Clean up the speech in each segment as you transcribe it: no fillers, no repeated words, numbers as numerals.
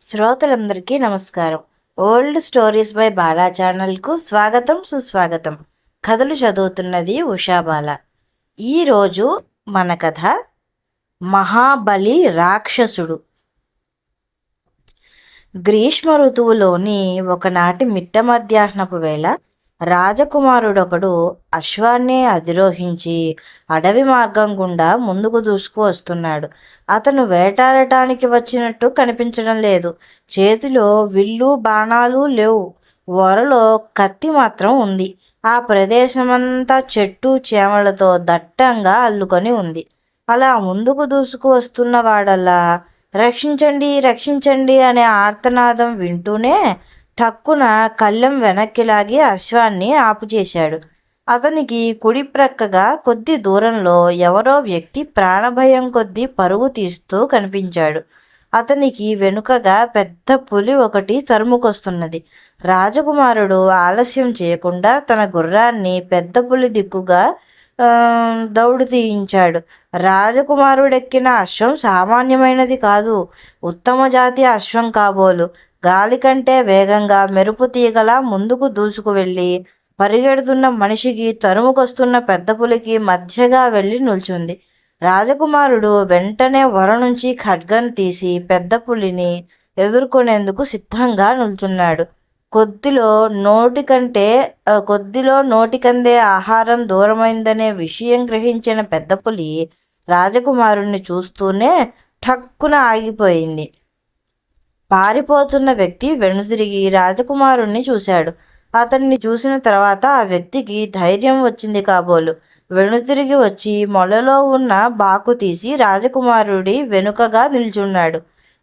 శ్రోతలందరికీ నమస్కారం. Old stories by Bala ఛానల్కు స్వాగతం, సుస్వాగతం. కథలు చదువుతున్నది ఉషాబాల. ఈరోజు మన కథ మహాబలి రాక్షసుడు. గ్రీష్మ ఋతువులోని ఒకనాటి మిట్ట మధ్యాహ్నపు వేళ రాజకుమారుడొకడు అశ్వాన్నే అధిరోహించి అడవి మార్గం గుండా ముందుకు దూసుకు వస్తున్నాడు. అతను వేటాడటానికి వచ్చినట్టు కనిపించడం లేదు. చేతిలో విల్లు బాణాలు లేవు. వరలో కత్తి మాత్రం ఉంది. ఆ ప్రదేశమంతా చెట్టు చేమలతో దట్టంగా అల్లుకొని ఉంది. అలా ముందుకు దూసుకు వస్తున్న వాడల్లా రక్షించండి, రక్షించండి అనే ఆర్తనాదం వింటూనే టక్కున కళ్ళెం వెనక్కి లాగి అశ్వాన్ని ఆపుచేశాడు. అతనికి కుడి ప్రక్కగా కొద్ది దూరంలో ఎవరో వ్యక్తి ప్రాణభయం కొద్దీ పరుగు తీస్తూ కనిపించాడు. అతనికి వెనుకగా పెద్ద పులి ఒకటి తరుముకొస్తున్నది. రాజకుమారుడు ఆలస్యం చేయకుండా తన గుర్రాన్ని పెద్ద పులి దిక్కుగా దౌడు తీయించాడు. రాజకుమారుడెక్కిన అశ్వం సామాన్యమైనది కాదు. ఉత్తమ జాతి అశ్వం కాబోలు. గాలి కంటే వేగంగా మెరుపు తీగలా ముందుకు దూసుకు వెళ్ళి పరిగెడుతున్న మనిషికి తరుముకొస్తున్న పెద్ద పులికి మధ్యగా వెళ్ళి నిల్చుంది. రాజకుమారుడు వెంటనే వర నుంచి ఖడ్గం తీసి పెద్ద పులిని ఎదుర్కొనేందుకు సిద్ధంగా నిల్చున్నాడు. కొద్దిలో నోటికందే ఆహారం దూరమైందనే విషయం గ్రహించిన పెద్ద పులి రాజకుమారుణ్ణి చూస్తూనే ఠక్కున ఆగిపోయింది. పారిపోతున్న వ్యక్తి వెనుదిరిగి రాజకుమారుణ్ణి చూశాడు. అతన్ని చూసిన తర్వాత ఆ వ్యక్తికి ధైర్యం వచ్చింది కాబోలు. వెనుతిరిగి వచ్చి మొలలో ఉన్న బాకు తీసి రాజకుమారుడి వెనుకగా నిల్చున్నాడు.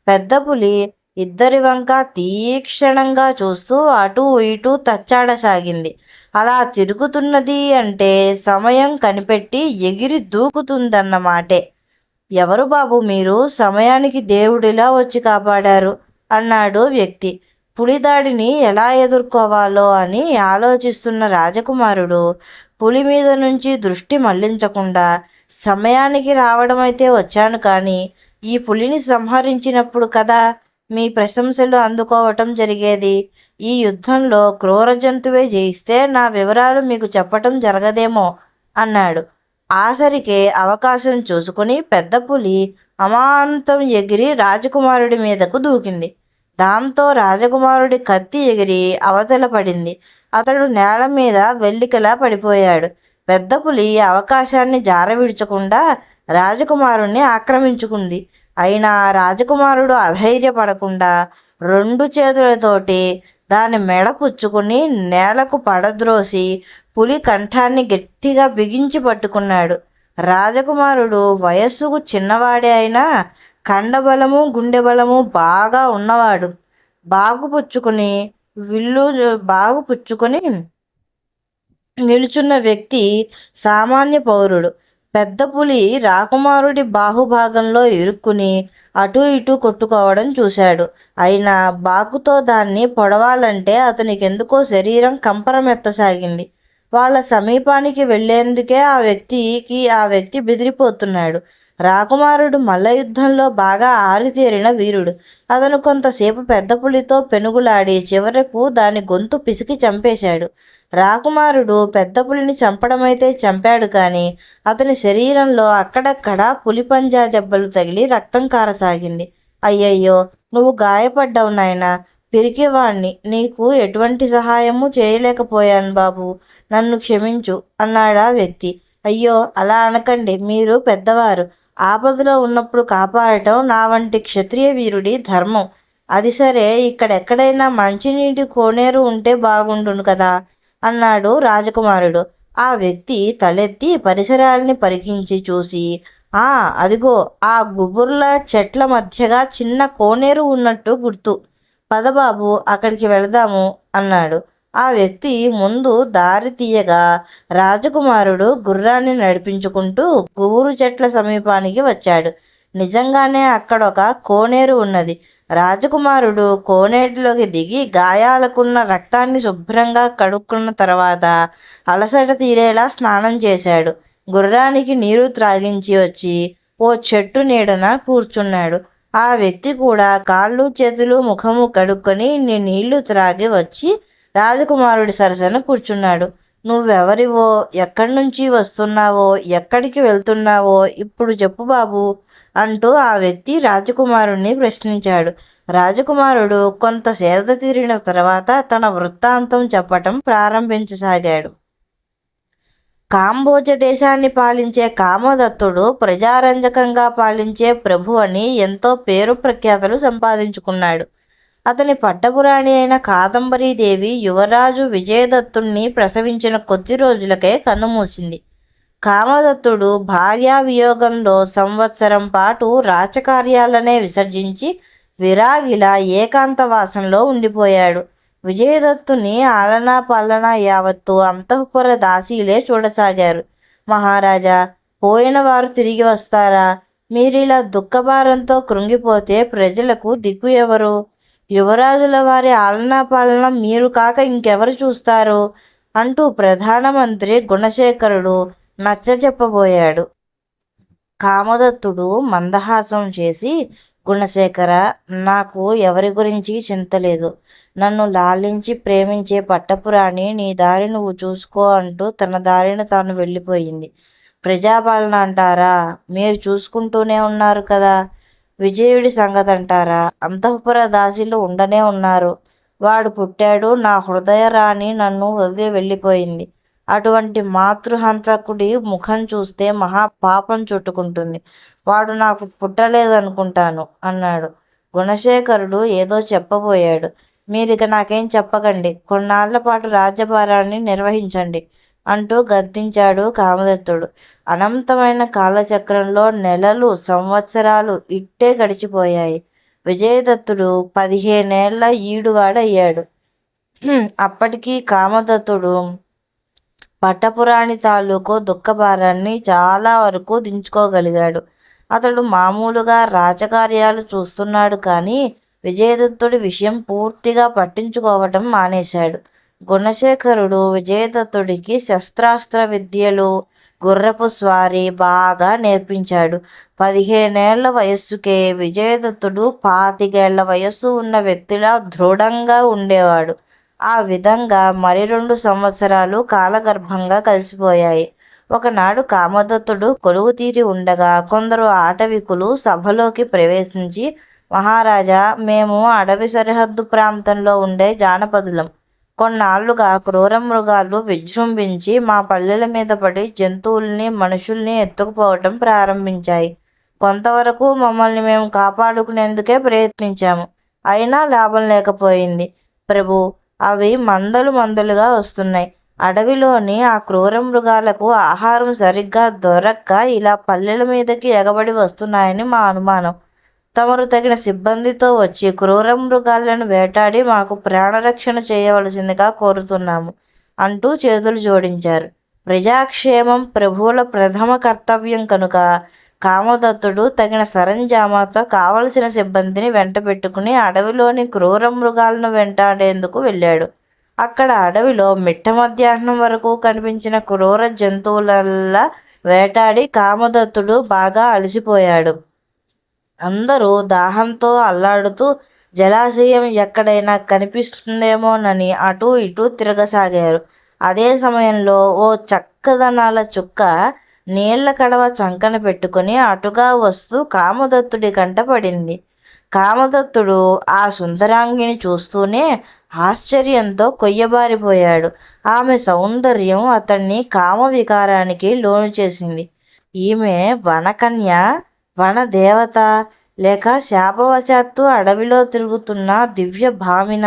పెద్ద పులి ఇద్దరి వంక తీక్షణంగా చూస్తూ అటూ ఇటూ తచ్చాడసాగింది. అలా తిరుగుతున్నది అంటే సమయం కనిపెట్టి ఎగిరి దూకుతుందన్నమాటే. ఎవరు బాబు మీరు? సమయానికి దేవుడిలా వచ్చి కాపాడారు అన్నాడు వ్యక్తి. పులిదాడిని ఎలా ఎదుర్కోవాలో అని ఆలోచిస్తున్న రాజకుమారుడు పులి మీద నుంచి దృష్టి మళ్లించకుండా, సమయానికి రావడమైతే వచ్చాను, కానీ ఈ పులిని సంహరించినప్పుడు కదా మీ ప్రశంసలు అందుకోవటం జరిగేది. ఈ యుద్ధంలో క్రూర జంతువే జయిస్తే నా వివరాలు మీకు చెప్పటం జరగదేమో అన్నాడు. ఆసరికే అవకాశం చూసుకుని పెద్ద పులి అమాంతం ఎగిరి రాజకుమారుడి మీదకు దూకింది. దాంతో రాజకుమారుడి కత్తి ఎగిరి అవతల పడింది. అతడు నేల మీద వెల్లికలా పడిపోయాడు. పెద్ద పులి అవకాశాన్ని జారవిడ్చకుండా రాజకుమారుణ్ణి ఆక్రమించుకుంది. అయినా రాజకుమారుడు అధైర్యపడకుండా 2 చేతులతోటి దాని మెడ పుచ్చుకుని నేలకు పడద్రోసి పులి కంఠాన్ని గట్టిగా బిగించి పట్టుకున్నాడు. రాజకుమారుడు వయస్సుకు చిన్నవాడే అయినా కండబలము, గుండె బలము బాగా ఉన్నవాడు. బాగు పుచ్చుకొని నిలుచున్న వ్యక్తి సామాన్య పౌరుడు. పెద్ద పులి రాకుమారుడి బాహుభాగంలో ఇరుక్కుని అటూ ఇటూ కొట్టుకోవడం చూశాడు. అయినా బాకుతో దాన్ని పొడవాలంటే అతనికెందుకో శరీరం కంపరమెత్తసాగింది. వాళ్ళ సమీపానికి వెళ్లేందుకే ఆ వ్యక్తి బెదిరిపోతున్నాడు. రాకుమారుడు మల్ల యుద్ధంలో బాగా ఆరితేరిన వీరుడు. అతను కొంతసేపు పెద్ద పులితో పెనుగులాడి చివరకు దాని గొంతు పిసికి చంపేశాడు. రాకుమారుడు పెద్ద పులిని చంపడమైతే చంపాడు, కానీ అతని శరీరంలో అక్కడక్కడ పులిపంజా దెబ్బలు తగిలి రక్తం కారసాగింది. అయ్యయ్యో, నువ్వు గాయపడ్డావు నాయనా, పిరికివాణ్ణి, నీకు ఎటువంటి సహాయము చేయలేకపోయాను బాబు, నన్ను క్షమించు అన్నాడా వ్యక్తి. అయ్యో, అలా అనకండి, మీరు పెద్దవారు. ఆపదలో ఉన్నప్పుడు కాపాడటం నా వంటి క్షత్రియ వీరుడి ధర్మం. అది సరే, ఇక్కడెక్కడైనా మంచినీటి కోనేరు ఉంటే బాగుండును కదా అన్నాడు రాజకుమారుడు. ఆ వ్యక్తి తలెత్తి పరిసరాల్ని పరికించి చూసి, అదిగో ఆ గుబుర్ల చెట్ల మధ్యగా చిన్న కోనేరు ఉన్నట్టు గుర్తు. పదబాబు, అక్కడికి వెళదాము అన్నాడు. ఆ వ్యక్తి ముందు దారి తీయగా రాజకుమారుడు గుర్రాన్ని నడిపించుకుంటూ గుబురు చెట్ల సమీపానికి వచ్చాడు. నిజంగానే అక్కడొక కోనేరు ఉన్నది. రాజకుమారుడు కోనేటిలోకి దిగి గాయాలకున్న రక్తాన్ని శుభ్రంగా కడుక్కున్న తర్వాత అలసట తీరేలా స్నానం చేశాడు. గుర్రానికి నీరు త్రాగించి వచ్చి ఓ చెట్టు నీడన కూర్చున్నాడు. ఆ వ్యక్తి కూడా కాళ్ళు చేతులు ముఖము కడుక్కొని నీళ్లు త్రాగి వచ్చి రాజకుమారుడి సరసన కూర్చున్నాడు. నువ్వెవరివో, ఎక్కడి నుంచి వస్తున్నావో, ఎక్కడికి వెళ్తున్నావో ఇప్పుడు చెప్పు బాబు అంటూ ఆ వ్యక్తి రాజకుమారుణ్ణి ప్రశ్నించాడు. రాజకుమారుడు కొంత సేద తీరిన తర్వాత తన వృత్తాంతం చెప్పటం ప్రారంభించసాగాడు. కాంబోజ దేశాన్ని పాలించే కామదత్తుడు ప్రజారంజకంగా పాలించే ప్రభు అని ఎంతో పేరు ప్రఖ్యాతలు సంపాదించుకున్నాడు. అతని పట్టపురాణి అయిన కాదంబరీదేవి యువరాజు విజయదత్తుణ్ణి ప్రసవించిన కొద్ది రోజులకే కన్నుమూసింది. కామదత్తుడు భార్యా వియోగంలో సంవత్సరం పాటు రాచకార్యాలనే విసర్జించి విరాగిలా ఏకాంతవాసంలో ఉండిపోయాడు. విజయదత్తుని ఆలనా పాలనా యావత్తు అంతఃపుర దాసీలే చూడసాగారు. మహారాజా, పోయిన వారు తిరిగి వస్తారా? మీరిలా దుఃఖభారంతో కృంగిపోతే ప్రజలకు దిక్కు ఎవరు? యువరాజుల వారి ఆలనా పాలన మీరు కాక ఇంకెవరు చూస్తారు అంటూ ప్రధానమంత్రి గుణశేఖరుడు నచ్చజెప్పబోయాడు. కామదత్తుడు మందహాసం చేసి, గుణశేఖర, నాకు ఎవరి గురించి చింతలేదు. నన్ను లాలించి ప్రేమించే పట్టపురాణి నీ దారి నువ్వు చూసుకో అంటూ తన దారిని తాను వెళ్ళిపోయింది. ప్రజాపాలన అంటారా? మీరు చూసుకుంటూనే ఉన్నారు కదా. విజయుడి సంగతి అంటారా? అంతఃపుర దాసీలు ఉండనే ఉన్నారు. వాడు పుట్టాడు, నా హృదయ రాణి నన్ను వదిలి వెళ్ళిపోయింది. అటువంటి మాతృహంతకుడి ముఖం చూస్తే మహా పాపం చుట్టుకుంటుంది. వాడు నాకు పుట్టలేదనుకుంటాను అన్నాడు. గుణశేఖరుడు ఏదో చెప్పబోయాడు. మీరిక నాకేం చెప్పకండి, కొన్నాళ్ల పాటు రాజ్యభారాన్ని నిర్వహించండి అంటూ గద్దించాడు కామదత్తుడు. అనంతమైన కాలచక్రంలో నెలలు సంవత్సరాలు ఇట్టే గడిచిపోయాయి. విజయదత్తుడు 15 ఏళ్ల ఈడువాడయ్యాడు. అప్పటికీ కామదత్తుడు పట్టపురాణి తాలూకు దుఃఖభారాన్ని చాలా వరకు దించుకోగలిగాడు. అతడు మామూలుగా రాజకార్యాలు చూస్తున్నాడు కానీ విజయదత్తుడి విషయం పూర్తిగా పట్టించుకోవటం మానేశాడు. గుణశేఖరుడు విజయదత్తుడికి శస్త్రాస్త్ర విద్యలు, గుర్రపు స్వారీ బాగా నేర్పించాడు. 15 ఏళ్ల వయస్సుకే విజయదత్తుడు 25 వయస్సు ఉన్న వ్యక్తిలా దృఢంగా ఉండేవాడు. ఆ విధంగా మరి 2 సంవత్సరాలు కాలగర్భంగా కలిసిపోయాయి. ఒకనాడు కామదత్తుడు కొలువు తీరి ఉండగా కొందరు ఆటవికులు సభలోకి ప్రవేశించి, మహారాజా, మేము అడవి సరిహద్దు ప్రాంతంలో ఉండే జానపదులం. కొన్నాళ్లుగా క్రూర మృగాలు విజృంభించి మా పల్లెల మీద పడి జంతువుల్ని మనుషుల్ని ఎత్తుకుపోవటం ప్రారంభించాయి. కొంతవరకు మమ్మల్ని మేము కాపాడుకునేందుకే ప్రయత్నించాము. అయినా లాభం లేకపోయింది ప్రభు. అవి మందలు మందలుగా వస్తున్నాయి. అడవిలోని ఆ క్రూర మృగాలకు ఆహారం సరిగ్గా దొరక్క ఇలా పల్లెల మీదకి ఎగబడి వస్తున్నాయని మా అనుమానం. తమరు తగిన సిబ్బందితో వచ్చి క్రూర మృగాలను వేటాడి మాకు ప్రాణరక్షణ చేయవలసిందిగా కోరుతున్నాము అంటూ చేతులు జోడించారు. ప్రజాక్షేమం ప్రభువుల ప్రథమ కర్తవ్యం కనుక కామదత్తుడు తగిన సరంజామాతో కావలసిన సిబ్బందిని వెంట పెట్టుకుని అడవిలోని క్రూర మృగాలను వెంటాడేందుకు వెళ్ళాడు. అక్కడ అడవిలో మిట్ట మధ్యాహ్నం వరకు కనిపించిన క్రూర జంతువులల్లా వేటాడి కామదత్తుడు బాగా అలసిపోయాడు. అందరూ దాహంతో అల్లాడుతూ జలాశయం ఎక్కడైనా కనిపిస్తుందేమోనని అటూ ఇటూ తిరగసాగారు. అదే సమయంలో ఓ చక్కదనాల చుక్క నీళ్ల కడవ చంకన పెట్టుకుని అటుగా వస్తూ కామదత్తుడి కంట పడింది. కామదత్తుడు ఆ సుందరాంగిని చూస్తూనే ఆశ్చర్యంతో కొయ్యబారిపోయాడు. ఆమె సౌందర్యం అతన్ని కామ వికారానికి లోను చేసింది. ఈమె వనకన్య, వనదేవత, లేక శాపవశాత్తు అడవిలో తిరుగుతున్న దివ్య భామిన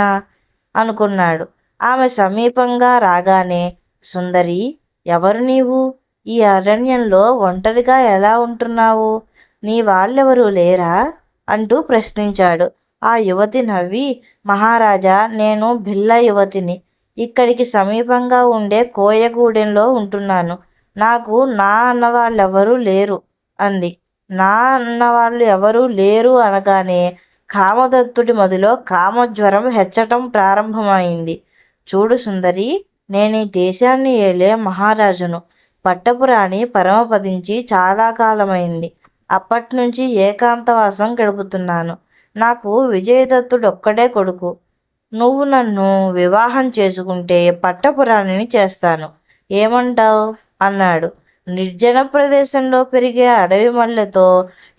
అనుకున్నాడు. ఆమె సమీపంగా రాగానే, సుందరి, ఎవరు నీవు? ఈ అరణ్యంలో ఒంటరిగా ఎలా ఉంటున్నావు? నీ వాళ్ళెవరూ లేరా అంటూ ప్రశ్నించాడు. ఆ యువతి నవ్వి, మహారాజా, నేను భిల్ల యువతిని. ఇక్కడికి సమీపంగా ఉండే కోయగూడెంలో ఉంటున్నాను. నాకు నా అన్నవాళ్ళెవరూ లేరు అంది. నా అన్నవాళ్ళు ఎవరూ లేరు అనగానే కామదత్తుడి మదిలో కామజ్వరం హెచ్చటం ప్రారంభమైంది. చూడు సుందరి, నేను ఈ దేశాన్ని ఏలే మహారాజును. పట్టపురాణి పరమపదించి చాలా కాలమైంది. అప్పట్నుంచి ఏకాంతవాసం గడుపుతున్నాను. నాకు విజయదత్తుడు ఒక్కడే కొడుకు. నువ్వు నన్ను వివాహం చేసుకుంటే పట్టపురాణిని చేస్తాను. ఏమంటావ్? అన్నాడు. నిర్జన ప్రదేశంలో పెరిగే అడవి మల్లెతో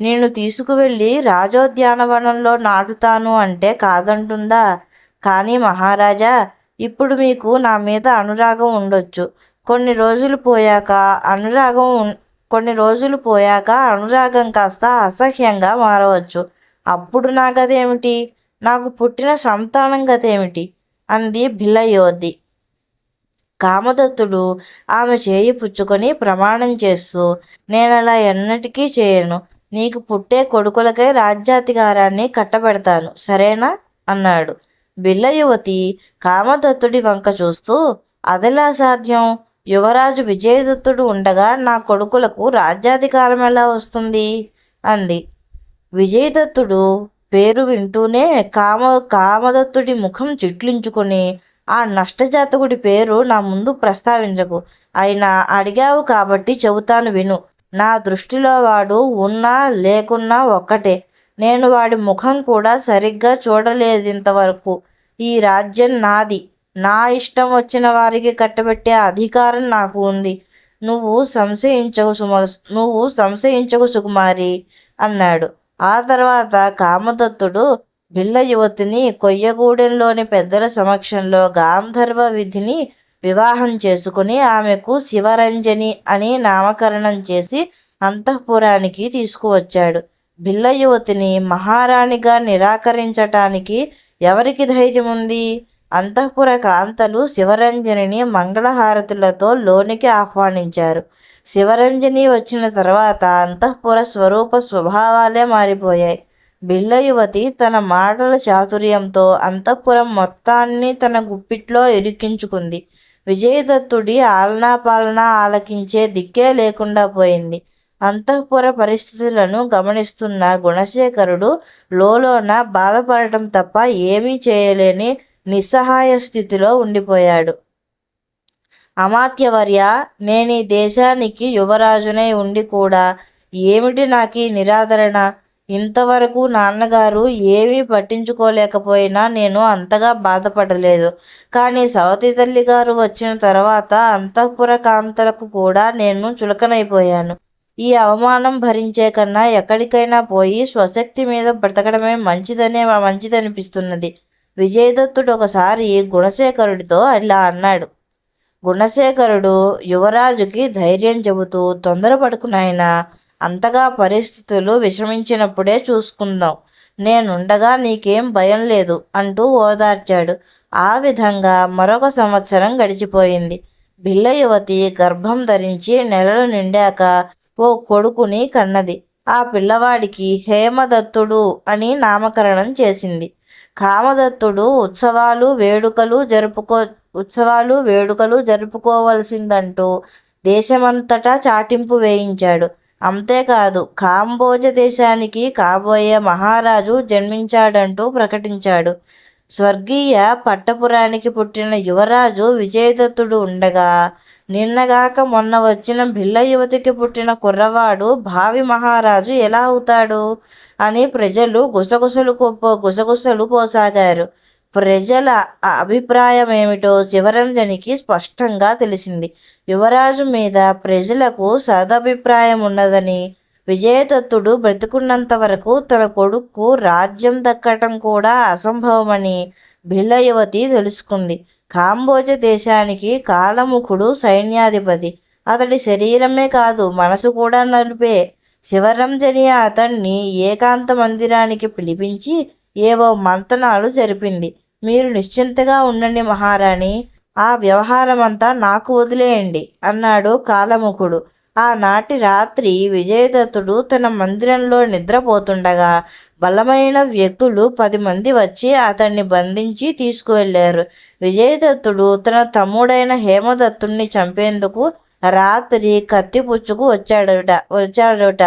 నేను తీసుకువెళ్ళి రాజోద్యానవనంలో నాటుతాను అంటే కాదంటుందా? కానీ మహారాజా, ఇప్పుడు మీకు నా మీద అనురాగం ఉండొచ్చు. కొన్ని రోజులు పోయాక అనురాగం కాస్త అసహ్యంగా మారవచ్చు. అప్పుడు నా గదేమిటి? నాకు పుట్టిన సంతానం గతేమిటి? అంది భిల్లయోధి. కామదత్తుడు ఆమె చేయి పుచ్చుకొని ప్రమాణం చేస్తూ, నేనలా ఎన్నటికీ చేయను. నీకు పుట్టే కొడుకులకై రాజ్యాధికారాన్ని కట్టబెడతాను, సరేనా? అన్నాడు. బిల్లయువతి కామదత్తుడి వంక చూస్తూ, అదెలా సాధ్యం? యువరాజు విజయదత్తుడు ఉండగా నా కొడుకులకు రాజ్యాధికారం ఎలా వస్తుంది? అంది. విజయదత్తుడు పేరు వింటూనే కామదత్తుడి ముఖం చిట్లించుకొని, ఆ నష్టజాతకుడి పేరు నా ముందు ప్రస్తావించకు. అయినా అడిగావు కాబట్టి చెబుతాను విను. నా దృష్టిలో వాడు ఉన్నా లేకున్నా ఒక్కటే. నేను వాడి ముఖం కూడా సరిగ్గా చూడలేదింతవరకు. ఈ రాజ్యం నాది. నా ఇష్టం వచ్చిన వారికి కట్టబెట్టే అధికారం నాకు ఉంది. నువ్వు సంశయించకు సుకుమారి అన్నాడు. ఆ తర్వాత కామదత్తుడు బిల్ల యువతిని కొయ్యగూడెంలోని పెద్దల సమక్షంలో గాంధర్వ విధిని వివాహం చేసుకుని ఆమెకు శివరంజని అని నామకరణం చేసి అంతఃపురానికి తీసుకువచ్చాడు. బిల్ల యువతిని మహారాణిగా నిరాకరించటానికి ఎవరికి ధైర్యం ఉంది? అంతఃపుర కాంతలు శివరంజనిని మంగళహారతులతో లోనికి ఆహ్వానించారు. శివరంజని వచ్చిన తర్వాత అంతఃపుర స్వభావాలే మారిపోయాయి. బిల్ల యువతి తన మాటల చాతుర్యంతో అంతఃపురం మొత్తాన్ని తన గుప్పిట్లో ఇరికించుకుంది. విజయదత్తుడి ఆలనా పాలన ఆలకించే దిక్కే లేకుండా పోయింది. అంతఃపుర పరిస్థితులను గమనిస్తున్న గుణశేఖరుడు లోలోన బాధపడటం తప్ప ఏమీ చేయలేని నిస్సహాయ స్థితిలో ఉండిపోయాడు. అమాత్యవర్య, నేనీ దేశానికి యువరాజునై ఉండి కూడా ఏమిటి నాకీ నిరాదరణ? ఇంతవరకు నాన్నగారు ఏమీ పట్టించుకోలేకపోయినా నేను అంతగా బాధపడలేదు. కానీ సవతి తల్లి గారు వచ్చిన తర్వాత అంతఃపుర కాంతలకు కూడా నేను చులకనైపోయాను. ఈ అవమానం భరించే కన్నా ఎక్కడికైనా పోయి స్వశక్తి మీద బ్రతకడమే మంచిదనిపిస్తున్నది. విజయదత్తుడు ఒకసారి గుణశేఖరుడితో ఇలా అన్నాడు. గుణశేఖరుడు యువరాజుకి ధైర్యం చెబుతూ, తొందరపడకు నాయనా, అంతగా పరిస్థితులు విషమించినప్పుడే చూసుకుందాం. నేనుండగా నీకేం భయం లేదు అంటూ ఓదార్చాడు. ఆ విధంగా మరొక సంవత్సరం గడిచిపోయింది. బిల్ల యువతి గర్భం ధరించి నెలలు నిండాక ఓ కొడుకుని కన్నది. ఆ పిల్లవాడికి హేమదత్తుడు అని నామకరణం చేసింది. కామదత్తుడు ఉత్సవాలు వేడుకలు జరుపుకోవలసిందంటూ దేశమంతటా చాటింపు వేయించాడు. అంతేకాదు, కాంబోజ దేశానికి కాబోయే మహారాజు జన్మించాడంటూ ప్రకటించాడు. స్వర్గీయ పట్టపురానికి పుట్టిన యువరాజు విజయదత్తుడు ఉండగా, నిన్నగాక మొన్న వచ్చిన భిల్ల యువతికి పుట్టిన కుర్రవాడు భావి మహారాజు ఎలా అవుతాడు అని ప్రజలు గుసగుసలు పోసాగారు. ప్రజల అభిప్రాయమేమిటో శివరంజనికి స్పష్టంగా తెలిసింది. యువరాజు మీద ప్రజలకు సదభిప్రాయం ఉన్నదని, విజయదత్తుడు బ్రతికున్నంత వరకు తన కొడుకు రాజ్యం దక్కటం కూడా అసంభవమని భిల్ల యువతి తెలుసుకుంది. కాంబోజ దేశానికి కాలముఖుడు సైన్యాధిపతి. అతడి శరీరమే కాదు, మనసు కూడా నలుపే. శివరంజని అతన్ని ఏకాంత మందిరానికి పిలిపించి ఏవో మంతనాలు జరిపింది. మీరు నిశ్చింతగా ఉండండి మహారాణి, ఆ వ్యవహారమంతా నాకు వదిలేయండి అన్నాడు కాలముఖుడు. ఆనాటి రాత్రి విజయదత్తుడు తన మందిరంలో నిద్రపోతుండగా బలమైన వ్యక్తులు 10 మంది వచ్చి అతన్ని బంధించి తీసుకువెళ్ళారు. విజయదత్తుడు తన తమ్ముడైన హేమదత్తుణ్ణి చంపేందుకు రాత్రి కత్తి పుచ్చుకు వచ్చాడట.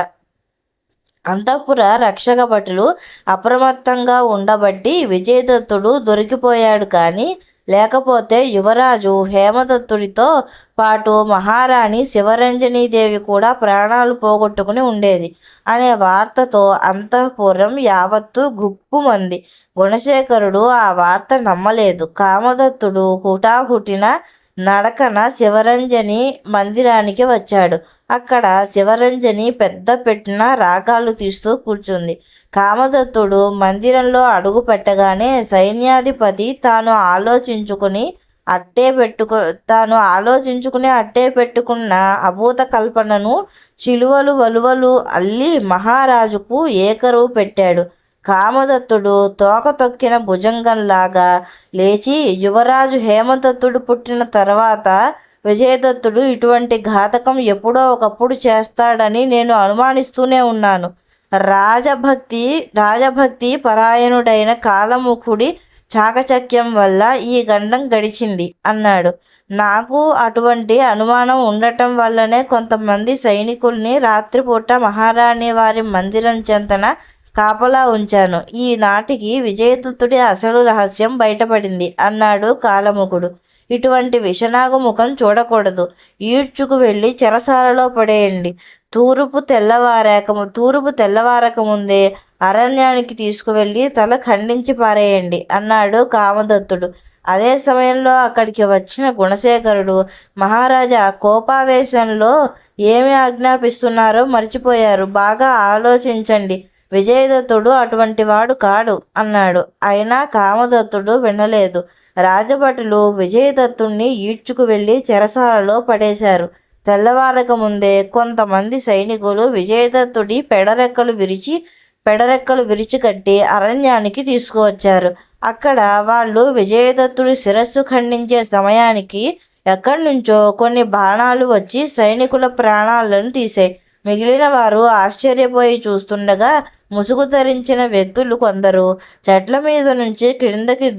అంతఃపుర రక్షక భటులు అప్రమత్తంగా ఉండబట్టి విజయదత్తుడు దొరికిపోయాడు. కానీ లేకపోతే యువరాజు హేమదత్తుడితో పాటు మహారాణి శివరంజనీదేవి కూడా ప్రాణాలు పోగొట్టుకుని ఉండేది అనే వార్తతో అంతఃపురం యావత్తు గుప్పుమంది. గుణశేఖరుడు ఆ వార్త నమ్మలేదు. కామదత్తుడు హుటాహుటిన నడకన శివరంజని మందిరానికి వచ్చాడు. అక్కడ శివరంజని పెద్ద పెట్టిన రాగాలు తీస్తూ కూర్చుంది. కామదత్తుడు మందిరంలో అడుగు పెట్టగానే సైన్యాధిపతి తాను ఆలోచించుకుని అట్టే పెట్టుకున్న అభూత కల్పనను చిలువలు వలువలు అల్లి మహారాజుకు ఏకరువు పెట్టాడు. కామదత్తుడు తోక తొక్కిన భుజంగంలాగా లేచి, యువరాజు హేమదత్తుడు పుట్టిన తర్వాత విజయదత్తుడు ఇటువంటి ఘాతకం ఎప్పుడో ఒకప్పుడు చేస్తాడని నేను అనుమానిస్తూనే ఉన్నాను. రాజభక్తి పరాయణుడైన కాలముఖుడి చాకచక్యం వల్ల ఈ గండం గడిచింది అన్నాడు. నాకు అటువంటి అనుమానం ఉండటం వల్లనే కొంతమంది సైనికుల్ని రాత్రిపూట మహారాణి వారి మందిరం చెంతన కాపలా ఉంచాను. ఈనాటికి విజయదత్తుడి అసలు రహస్యం బయటపడింది అన్నాడు కాలముఖుడు. ఇటువంటి విషనాగు ముఖం చూడకూడదు. ఈడ్చుకు వెళ్ళి చెరసాలలో పడేయండి. తూర్పు తెల్లవారక ముందే అరణ్యానికి తీసుకువెళ్ళి తల ఖండించి పారేయండి అన్నాడు కామదత్తుడు. అదే సమయంలో అక్కడికి వచ్చిన గుణశేఖరుడు, మహారాజా కోపావేశంలో ఏమి ఆజ్ఞాపిస్తున్నారో మర్చిపోయారు. బాగా ఆలోచించండి. విజయదత్తుడు అటువంటి వాడు కాడు అన్నాడు. అయినా కామదత్తుడు వినలేదు. రాజభటులు విజయదత్తుణ్ణి ఈడ్చుకు వెళ్ళి చెరసాలలో పడేశారు. తెల్లవారక ముందే కొంతమంది సైనికులు విజయదత్తుడి పెడరెక్కలు విరిచికట్టి అరణ్యానికి తీసుకువచ్చారు. అక్కడ వాళ్ళు విజయదత్తుడి శిరస్సు ఖండించే సమయానికి ఎక్కడి నుంచో కొన్ని బాణాలు వచ్చి సైనికుల ప్రాణాలను తీసాయి. మిగిలిన వారు ఆశ్చర్యపోయి చూస్తుండగా ముసుగు ధరించిన వ్యక్తులు కొందరు చెట్ల మీద నుంచి కిందకు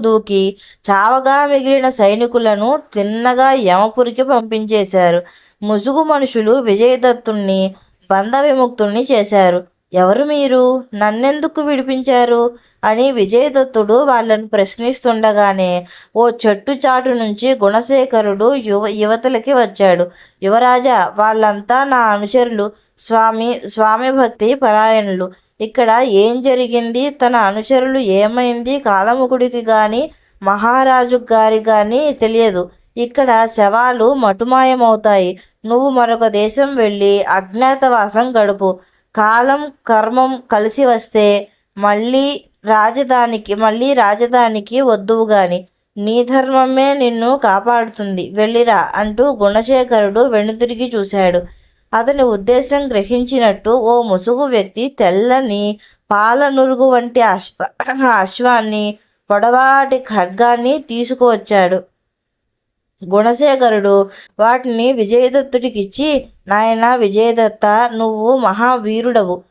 దూకి చావగా మిగిలిన సైనికులను తిన్నగా యమపురికి పంపించేశారు. ముసుగు మనుషులు విజయదత్తుణ్ణి బంధ విముక్తుణ్ణి చేశారు. ఎవరు మీరు? నన్నెందుకు విడిపించారు అని విజయదత్తుడు వాళ్ళను ప్రశ్నిస్తుండగానే ఓ చెట్టు చాటు నుంచి గుణశేఖరుడు యువతలకి వచ్చాడు. యువరాజా, వాళ్ళంతా నా అనుచరులు, స్వామి భక్తి పరాయణులు. ఇక్కడ ఏం జరిగింది? తన అనుచరులు ఏమైంది? కాలముఖుడికి కానీ మహారాజు గారి కానీ తెలియదు. ఇక్కడ శవాలు మటుమాయమవుతాయి. నువ్వు మరొక దేశం వెళ్ళి అజ్ఞాతవాసం గడుపు. కాలం కర్మం కలిసి వస్తే మళ్ళీ రాజధానికి వద్దువు గాని. నీ ధర్మమే నిన్ను కాపాడుతుంది. వెళ్ళిరా అంటూ గుణశేఖరుడు వెనుతిరిగి చూశాడు. అతని ఉద్దేశం గ్రహించినట్టు ఓ ముసుగు వ్యక్తి తెల్లని పాల నురుగు వంటి అశ్వాన్ని, పొడవాటి ఖడ్గాన్ని తీసుకువచ్చాడు. గుణశేఖరుడు వాటిని విజయదత్తుడికిచ్చి, నాయనా విజయదత్త, నువ్వు మహావీరుడవు.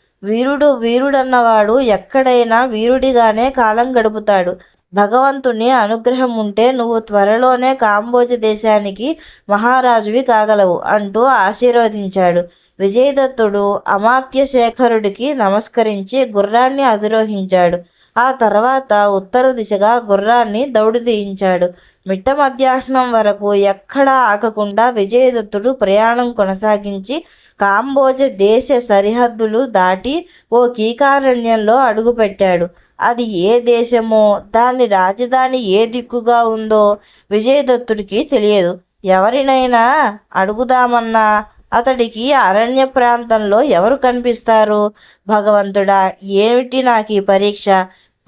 వీరుడన్నవాడు ఎక్కడైనా వీరుడిగానే కాలం గడుపుతాడు. భగవంతుని అనుగ్రహం ఉంటే నువ్వు త్వరలోనే కాంబోజ దేశానికి మహారాజువి కాగలవు అంటూ ఆశీర్వదించాడు. విజయదత్తుడు అమాత్య శేఖరుడికి నమస్కరించి గుర్రాన్ని అధిరోహించాడు. ఆ తర్వాత ఉత్తర దిశగా గుర్రాన్ని దౌడు తీయించాడు. మిట్ట మధ్యాహ్నం వరకు ఎక్కడా ఆగకుండా విజయదత్తుడు ప్రయాణం కొనసాగించి కాంబోజ దేశ సరిహద్దులు దాటి ఓ కీకారణ్యంలో అడుగుపెట్టాడు. అది ఏ దేశమో, దాని రాజధాని ఏ దిక్కుగా ఉందో విజయదత్తుడికి తెలియదు. ఎవరినైనా అడుగుదామన్నా అతడికి అరణ్య ప్రాంతంలో ఎవరు కనిపిస్తారు? భగవంతుడా, ఏమిటి నాకు ఈ పరీక్ష?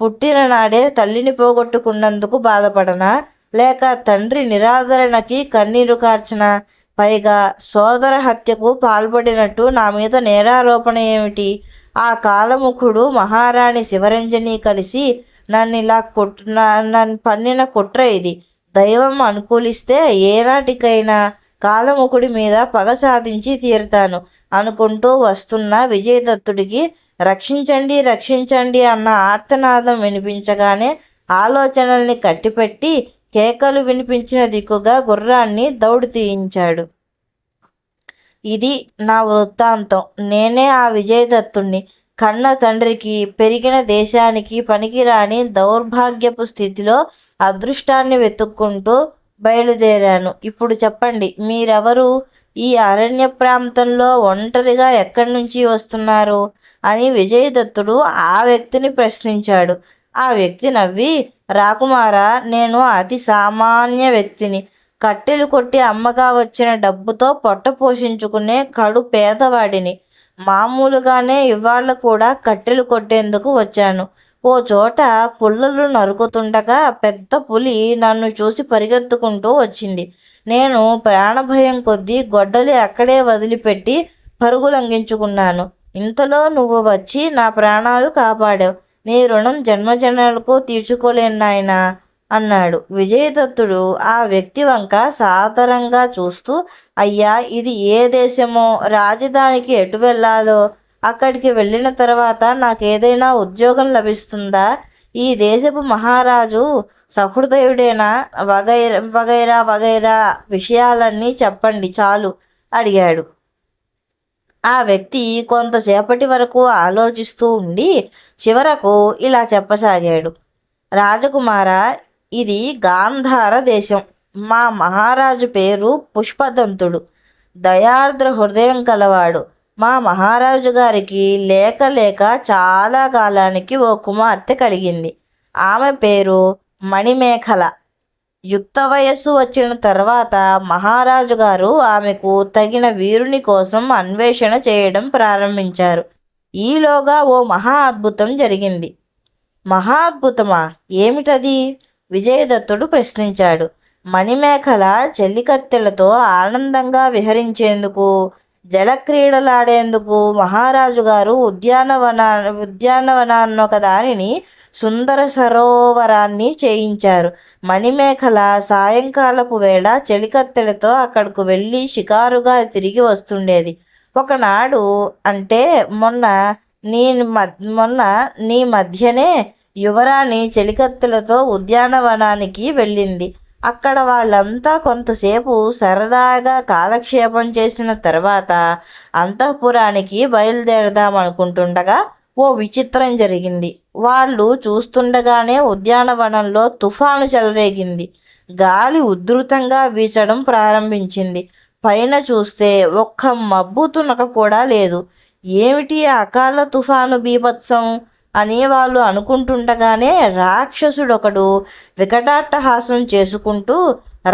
పుట్టిన నాడే తల్లిని పోగొట్టుకున్నందుకు బాధపడనా, లేక తండ్రి నిరాదరణకి కన్నీరు కార్చనా? పైగా సోదర హత్యకు పాల్పడినట్టు నా మీద నేరారోపణ ఏమిటి? ఆ కాలముఖుడు మహారాణి శివరంజని కలిసి నన్ను పన్నిన కుట్ర ఇది. దైవం అనుకూలిస్తే ఏనాటికైనా కాలముఖుడి మీద పగ సాధించి తీరుతాను అనుకుంటూ వస్తున్న విజయదత్తుడికి రక్షించండి, రక్షించండి అన్న ఆర్తనాదం వినిపించగానే ఆలోచనల్ని కట్టిపెట్టి కేకలు వినిపించిన దిక్కుగా గుర్రాన్ని దౌడు తీయించాడు. ఇది నా వృత్తాంతం. నేనే ఆ విజయదత్తుణ్ణి. కన్న తండ్రికి, పెరిగిన దేశానికి పనికిరాని దౌర్భాగ్యపు స్థితిలో అదృష్టాన్ని వెతుక్కుంటూ బయలుదేరాను. ఇప్పుడు చెప్పండి, మీరెవరు? ఈ అరణ్య ప్రాంతంలో ఒంటరిగా ఎక్కడి నుంచి వస్తున్నారు అని విజయదత్తుడు ఆ వ్యక్తిని ప్రశ్నించాడు. ఆ వ్యక్తి నవ్వి, రాకుమారా, నేను అతి సామాన్య వ్యక్తిని. కట్టెలు కొట్టి అమ్మగా వచ్చిన డబ్బుతో పొట్ట పోషించుకునే కడు పేదవాడిని. మామూలుగానే ఇవాళ కూడా కట్టెలు కొట్టేందుకు వచ్చాను. ఓ చోట పుల్లలు నరుకుతుండగా పెద్ద పులి నన్ను చూసి పరిగెత్తుకుంటూ వచ్చింది. నేను ప్రాణభయం కొద్దీ గొడ్డలి అక్కడే వదిలిపెట్టి పరుగులంఘించుకున్నాను. ఇంతలో నువ్వు వచ్చి నా ప్రాణాలు కాపాడావు. నీ రుణం జన్మజన్మలకు తీర్చుకోలేను నాయనా అన్నాడు. విజయదత్తుడు ఆ వ్యక్తి వంక సాదరంగా చూస్తూ, అయ్యా, ఇది ఏ దేశమో, రాజధానికి ఎటు వెళ్ళాలో, అక్కడికి వెళ్ళిన తర్వాత నాకేదైనా ఉద్యోగం లభిస్తుందా, ఈ దేశపు మహారాజు సహృదయుడేనా, వగైరా వగైరా వగైరా విషయాలన్నీ చెప్పండి చాలు అడిగాడు. ఆ వ్యక్తి కొంతసేపటి వరకు ఆలోచిస్తూ ఉండి చివరకు ఇలా చెప్పసాగాడు. రాజకుమారా, ఇది గాంధార దేశం. మా మహారాజు పేరు పుష్పదంతుడు. దయార్ద్ర హృదయం కలవాడు. మా మహారాజు గారికి లేక లేక చాలా కాలానికి ఓ కుమార్తె కలిగింది. ఆమె పేరు మణిమేఖల. యుక్త వయస్సు వచ్చిన తర్వాత మహారాజు గారు ఆమెకు తగిన వీరుని కోసం అన్వేషణ చేయడం ప్రారంభించారు. ఈలోగా ఓ మహా అద్భుతం జరిగింది. మహా అద్భుతమా? ఏమిటది? విజయదత్తుడు ప్రశ్నించాడు. మణిమేఖల చెల్లికత్తెలతో ఆనందంగా విహరించేందుకు, జలక్రీడలాడేందుకు మహారాజు గారు ఉద్యానవనాన్నొక దానిని, సుందర సరోవరాన్ని చేయించారు. మణిమేఖల సాయంకాలపు వేళ చెలికత్తెలతో అక్కడకు వెళ్ళి షికారుగా తిరిగి వస్తుండేది. ఒకనాడు, అంటే మొన్న నీ మధ్యనే యువరాణి చెలికత్తెలతో ఉద్యానవనానికి వెళ్ళింది. అక్కడ వాళ్ళంతా కొంతసేపు సరదాగా కాలక్షేపం చేసిన తర్వాత అంతఃపురానికి బయలుదేరదామనుకుంటుండగా ఓ విచిత్రం జరిగింది. వాళ్ళు చూస్తుండగానే ఉద్యానవనంలో తుఫాను చెలరేగింది. గాలి ఉధృతంగా వీచడం ప్రారంభించింది. పైన చూస్తే ఒక్క మబ్బు తునక కూడా లేదు. ఏమిటి అకాల తుఫాను బీభత్సం అని వాళ్ళు అనుకుంటుండగానే రాక్షసుడొకడు వికటాట్టహాసం చేసుకుంటూ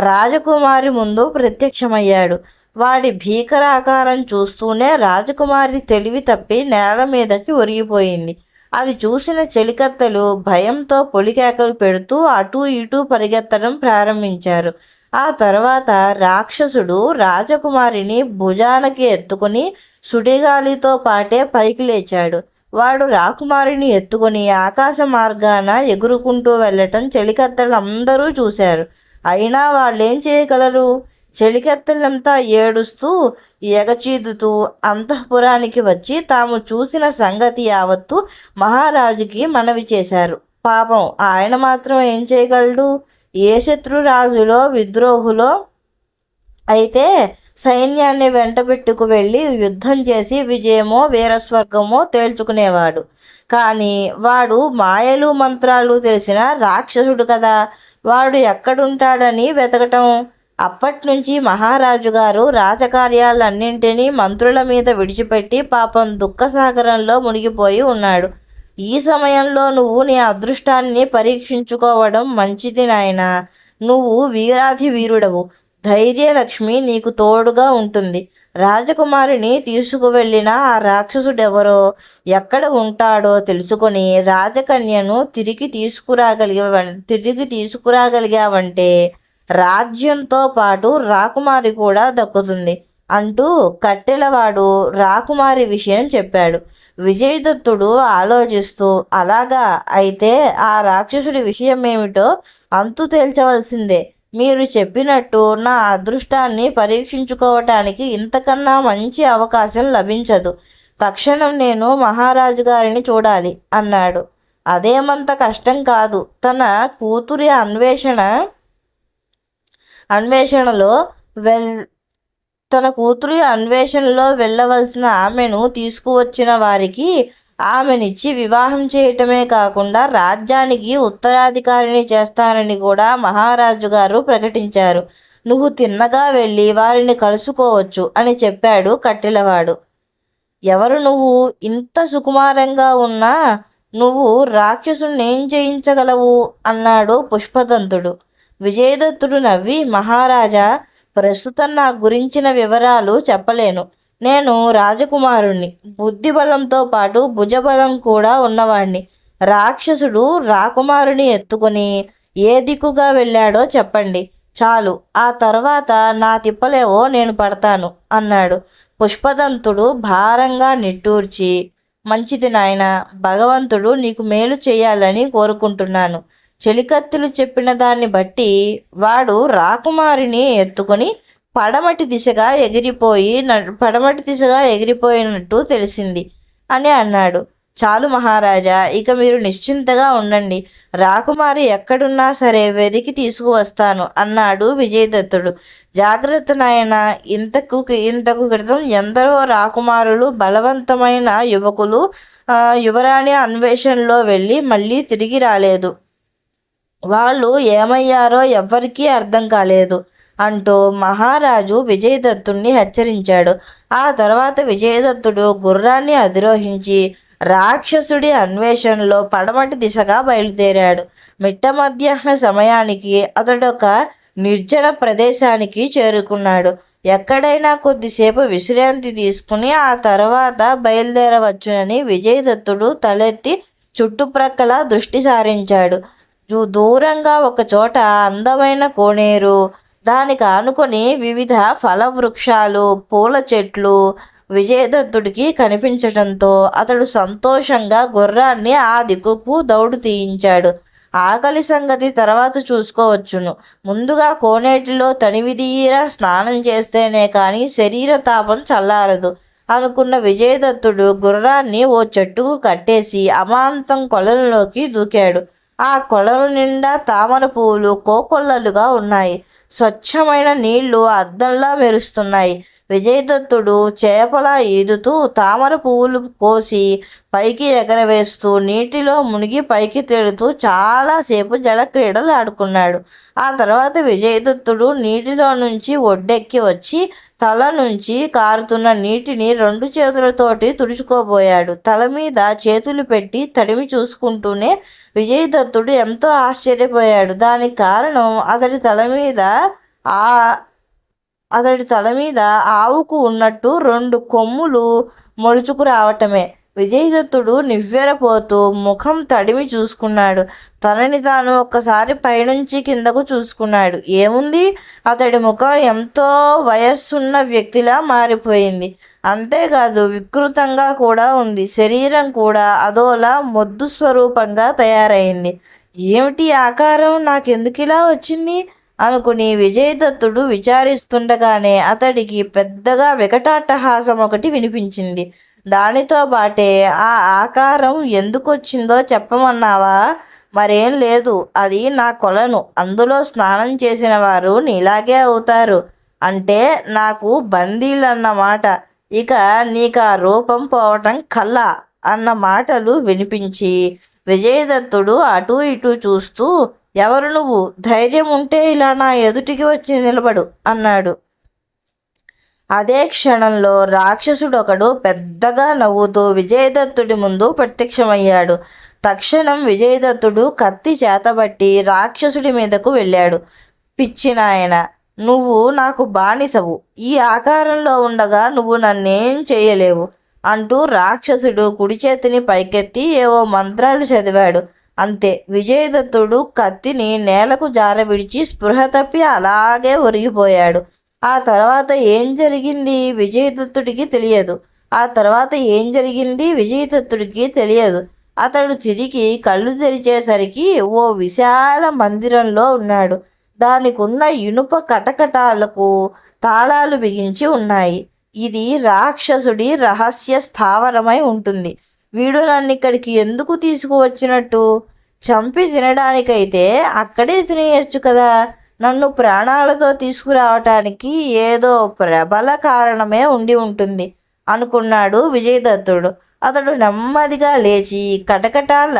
రాజకుమారి ముందు ప్రత్యక్షమయ్యాడు. వాడి భీకరాకారం చూస్తూనే రాజకుమారి తెలివి తప్పి నేల మీదకి ఒరిగిపోయింది. అది చూసిన చెలికత్తెలు భయంతో పొలికేకలు పెడుతూ అటూ ఇటూ పరిగెత్తడం ప్రారంభించారు. ఆ తర్వాత రాక్షసుడు రాజకుమారిని భుజానకి ఎత్తుకుని సుడిగాలితో పాటే పైకి లేచాడు. వాడు రాకుమారిని ఎత్తుకుని ఆకాశ మార్గాన ఎగురుకుంటూ వెళ్ళటం చెలికత్తెలందరూ చూశారు. అయినా వాళ్ళేం చేయగలరు? చెలికత్తెలంతా ఏడుస్తూ ఎగచీదుతూ అంతఃపురానికి వచ్చి తాము చూసిన సంగతి యావత్తు మహారాజుకి మనవి చేశారు. పాపం ఆయన మాత్రం ఏం చేయగలడు? ఏ శత్రురాజులో విద్రోహులో అయితే సైన్యాన్ని వెంటబెట్టుకు వెళ్ళి యుద్ధం చేసి విజయమో వీరస్వర్గమో తేల్చుకునేవాడు. కానీ వాడు మాయలు మంత్రాలు తెలిసిన రాక్షసుడు కదా. వాడు ఎక్కడుంటాడని వెతకటం. అప్పట్నుంచి మహారాజు గారు రాజకార్యాలన్నింటినీ మంత్రుల మీద విడిచిపెట్టి పాపం దుఃఖసాగరంలో మునిగిపోయి ఉన్నాడు. ఈ సమయంలో నువ్వు నీ అదృష్టాన్ని పరీక్షించుకోవడం మంచిది నాయనా. నువ్వు వీరాధి వీరుడవు. ధైర్యలక్ష్మి నీకు తోడుగా ఉంటుంది. రాజకుమారిని తీసుకువెళ్ళిన ఆ రాక్షసుడెవరో, ఎక్కడ ఉంటాడో తెలుసుకొని రాజకన్యను తిరిగి తీసుకురాగలిగావంటే రాజ్యంతో పాటు రాకుమారి కూడా దక్కుతుంది అంటూ కట్టెలవాడు రాకుమారి విషయం చెప్పాడు. విజయదత్తుడు ఆలోచిస్తూ, అలాగా, అయితే ఆ రాక్షసుడి విషయం ఏమిటో అంతు తేల్చవలసిందే. మీరు చెప్పినట్టు నా అదృష్టాన్ని పరీక్షించుకోవటానికి ఇంతకన్నా మంచి అవకాశం లభించదు. తక్షణం నేను మహారాజు గారిని చూడాలి అన్నాడు. అదేమంత కష్టం కాదు. తన కూతురి అన్వేషణలో తన కూతురు అన్వేషణలో వెళ్ళవలసిన ఆమెను తీసుకువచ్చిన వారికి ఆమెనిచ్చి వివాహం చేయటమే కాకుండా రాజ్యానికి ఉత్తరాధికారిని చేస్తానని కూడా మహారాజు గారు ప్రకటించారు. నువ్వు తిన్నగా వెళ్ళి వారిని కలుసుకోవచ్చు అని చెప్పాడు కట్టెలవాడు. ఎవరు నువ్వు? ఇంత సుకుమారంగా ఉన్నా నువ్వు రాక్షసుణ్ణేం జయించగలవు అన్నాడు పుష్పదంతుడు. విజయదత్తుడు నవ్వి, మహారాజా, ప్రస్తుతం నా గురించిన వివరాలు చెప్పలేను. నేను రాజకుమారుణ్ణి, బుద్ధిబలంతో పాటు భుజబలం కూడా ఉన్నవాణ్ణి. రాక్షసుడు రాకుమారుని ఎత్తుకుని ఏ దిక్కుగా వెళ్ళాడో చెప్పండి చాలు, ఆ తర్వాత నా తిప్పలేవో నేను పడతాను అన్నాడు. పుష్పదంతుడు భారంగా నిట్టూర్చి, మంచిది నాయన, భగవంతుడు నీకు మేలు చేయాలని కోరుకుంటున్నాను. చెలికత్తులు చెప్పిన దాన్ని బట్టి వాడు రాకుమారిని ఎత్తుకొని పడమటి దిశగా ఎగిరిపోయినట్టు తెలిసింది అని అన్నాడు. చాలు మహారాజా, ఇక మీరు నిశ్చింతగా ఉండండి. రాకుమారి ఎక్కడున్నా సరే వెతికి తీసుకువస్తాను అన్నాడు విజయదత్తుడు. జాగ్రత్త నాయన, ఇంతకు క్రితం ఎందరో రాకుమారులు బలవంతమైన యువకులు యువరాణి అన్వేషణలో వెళ్ళి మళ్ళీ తిరిగి రాలేదు. వాళ్ళు ఏమయ్యారో ఎవ్వరికీ అర్థం కాలేదు అంటూ మహారాజు విజయదత్తుణ్ణి హెచ్చరించాడు. ఆ తర్వాత విజయదత్తుడు గుర్రాన్ని అధిరోహించి రాక్షసుడి అన్వేషణలో పడమటి దిశగా బయలుదేరాడు. మిట్ట మధ్యాహ్న సమయానికి అతడొక నిర్జన ప్రదేశానికి చేరుకున్నాడు. ఎక్కడైనా కొద్దిసేపు విశ్రాంతి తీసుకుని ఆ తర్వాత బయలుదేరవచ్చునని విజయదత్తుడు తలెత్తి చుట్టుప్రక్కల దృష్టి సారించాడు. దూరంగా ఒక చోట అందమైన కోనేరు, దానికి ఆనుకొని వివిధ ఫల వృక్షాలు, పూల చెట్లు విజయదత్తుడికి కనిపించటంతో అతడు సంతోషంగా గుర్రాన్ని ఆ దిక్కుకు దౌడు తీయించాడు. ఆకలి సంగతి తర్వాత చూసుకోవచ్చును, ముందుగా కోనేటిలో తనివిదీరా స్నానం చేస్తేనే కానీ శరీర తాపం చల్లారదు అనుకున్న విజయదత్తుడు గుర్రాన్ని ఓ చెట్టుకు కట్టేసి అమాంతం కొలనులోకి దూకాడు. ఆ కొలను నిండా తామర పువ్వులు కోకొల్లలుగా ఉన్నాయి. స్వచ్ఛమైన నీళ్లు అద్దంలా మెరుస్తున్నాయి. విజయదత్తుడు చేపలా ఈదుతూ తామర పువ్వులు కోసి పైకి ఎగరవేస్తూ నీటిలో మునిగి పైకి తేలుతూ చాలాసేపు జలక్రీడలు ఆడుకున్నాడు. ఆ తర్వాత విజయదత్తుడు నీటిలో నుంచి ఒడ్డెక్కి వచ్చి తల నుంచి కారుతున్న నీటిని 2 చేతులతోటి తుడుచుకోబోయాడు. తల మీద చేతులు పెట్టి తడిమి చూసుకుంటూనే విజయదత్తుడు ఎంతో ఆశ్చర్యపోయాడు. దానికి కారణం అతడి తల మీద ఆవుకు ఉన్నట్టు 2 కొమ్ములు మొలుచుకు రావటమే. విజయదత్తుడు నివ్వెరపోతూ ముఖం తడిమి చూసుకున్నాడు. తనని తాను ఒక్కసారి పైనుంచి కిందకు చూసుకున్నాడు. ఏముంది, అతడి ముఖం ఎంతో వయస్సున్న వ్యక్తిలా మారిపోయింది. అంతేకాదు వికృతంగా కూడా ఉంది. శరీరం కూడా అదోలా మొద్దు స్వరూపంగా తయారైంది. ఏమిటి ఆకారం, నాకెందుకు ఇలా వచ్చింది అనుకుని విజయదత్తుడు విచారిస్తుండగానే అతడికి పెద్దగా వికటాట్టహాసం ఒకటి వినిపించింది. దానితో పాటే, ఆ ఆకారం ఎందుకొచ్చిందో చెప్పమన్నావా? మరేం లేదు, అది నా కొలను. అందులో స్నానం చేసిన వారు నీలాగే అవుతారు. అంటే నాకు బందీలన్నమాట. ఇక నీకు ఆ రూపం పోవటం కల్లా అన్న మాటలు వినిపించి విజయదత్తుడు అటూ ఇటూ చూస్తూ, ఎవరు నువ్వు? ధైర్యం ఉంటే ఇలా నా ఎదుటికి వచ్చి నిలబడు అన్నాడు. అదే క్షణంలో రాక్షసుడొకడు పెద్దగా నవ్వుతూ విజయదత్తుడి ముందు ప్రత్యక్షమయ్యాడు. తక్షణం విజయదత్తుడు కత్తి చేతబట్టి రాక్షసుడి మీదకు వెళ్ళాడు. పిచ్చినాయన, నువ్వు నాకు బానిసవు. ఈ ఆకారంలో ఉండగా నువ్వు నన్నేం చేయలేవు అంటూ రాక్షసుడు కుడి చేతిని పైకెత్తి ఏవో మంత్రాలు చదివాడు. అంతే, విజయదత్తుడు కత్తిని నేలకు జారవిడిచి స్పృహ తప్పి అలాగే ఒరిగిపోయాడు. ఆ తర్వాత ఏం జరిగింది విజయదత్తుడికి తెలియదు. అతడు తిరిగి కళ్ళు తెరిచేసరికి ఓ విశాల మందిరంలో ఉన్నాడు. దానికున్న ఇనుప కటకటాలకు తాళాలు బిగించి ఉన్నాయి. ఇది రాక్షసుడి రహస్య స్థావరమై ఉంటుంది. వీడు నన్ను ఇక్కడికి ఎందుకు తీసుకువచ్చినట్టు? చంపి తినడానికైతే అక్కడే తినేయచ్చు కదా. నన్ను ప్రాణాలతో తీసుకురావటానికి ఏదో ప్రబల కారణమే ఉండి ఉంటుంది అనుకున్నాడు విజయదత్తుడు. అతడు నెమ్మదిగా లేచి కటకటాల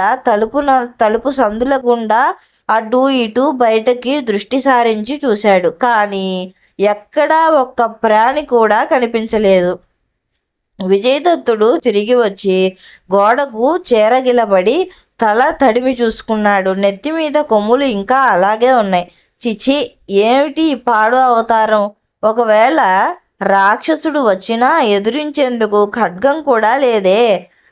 తలుపు సందుల గుండా అటూ ఇటూ బయటకి దృష్టి సారించి చూశాడు. కానీ ఎక్కడా ఒక్క ప్రాణి కూడా కనిపించలేదు. విజయదత్తుడు తిరిగి వచ్చి గోడకు చేరగిలబడి తల తడిమి చూసుకున్నాడు. నెత్తి మీద కొమ్ములు ఇంకా అలాగే ఉన్నాయి. చిచి, ఏమిటి పాడు అవతారం! ఒకవేళ రాక్షసుడు వచ్చినా ఎదురించేందుకు ఖడ్గం కూడా లేదే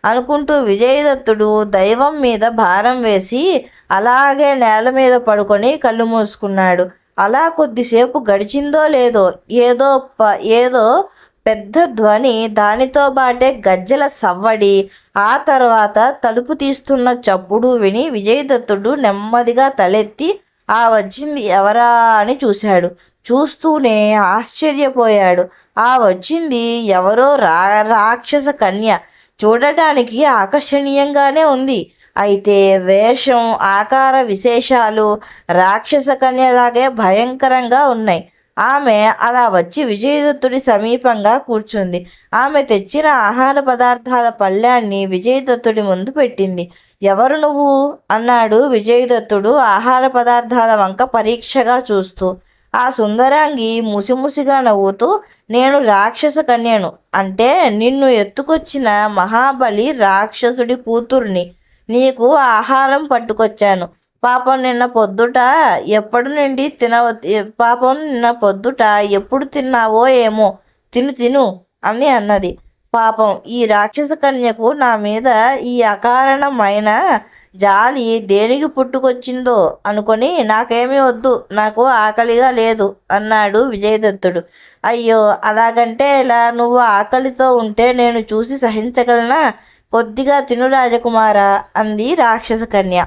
అనుకుంటూ విజయదత్తుడు దైవం మీద భారం వేసి అలాగే నేల మీద పడుకొని కళ్ళు మూసుకున్నాడు. అలా కొద్దిసేపు గడిచిందో లేదో ఏదో పెద్ద ధ్వని, దానితో బాటే గజ్జల సవ్వడి, ఆ తర్వాత తలుపు తీస్తున్న చప్పుడు విని విజయదత్తుడు నెమ్మదిగా తలెత్తి ఆ వచ్చింది ఎవరా అని చూశాడు. చూస్తూనే ఆశ్చర్యపోయాడు. ఆ వచ్చింది ఎవరో రాక్షస కన్య. చూడటానికి ఆకర్షణీయంగానే ఉంది. అయితే వేషం, ఆకార విశేషాలు రాక్షస కన్యలాగే భయంకరంగా ఉన్నాయి. ఆమె అలా వచ్చి విజయదత్తుడి సమీపంగా కూర్చుంది. ఆమె తెచ్చిన ఆహార పదార్థాల పళ్ళాన్ని విజయదత్తుడి ముందు పెట్టింది. ఎవరు నువ్వు అన్నాడు విజయదత్తుడు ఆహార పదార్థాల వంక పరీక్షగా చూస్తూ. ఆ సుందరాంగి ముసిముసిగా నవ్వుతూ, నేను రాక్షస కన్యను, అంటే నిన్ను ఎత్తుకొచ్చిన మహాబలి రాక్షసుడి కూతుర్ని. నీకు ఆహారం పట్టుకొచ్చాను. పాపం నిన్న పొద్దుట ఎప్పుడు తిన్నావో ఏమో, తిను అని అన్నది. పాపం ఈ రాక్షస కన్యకు నా మీద ఈ అకారణమైన జాలి దేనికి పుట్టుకొచ్చిందో అనుకొని నాకేమీ వద్దు, నాకు ఆకలిగా లేదు అన్నాడు విజయదత్తుడు. అయ్యో, అలాగంటే ఇలా నువ్వు ఆకలితో ఉంటే నేను చూసి సహించగలనా? కొద్దిగా తిను రాజకుమారా అంది రాక్షస కన్య.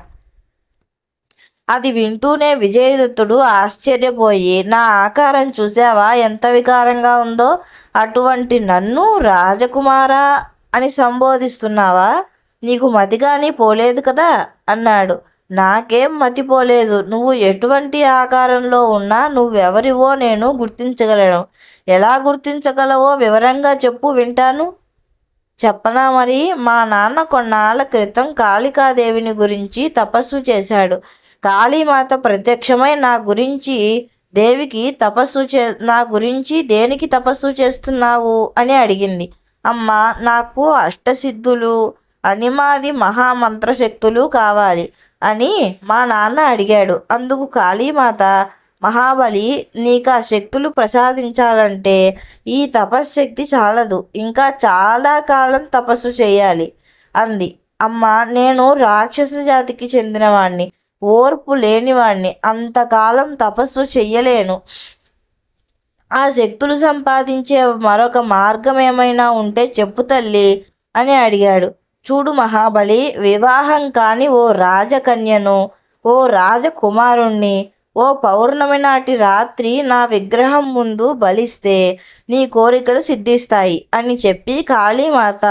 అది వింటూనే విజయదత్తుడు ఆశ్చర్యపోయి, నా ఆకారం చూసావా ఎంత వికారంగా ఉందో? అటువంటి నన్ను రాజకుమారా అని సంబోధిస్తున్నావా? నీకు మతిగాని పోలేదు కదా అన్నాడు. నాకేం మతిపోలేదు. నువ్వు ఎటువంటి ఆకారంలో ఉన్నా నువ్వెవరివో నేను గుర్తించగలను. ఎలా గుర్తించగలవో వివరంగా చెప్పు, వింటాను. చెప్పనా మరి? మా నాన్న కొన్నాళ్ళ క్రితం కాళికాదేవిని గురించి తపస్సు చేశాడు. కాళీమాత ప్రత్యక్షమై నా గురించి దేనికి తపస్సు చేస్తున్నావు అని అడిగింది. అమ్మ, నాకు అష్టసిద్ధులు, అనిమాది మహామంత్రశక్తులు కావాలి అని మా నాన్న అడిగాడు. అందుకు కాళీమాత, మహాబలి, నీకు ఆ శక్తులు ప్రసాదించాలంటే ఈ తపశ్శక్తి చాలదు, ఇంకా చాలా కాలం తపస్సు చేయాలి అంది. అమ్మ, నేను రాక్షస జాతికి చెందినవాణ్ణి, ఓర్పు లేనివాణ్ణి, అంతకాలం తపస్సు చెయ్యలేను. ఆ శక్తులు సంపాదించే మరొక మార్గం ఏమైనా ఉంటే చెప్పు తల్లి అని అడిగాడు. చూడు మహాబలి, వివాహం కాని ఓ రాజకన్యను, ఓ రాజకుమారుణ్ణి ఓ పౌర్ణమి నాటి రాత్రి నా విగ్రహం ముందు బలిస్తే నీ కోరికలు సిద్ధిస్తాయి అని చెప్పి కాళీమాత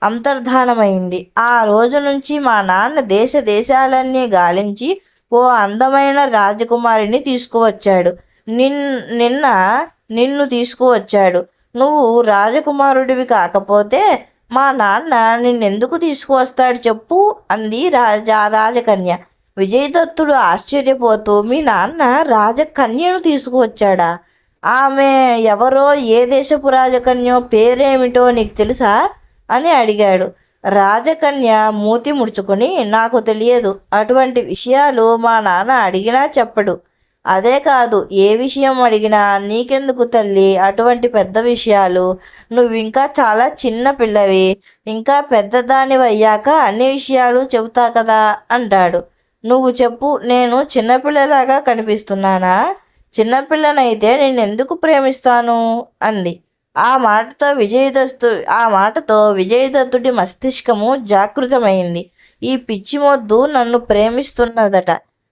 అంతర్ధానమైంది. ఆ రోజు నుంచి మా నాన్న దేశాలన్నీ గాలించి ఓ అందమైన రాజకుమారిని తీసుకువచ్చాడు. నిన్ను తీసుకువచ్చాడు. నువ్వు రాజకుమారుడివి కాకపోతే మా నాన్న నిన్నెందుకు తీసుకువస్తాడు చెప్పు అంది రాజకన్య. విజయదత్తుడు ఆశ్చర్యపోతూ, మీ నాన్న రాజకన్యను తీసుకువచ్చాడా? ఆమె ఎవరో, ఏ దేశపు రాజకన్యో, పేరేమిటో నీకు తెలుసా అని అడిగాడు. రాజకన్య మూతి ముడుచుకొని, నాకు తెలియదు. అటువంటి విషయాలు మా నాన్న అడిగినా చెప్పడు. అదే కాదు, ఏ విషయం అడిగినా నీకెందుకు తల్లి అటువంటి పెద్ద విషయాలు? నువ్వు ఇంకా చాలా చిన్న పిల్లవి. ఇంకా పెద్దదానివయ్యాక అన్ని విషయాలు చెబుతా కదా అంటాడు. నువ్వు చెప్పు, నేను చిన్నపిల్లలాగా కనిపిస్తున్నానా? చిన్నపిల్లనైతే నేనెందుకు ప్రేమిస్తాను అంది. ఆ మాటతో విజయదత్తుడి మస్తిష్కము జాగృతమైంది. ఈ పిచ్చి మొద్దు నన్ను ప్రేమిస్తున్నదట.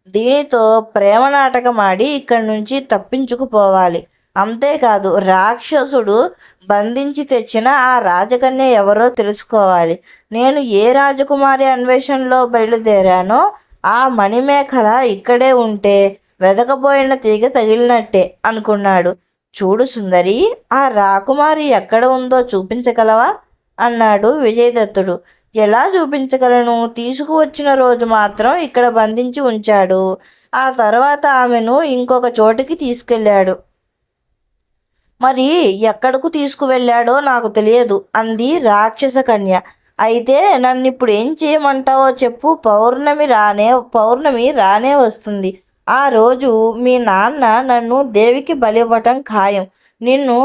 దీనితో ప్రేమ నాటకం ఆడి ఇక్కడి నుంచి తప్పించుకుపోవాలి. అంతేకాదు రాక్షసుడు బంధించి తెచ్చిన ఆ రాజకన్య ఎవరో తెలుసుకోవాలి. నేను ఏ రాజకుమారి అన్వేషణలో బయలుదేరానో ఆ మణిమేఖల ఇక్కడే ఉంటే వెదకబోయిన తీగ తగిలినట్టే అనుకున్నాడు. చూడు సుందరి, ఆ రాకుమారి ఎక్కడ ఉందో చూపించగలవా అన్నాడు విజయదత్తుడు. ఎలా చూపించగలను? తీసుకువచ్చిన రోజు మాత్రం ఇక్కడ బంధించి ఉంచాడు. ఆ తర్వాత ఆమెను ఇంకొక చోటికి తీసుకెళ్ళాడు. మరి ఎక్కడకు తీసుకువెళ్ళాడో నాకు తెలియదు అంది రాక్షస కన్య. అయితే నన్నిప్పుడు ఏం చేయమంటావో చెప్పు. పౌర్ణమి రానే వస్తుంది. ఆ రోజు మీ నాన్న నన్ను దేవికి బలివ్వటం ఖాయం. నిన్ను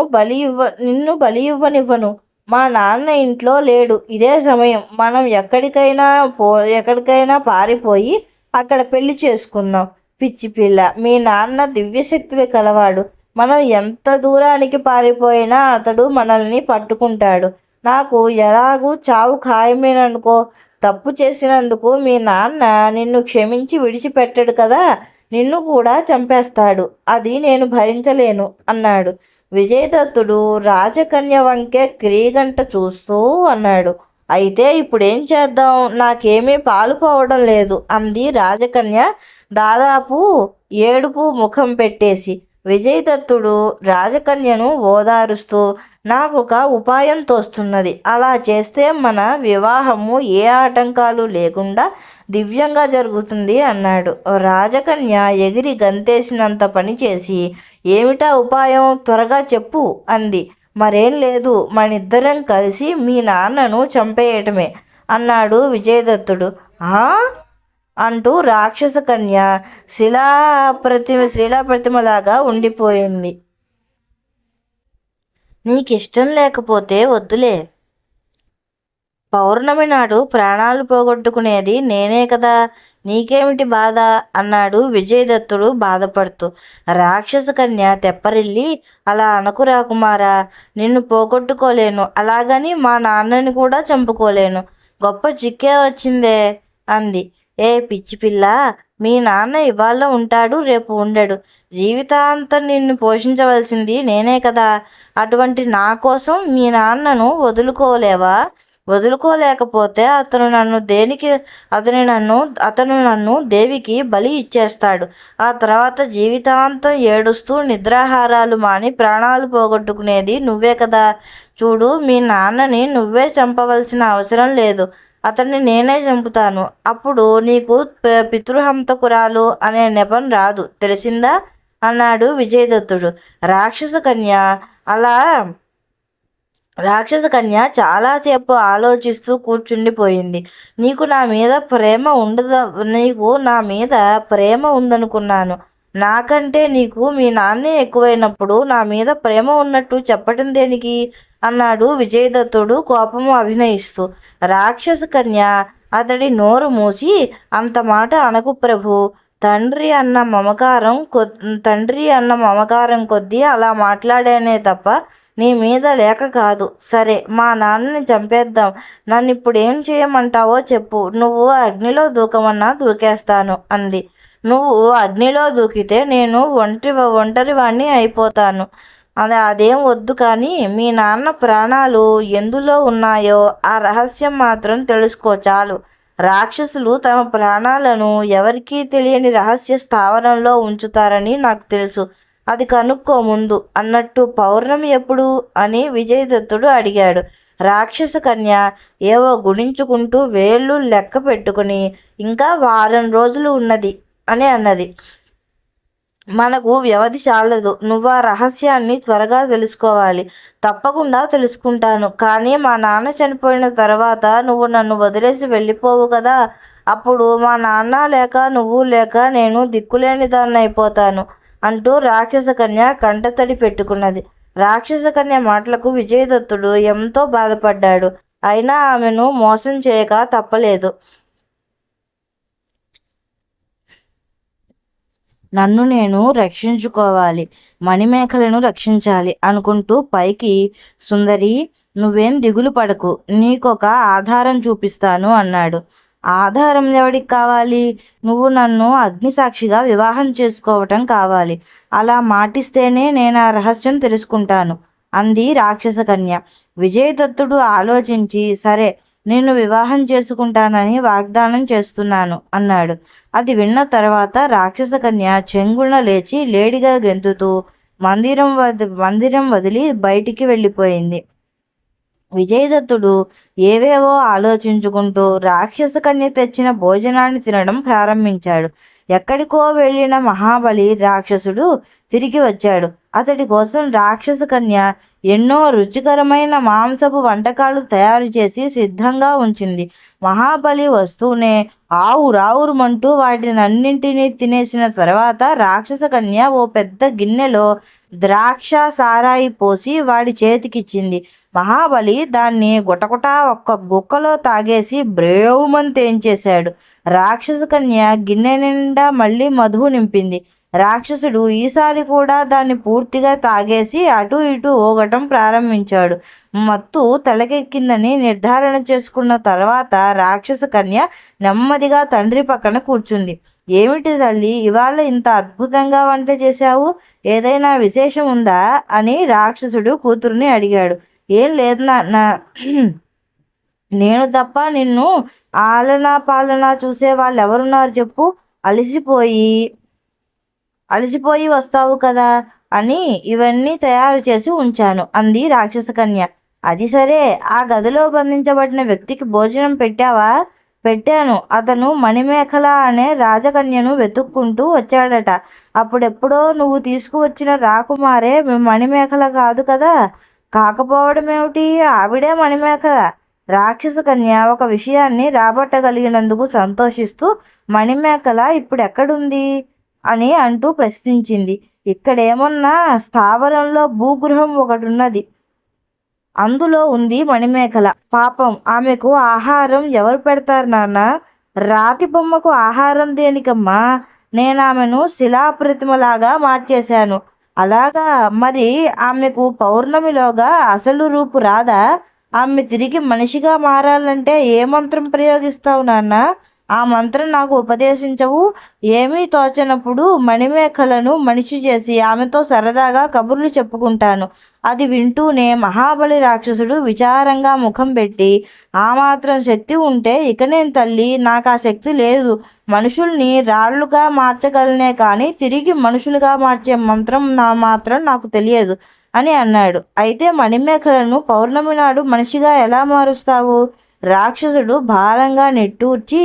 బలి ఇవ్వనివ్వను. మా నాన్న ఇంట్లో లేడు. ఇదే సమయం. మనం ఎక్కడికైనా పారిపోయి అక్కడ పెళ్లి చేసుకుందాం. పిచ్చి పిల్ల, మీ నాన్న దివ్యశక్తులు కలవాడు. మనం ఎంత దూరానికి పారిపోయినా అతడు మనల్ని పట్టుకుంటాడు. నాకు ఎలాగూ చావు ఖాయమేననుకో. తప్పు చేసినందుకు మీ నాన్న నిన్ను క్షమించి విడిచిపెట్టడు కదా, నిన్ను కూడా చంపేస్తాడు. అది నేను భరించలేను అన్నాడు. విజయదత్తుడు రాజకన్య వంకే క్రీగంట చూస్తూ అన్నాడు. అయితే ఇప్పుడేం చేద్దాం? నాకేమీ పాలుపోవడం లేదు అంది రాజకన్య దాదాపు ఏడుపు ముఖం పెట్టేసి. విజయదత్తుడు రాజకన్యను ఓదారుస్తూ, నాకొక ఉపాయం తోస్తున్నది. అలా చేస్తే మన వివాహము ఏ ఆటంకాలు లేకుండా దివ్యంగా జరుగుతుంది అన్నాడు. రాజకన్య ఎగిరి గంతేసినంత పని చేసి, ఏమిటా ఉపాయం? త్వరగా చెప్పు అంది. మరేం లేదు, మనిద్దరం కలిసి మీ నాన్నను చంపేయటమే అన్నాడు విజయదత్తుడు. ఆ అంటూ రాక్షస కన్య శిలాప్రతిమలాగా ఉండిపోయింది. నీకిష్టం లేకపోతే వద్దులే. పౌర్ణమి నాడు ప్రాణాలు పోగొట్టుకునేది నేనే కదా, నీకేమిటి బాధ అన్నాడు విజయదత్తుడు బాధపడుతూ. రాక్షస కన్య తెప్పరిల్లి, అలా అనకురా కుమారా, నిన్ను పోగొట్టుకోలేను, అలాగని మా నాన్నని కూడా చంపుకోలేను. గొప్ప చిక్కే వచ్చిందే అంది. ఏ పిచ్చి పిల్ల, మీ నాన్న ఇవాళ ఉంటాడు, రేపు ఉండడు. జీవితాంతం నిన్ను పోషించవలసింది నేనే కదా. అటువంటి నా కోసం మీ నాన్నను వదులుకోలేకపోతే అతను నన్ను దేవికి బలి ఇచ్చేస్తాడు. ఆ తర్వాత జీవితాంతం ఏడుస్తూ నిద్రాహారాలు మాని ప్రాణాలు పోగొట్టుకునేది నువ్వే కదా. చూడు, మీ నాన్నని నువ్వే చంపవలసిన అవసరం లేదు. అతన్ని నేనే చంపుతాను. అప్పుడు నీకు పితృహంతకురాలు అనే నెపం రాదు, తెలిసిందా అన్నాడు విజయదత్తుడు. రాక్షస కన్య చాలాసేపు ఆలోచిస్తూ కూర్చుండిపోయింది. నీకు నా మీద ప్రేమ ఉందనుకున్నాను. నాకంటే నీకు మీ నాన్నే ఎక్కువైనప్పుడు నా మీద ప్రేమ ఉన్నట్టు చెప్పటం దేనికి అన్నాడు విజయదత్తుడు కోపము అభినయిస్తూ. రాక్షస కన్య అతడి నోరు మూసి, అంత మాట అనకు ప్రభు. తండ్రి అన్న మమకారం కొద్దీ అలా మాట్లాడానే తప్ప నీ మీద లేక కాదు. సరే, మా నాన్నని చంపేద్దాం. నన్ను ఇప్పుడు ఏం చేయమంటావో చెప్పు. నువ్వు అగ్నిలో దూకమన్నా దూకేస్తాను అంది. నువ్వు అగ్నిలో దూకితే నేను ఒంటరి వాణ్ణి అయిపోతాను. అదేం వద్దు. కానీ మీ నాన్న ప్రాణాలు ఎందులో ఉన్నాయో ఆ రహస్యం మాత్రం తెలుసుకో చాలు. రాక్షసులు తమ ప్రాణాలను ఎవరికీ తెలియని రహస్య స్థావరంలో ఉంచుతారని నాకు తెలుసు. అది కనుక్కో ముందు అన్నట్టు పౌర్ణమి ఎప్పుడు అని విజయదత్తుడు అడిగాడు. రాక్షస కన్య ఏవో గుణించుకుంటూ వేళ్ళు లెక్క పెట్టుకుని, ఇంకా వారం రోజులు ఉన్నది అని అన్నది. మనకు వ్యవధి చాలదు. నువ్వు ఆ రహస్యాన్ని త్వరగా తెలుసుకోవాలి. తప్పకుండా తెలుసుకుంటాను. కానీ మా నాన్న చనిపోయిన తర్వాత నువ్వు నన్ను వదిలేసి వెళ్ళిపోవు కదా. అప్పుడు మా నాన్న లేక నువ్వు లేక నేను దిక్కులేని దాన్ని అయిపోతాను అంటూ రాక్షస కన్య కంటతడి పెట్టుకున్నది. రాక్షస కన్య మాటలకు విజయదత్తుడు ఎంతో బాధపడ్డాడు. అయినా ఆమెను మోసం చేయక తప్పలేదు. నన్ను నేను రక్షించుకోవాలి, మణిమేఖలను రక్షించాలి అనుకుంటూ పైకి, సుందరి, నువ్వేం దిగులు పడకు, నీకొక ఆధారం చూపిస్తాను అన్నాడు. ఆధారం ఎవడికి కావాలి? నువ్వు నన్ను అగ్నిసాక్షిగా వివాహం చేసుకోవటం కావాలి. అలా మాటిస్తేనే నేను ఆ రహస్యం తెలుసుకుంటాను అంది రాక్షస కన్య. విజయదత్తుడు ఆలోచించి, సరే, నిన్ను వివాహం చేసుకుంటానని వాగ్దానం చేస్తున్నాను అన్నాడు. అది విన్న తర్వాత రాక్షస కన్య చెంగున లేచి లేడిగా గెంతుతూ మందిరం వదిలి బయటికి వెళ్ళిపోయింది. విజయదత్తుడు ఏవేవో ఆలోచించుకుంటూ రాక్షస కన్య తెచ్చిన భోజనాన్ని తినడం ప్రారంభించాడు. ఎక్కడికో వెళ్ళిన మహాబలి రాక్షసుడు తిరిగి వచ్చాడు. అతడి కోసం రాక్షస కన్య ఎన్నో రుచికరమైన మాంసపు వంటకాలు తయారు చేసి సిద్ధంగా ఉంచింది. మహాబలి వస్తూనే ఆవురావురుమంటూ వాటినన్నింటినీ తినేసిన తర్వాత రాక్షస కన్య ఓ పెద్ద గిన్నెలో ద్రాక్ష సారాయి పోసి వాడి చేతికిచ్చింది. మహాబలి దాన్ని గుటగుటా ఒక్క గుక్కలో తాగేసి బ్రేవుమని తేంచేశాడు. రాక్షస కన్య గిన్నె నిండా మళ్ళీ మధువు నింపింది. రాక్షసుడు ఈసారి కూడా దాన్ని పూర్తిగా తాగేసి అటు ఇటు ఊగటం ప్రారంభించాడు. మత్తు తలకెక్కిందని నిర్ధారణ చేసుకున్న తర్వాత రాక్షస కన్య నెమ్మదిగా తండ్రి పక్కన కూర్చుంది. ఏమిటి తల్లి, ఇవాళ ఇంత అద్భుతంగా వంట చేశావు? ఏదైనా విశేషం ఉందా అని రాక్షసుడు కూతురుని అడిగాడు. ఏం లేదు నాన్న, నేను తప్ప నిన్ను ఆలనా పాలనా చూసే వాళ్ళు ఎవరున్నారు చెప్పు? అలసిపోయి వస్తావు కదా అని ఇవన్నీ తయారు చేసి ఉంచాను అంది రాక్షస కన్య. అది సరే, ఆ గదిలో బంధించబడిన వ్యక్తికి భోజనం పెట్టావా? పెట్టాను. అతను మణిమేఖల అనే రాజకన్యను వెతుక్కుంటూ వచ్చాడట. అప్పుడెప్పుడో నువ్వు తీసుకువచ్చిన రాకుమారే మణిమేఖల కాదు కదా? కాకపోవడం ఏమిటి, ఆవిడే మణిమేఖల. రాక్షస కన్య ఒక విషయాన్ని రాబట్టగలిగినందుకు సంతోషిస్తూ మణిమేఖల ఇప్పుడు ఎక్కడుంది అని అంటూ ప్రశ్నించింది. ఇక్కడేమన్నా స్థావరంలో భూగృహం ఒకటున్నది, అందులో ఉంది మణిమేఖల. పాపం, ఆమెకు ఆహారం ఎవరు పెడతారు నాన్న? రాతి బొమ్మకు ఆహారం దేనికమ్మా? నేను ఆమెను శిలాప్రతిమలాగా మార్చేశాను. అలాగా? మరి ఆమెకు పౌర్ణమిలోగా అసలు రూపు రాదా? ఆమె తిరిగి మనిషిగా మారాలంటే ఏ మంత్రం ప్రయోగిస్తావు నాన్న? ఆ మంత్రం నాకు ఉపదేశించవు? ఏమీ తోచనప్పుడు మణిమేఖలను మనిషి చేసి ఆమెతో సరదాగా కబుర్లు చెప్పుకుంటాను. అది వింటూనే మహాబలి రాక్షసుడు విచారంగా ముఖం పెట్టి, ఆ మాత్రం శక్తి ఉంటే ఇకనేం తల్లి, నాకు ఆ శక్తి లేదు. మనుషుల్ని రాళ్ళుగా మార్చగలనే కానీ తిరిగి మనుషులుగా మార్చే మంత్రం మాత్రం నాకు తెలియదు అని అన్నాడు. అయితే మణిమేఖలను పౌర్ణమి నాడు మనిషిగా ఎలా మారుస్తావు? రాక్షసుడు భారంగా నిట్టూర్చి,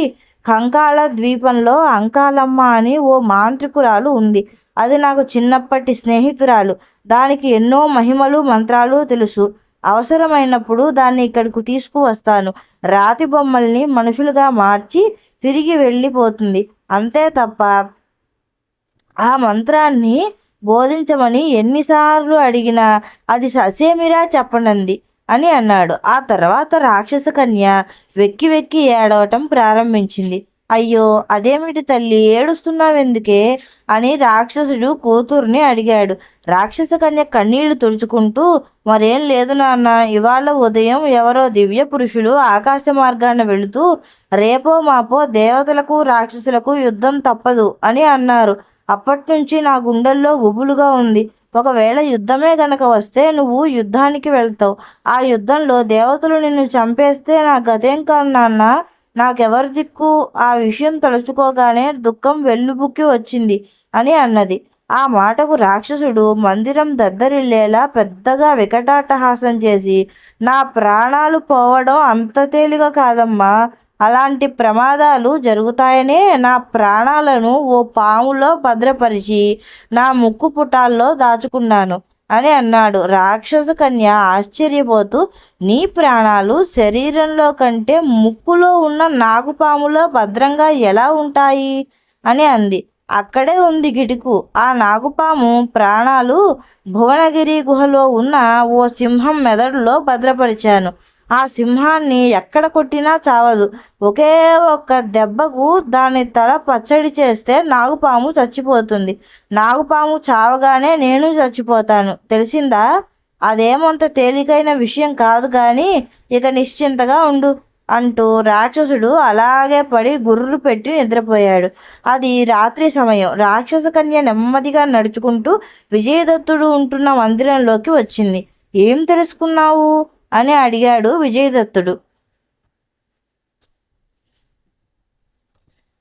కంకాళ ద్వీపంలో అంకాలమ్మ అని ఓ మాంత్రికురాలు ఉంది. అది నాకు చిన్నప్పటి స్నేహితురాలు. దానికి ఎన్నో మహిమలు మంత్రాలు తెలుసు. అవసరమైనప్పుడు దాన్ని ఇక్కడికి తీసుకువస్తాను. రాతి బొమ్మల్ని మనుషులుగా మార్చి తిరిగి వెళ్ళిపోతుంది. అంతే తప్ప ఆ మంత్రాన్ని బోధించమని ఎన్నిసార్లు అడిగినా అది ససేమిరా చెప్పనంది అని అన్నాడు. ఆ తర్వాత రాక్షస కన్య వెక్కి వెక్కి ఏడవటం ప్రారంభించింది. అయ్యో, అదేమిటి తల్లి, ఏడుస్తున్నావెందుకే అని రాక్షసుడు కూతుర్ని అడిగాడు. రాక్షస కన్య కన్నీళ్లు తుడుచుకుంటూ, మరేం లేదు నాన్న, ఇవాళ ఉదయం ఎవరో దివ్య పురుషులు ఆకాశ మార్గాన వెళుతూ రేపో మాపో దేవతలకు రాక్షసులకు యుద్ధం తప్పదు అని అన్నారు. అప్పట్నుంచి నా గుండెల్లో గుబులుగా ఉంది. ఒకవేళ యుద్ధమే గనక వస్తే నువ్వు యుద్ధానికి వెళ్తావు. ఆ యుద్ధంలో దేవతలు నిన్ను చంపేస్తే నా గతేం కాదు నాన్న, నాకెవరి దిక్కు? ఆ విషయం తలుచుకోగానే దుఃఖం వెల్లుబుక్కి వచ్చింది అని అన్నది. ఆ మాటకు రాక్షసుడు మందిరం దద్దరిల్లేలా పెద్దగా వికటాట్టహాసం చేసి, నా ప్రాణాలు పోవడం అంత తేలిక కాదమ్మా. అలాంటి ప్రమాదాలు జరుగుతాయనే నా ప్రాణాలను ఓ పాములో భద్రపరిచి నా ముక్కు పుటాల్లో దాచుకున్నాను అని అన్నాడు. రాక్షస కన్య ఆశ్చర్యపోతూ, నీ ప్రాణాలు శరీరంలో కంటే ముక్కులో ఉన్న నాగుపాములో భద్రంగా ఎలా ఉంటాయి అని అంది. అక్కడే ఉంది కిటుకు. ఆ నాగుపాము ప్రాణాలు భువనగిరి గుహలో ఉన్న ఓ సింహం మెదడులో భద్రపరిచాను. ఆ సింహాన్ని ఎక్కడ కొట్టినా చావదు. ఒకే ఒక్క దెబ్బకు దాని తల పచ్చడి చేస్తే నాగుపాము చచ్చిపోతుంది. నాగుపాము చావగానే నేను చచ్చిపోతాను, తెలిసిందా? అదేమంత తేలికైన విషయం కాదు కానీ ఇక నిశ్చింతగా ఉండు. అంటూ రాక్షసుడు అలాగే పడి గుర్రు పెట్టి నిద్రపోయాడు. అది రాత్రి సమయం. రాక్షస కన్య నెమ్మదిగా నడుచుకుంటూ విజయదత్తుడు ఉంటున్న మందిరంలోకి వచ్చింది. ఏం తెలుసుకున్నావు అని అడిగాడు విజయదత్తుడు.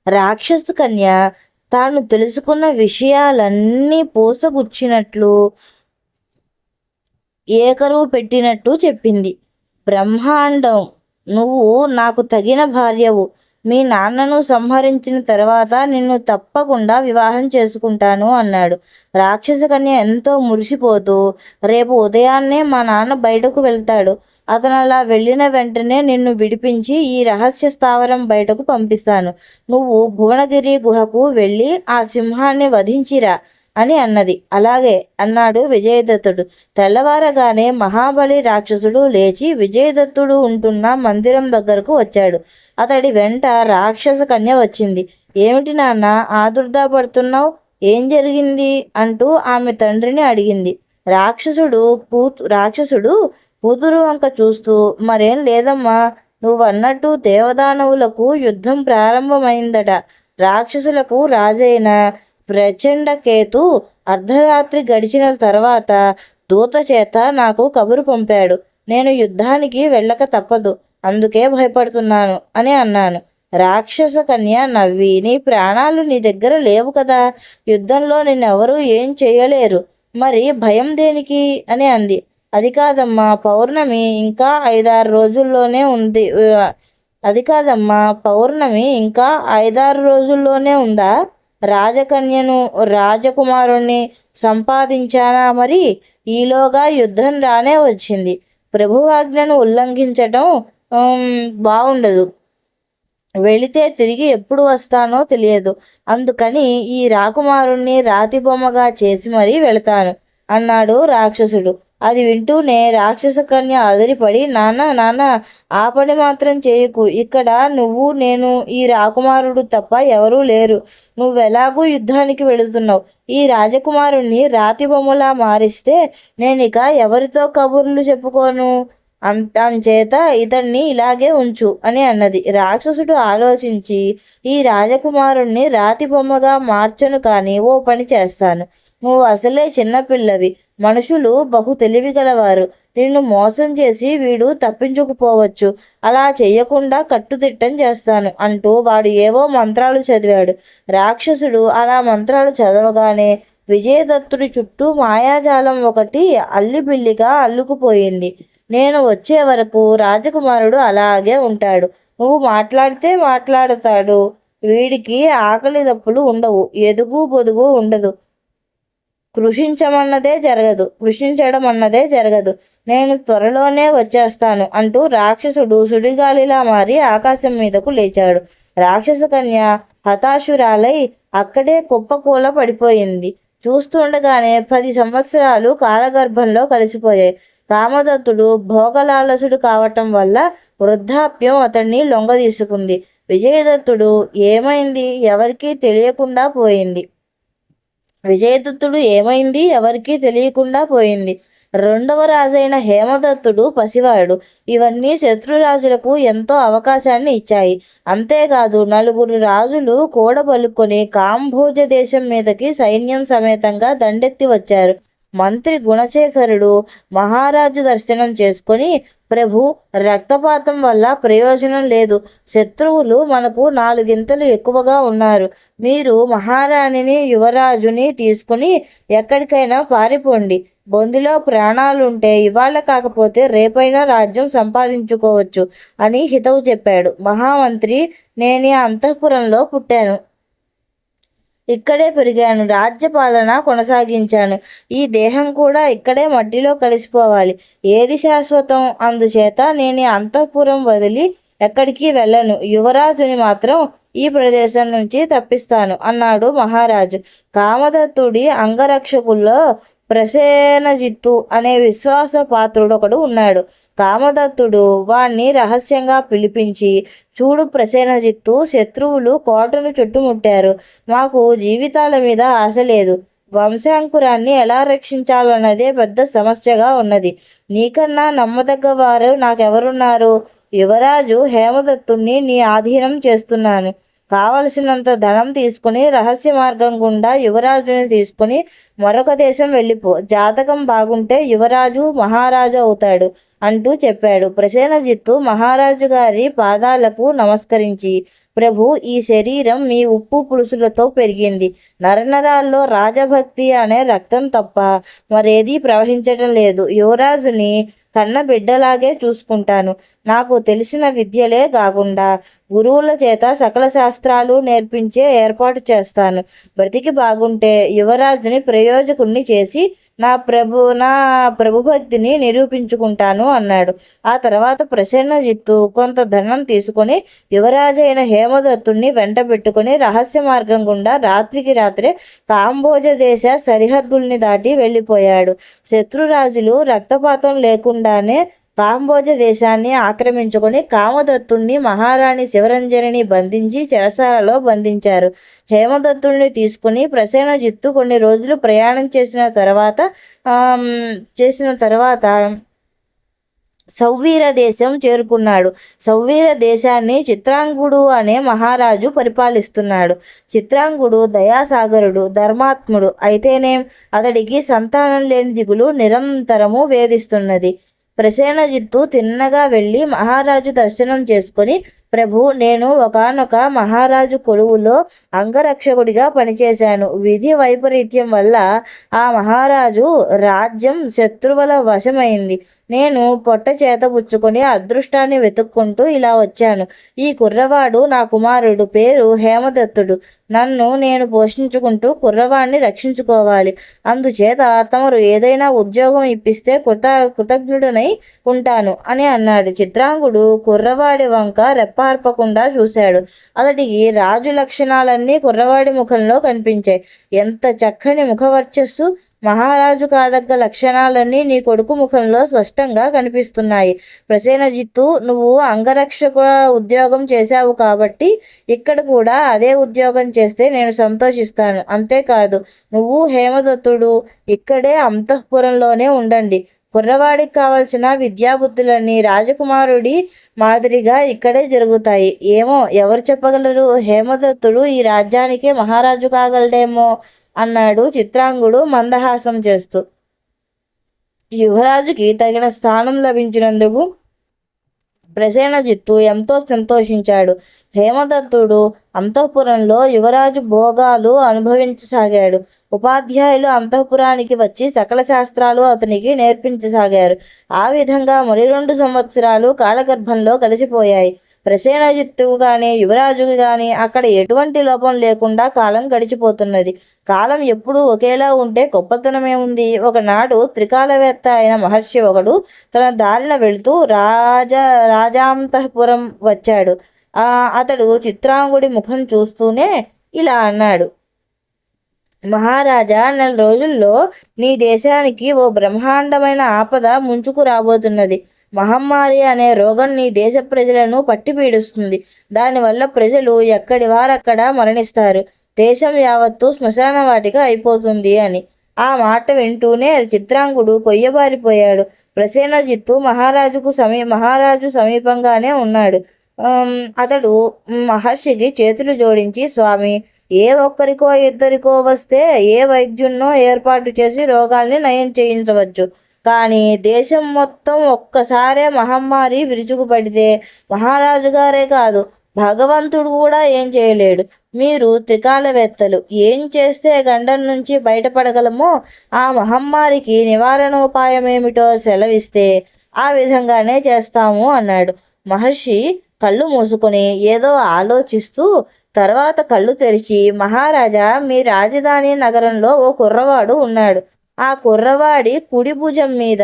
రాక్షస కన్య తాను తెలుసుకున్న విషయాలన్నీ పూసగుచ్చినట్లు ఏకరువు పెట్టినట్టు చెప్పింది. బ్రహ్మాండం, నువ్వు నాకు తగిన భార్యవు. మీ నాన్నను సంహరించిన తర్వాత నిన్ను తప్పకుండా వివాహం చేసుకుంటాను అన్నాడు. రాక్షస కన్య ఎంతో మురిసిపోతూ, రేపు ఉదయాన్నే మా నాన్న బయటకు వెళ్తాడు. అతను అలా వెళ్ళిన వెంటనే నిన్ను విడిపించి ఈ రహస్య స్థావరం బయటకు పంపిస్తాను. నువ్వు భువనగిరి గుహకు వెళ్ళి ఆ సింహాన్ని వధించిరా అని అన్నది. అలాగే అన్నాడు విజయదత్తుడు. తెల్లవారగానే మహాబలి రాక్షసుడు లేచి విజయదత్తుడు ఉంటున్న మందిరం దగ్గరకు వచ్చాడు. అతడి వెంట రాక్షస కన్య వచ్చింది. ఏమిటి నాన్న ఆదుర్దా పడుతున్నావు? ఏం జరిగింది అంటూ ఆమె తండ్రిని అడిగింది. రాక్షసుడు కూతురు వంక చూస్తూ, మరేం లేదమ్మా, నువ్వన్నట్టు దేవదానవులకు యుద్ధం ప్రారంభమైందట. రాక్షసులకు రాజైన ప్రచండకేతు అర్ధరాత్రి గడిచిన తర్వాత దూత చేత నాకు కబురు పంపాడు. నేను యుద్ధానికి వెళ్ళక తప్పదు, అందుకే భయపడుతున్నాను అని అన్నాను. రాక్షస కన్య నవ్వి, నీ ప్రాణాలు నీ దగ్గర లేవు కదా, యుద్ధంలో నిన్నెవరూ ఏం చేయలేరు, మరి భయం దేనికి అని అంది. అది కాదమ్మా, పౌర్ణమి ఇంకా 5-6 రోజుల్లోనే ఉంది. అది కాదమ్మా, పౌర్ణమి ఇంకా 5-6 రోజుల్లోనే ఉందా? రాజకన్యను రాజకుమారుణ్ణి సంపాదించానా మరి? ఈలోగా యుద్ధం రానే వచ్చింది. ప్రభువాజ్ఞను ఉల్లంఘించటం బాగుండదు. వెళితే తిరిగి ఎప్పుడు వస్తానో తెలియదు. అందుకని ఈ రాకుమారుణ్ణి రాతి బొమ్మగా చేసి మరీ వెళతాను అన్నాడు రాక్షసుడు. అది వింటూనే రాక్షస కన్య అదిరిపడి, నాన్న నాన్న, ఆ పని మాత్రం చేయకు. ఇక్కడ నువ్వు, నేను, ఈ రాకుమారుడు తప్ప ఎవరూ లేరు. నువ్వెలాగూ యుద్ధానికి వెళుతున్నావు. ఈ రాజకుమారుణ్ణి రాతి బొమ్మలా మారిస్తే నేనిక ఎవరితో కబుర్లు చెప్పుకోను. అంచేత ఇతన్ని ఇలాగే ఉంచు అని అన్నది. రాక్షసుడు ఆలోచించి, ఈ రాజకుమారుణ్ణి రాతి బొమ్మగా మార్చను, కానీ ఓ పని చేస్తాను. నువ్వు అసలే చిన్నపిల్లవి, మనుషులు బహు తెలివిగలవారు. నిన్ను మోసం చేసి వీడు తప్పించుకుపోవచ్చు. అలా చెయ్యకుండా కట్టుదిట్టం చేస్తాను అంటూ వాడు ఏవో మంత్రాలు చదివాడు. రాక్షసుడు అలా మంత్రాలు చదవగానే విజయదత్తుడి చుట్టూ మాయాజాలం ఒకటి అల్లిబిల్లిగా అల్లుకుపోయింది. నేను వచ్చే వరకు రాజకుమారుడు అలాగే ఉంటాడు. నువ్వు మాట్లాడితే మాట్లాడతాడు. వీడికి ఆకలి దప్పులు ఉండవు, ఎదుగు బొదుగు ఉండదు. కృషించడం అన్నదే జరగదు. నేను త్వరలోనే వచ్చేస్తాను అంటూ రాక్షసుడు సుడిగాలిలా మారి ఆకాశం మీదకు లేచాడు. రాక్షస కన్య హతాశురాలై అక్కడే కుప్పకూల పడిపోయింది. చూస్తుండగానే 10 సంవత్సరాలు కాలగర్భంలో కలిసిపోయాయి. కామదత్తుడు భోగలాలసుడు కావటం వల్ల వృద్ధాప్యం అతన్ని లొంగదీసుకుంది. విజయదత్తుడు ఏమైంది ఎవరికీ తెలియకుండా పోయింది. రెండవ రాజైన హేమదత్తుడు పసివాడు. ఇవన్నీ శత్రురాజులకు ఎంతో అవకాశాన్ని ఇచ్చాయి. అంతేకాదు, 4 రాజులు కూడబలుకొని కాంభోజ దేశం మీదకి సైన్యం సమేతంగా దండెత్తి వచ్చారు. మంత్రి గుణశేఖరుడు మహారాజు దర్శనం చేసుకొని, ప్రభు, రక్తపాతం వల్ల ప్రయోజనం లేదు. శత్రువులు మనకు 4 ఎక్కువగా ఉన్నారు. మీరు మహారాణిని, యువరాజుని తీసుకుని ఎక్కడికైనా పారిపోండి. బొందిలో ప్రాణాలుంటే ఇవాళ కాకపోతే రేపైనా రాజ్యం సంపాదించుకోవచ్చు అని హితవు చెప్పాడు. మహామంత్రి, నేనే అంతఃపురంలో పుట్టాను, ఇక్కడే పెరిగాను, రాజ్యపాలన కొనసాగించాను. ఈ దేహం కూడా ఇక్కడే మట్టిలో కలిసిపోవాలి. ఏది శాశ్వతం? అందుచేత నేను అంతఃపురం వదిలి ఎక్కడికి వెళ్ళను. యువరాజుని మాత్రం ఈ ప్రదేశం నుంచి తప్పిస్తాను అన్నాడు మహారాజు. కామదత్తుడి అంగరక్షకుల్లో ప్రసేనజిత్తు అనే విశ్వాసపాత్రుడు ఒకడు ఉన్నాడు. కామదత్తుడు వాణ్ణి రహస్యంగా పిలిపించి, చూడు ప్రసేనజిత్తు, శత్రువులు కోటను చుట్టుముట్టారు. మాకు జీవితాల మీద ఆశ లేదు. వంశాంకురాన్ని ఎలా రక్షించాలన్నదే పెద్ద సమస్యగా ఉన్నది. నీకన్నా నమ్మదగ్గ వారు నాకెవరున్నారు? యువరాజు హేమదత్తుణ్ణి నీ ఆధీనం చేస్తున్నాను. కావలసినంత ధనం తీసుకుని రహస్య మార్గం గుండా యువరాజుని తీసుకుని మరొక దేశం వెళ్ళిపో. జాతకం బాగుంటే యువరాజు మహారాజు అవుతాడు అంటూ చెప్పాడు. ప్రసేనజిత్తు మహారాజు గారి పాదాలకు నమస్కరించి, ప్రభు, ఈ శరీరం మీ ఉప్పు పులుసులతో పెరిగింది. నరనరాల్లో రాజభక్తి అనే రక్తం తప్ప మరేదీ ప్రవహించటం లేదు. యువరాజుని కన్న బిడ్డలాగే చూసుకుంటాను. నాకు తెలిసిన విద్యలే కాకుండా గురువుల చేత సకల శాస్త్రాలు నేర్పించే ఏర్పాటు చేస్తాను. బ్రతికి బాగుంటే యువరాజుని ప్రయోజకుణ్ణి చేసి నా ప్రభుభక్తిని నిరూపించుకుంటాను అన్నాడు. ఆ తర్వాత ప్రసేనజిత్తు కొంత ధనం తీసుకొని యువరాజైన హేమదత్తుణ్ణి వెంట పెట్టుకుని రహస్య మార్గం గుండా రాత్రికి రాత్రే కాంబోజ దేశ సరిహద్దుల్ని దాటి వెళ్ళిపోయాడు. శత్రురాజులు రక్తపాతం లేకుండానే కాంబోజ దేశాన్ని ఆక్రమించుకొని కామదత్తుణ్ణి మహారాణి శివరంజనిని బంధించి చెరసాలలో బంధించారు. హేమదత్తుణ్ణి తీసుకుని ప్రసేనజిత్తు కొన్ని రోజులు ప్రయాణం చేసిన తర్వాత సౌవీర దేశం చేరుకున్నాడు. సౌవీర దేశాన్ని చిత్రాంగుడు అనే మహారాజు పరిపాలిస్తున్నాడు. చిత్రాంగుడు దయాసాగరుడు, ధర్మాత్ముడు అయితేనేం అతడికి సంతానం లేని దిగులు నిరంతరము వేధిస్తున్నది. ప్రసేనజిత్తు తిన్నగా వెళ్ళి మహారాజు దర్శనం చేసుకొని, ప్రభు, నేను ఒకానొక మహారాజు కొలువులో అంగరక్షకుడిగా పనిచేశాను. విధి వైపరీత్యం వల్ల ఆ మహారాజు రాజ్యం శత్రువుల వశమైంది. నేను పొట్ట చేతబుచ్చుకొని అదృష్టాన్ని వెతుక్కుంటూ ఇలా వచ్చాను. ఈ కుర్రవాడు నా కుమారుడు, పేరు హేమదత్తుడు. నన్ను నేను పోషించుకుంటూ కుర్రవాడిని రక్షించుకోవాలి. అందుచేత తమరు ఏదైనా ఉద్యోగం ఇప్పిస్తే కృతజ్ఞుడనై ఉంటాను అని అన్నాడు. చిత్రాంగుడు కుర్రవాడి వంక రెప్పార్పకుండా చూశాడు. అతడికి రాజు లక్షణాలన్నీ కుర్రవాడి ముఖంలో కనిపించాయి. ఎంత చక్కని ముఖవర్చస్సు! మహారాజు కాదగ్గ లక్షణాలన్నీ నీ కొడుకు ముఖంలో స్పష్టంగా కనిపిస్తున్నాయి. ప్రసేనజిత్తు, నువ్వు అంగరక్షక ఉద్యోగం చేశావు కాబట్టి ఇక్కడ కూడా అదే ఉద్యోగం చేస్తే నేను సంతోషిస్తాను. అంతేకాదు, నువ్వు హేమదత్తుడు ఇక్కడే అంతఃపురంలోనే ఉండండి. కుర్రవాడికి కావలసిన విద్యాబుద్ధులన్నీ రాజకుమారుడి మాదిరిగా ఇక్కడే జరుగుతాయి. ఏమో, ఎవరు చెప్పగలరు? హేమదత్తుడు ఈ రాజ్యానికే మహారాజు కాగలడేమో అన్నాడు చిత్రాంగుడు మందహాసం చేస్తూ. యువరాజుకి తగిన స్థానం లభించినందుకు ప్రసేనజిత్తు ఎంతో సంతోషించాడు. హేమదత్తుడు అంతఃపురంలో యువరాజు భోగాలు అనుభవించసాగాడు. ఉపాధ్యాయులు అంతఃపురానికి వచ్చి సకల శాస్త్రాలు అతనికి నేర్పించసాగారు. ఆ విధంగా మరి 2 సంవత్సరాలు కాలగర్భంలో కలిసిపోయాయి. ప్రసేనజిత్తుకు కానీ యువరాజుకు కానీ అక్కడ ఎటువంటి లోపం లేకుండా కాలం గడిచిపోతున్నది. కాలం ఎప్పుడూ ఒకేలా ఉంటే గొప్పతనమే ఉంది. ఒకనాడు త్రికాలవేత్త అయిన మహర్షి ఒకడు తన దారిన వెళుతూ రాజాంతఃపురం వచ్చాడు. అతడు చిత్రాంగుడి ముఖం చూస్తూనే ఇలా అన్నాడు, మహారాజా, 4 రోజుల్లో నీ దేశానికి ఓ బ్రహ్మాండమైన ఆపద ముంచుకు రాబోతున్నది. మహమ్మారి అనే రోగం నీ దేశ ప్రజలను పట్టి పీడిస్తుంది. దానివల్ల ప్రజలు ఎక్కడి వారక్కడ మరణిస్తారు. దేశం యావత్తు శ్మశాన వాటిక అయిపోతుంది అని. ఆ మాట వింటూనే చిత్రాంగుడు కొయ్యబారిపోయాడు. ప్రసేనజిత్తు మహారాజు సమీపంగానే ఉన్నాడు. అతడు మహర్షికి చేతులు జోడించి, స్వామి, ఏ ఒక్కరికో ఇద్దరికో వస్తే ఏ వైద్యున్నో ఏర్పాటు చేసి రోగాల్ని నయం చేయించవచ్చు. కానీ దేశం మొత్తం ఒక్కసారే మహమ్మారి విరుచుకుపడితే మహారాజు గారే కాదు, భగవంతుడు కూడా ఏం చేయలేడు. మీరు త్రికాలవేత్తలు, ఏం చేస్తే గండం నుంచి బయటపడగలమో ఆ మహమ్మారికి నివారణోపాయమేమిటో సెలవిస్తే ఆ విధంగానే చేస్తాము అన్నాడు. మహర్షి కళ్ళు మూసుకొని ఏదో ఆలోచిస్తూ తర్వాత కళ్ళు తెరిచి, మహారాజా, మీ రాజధాని నగరంలో ఓ కుర్రవాడు ఉన్నాడు. ఆ కుర్రవాడి కుడి భుజం మీద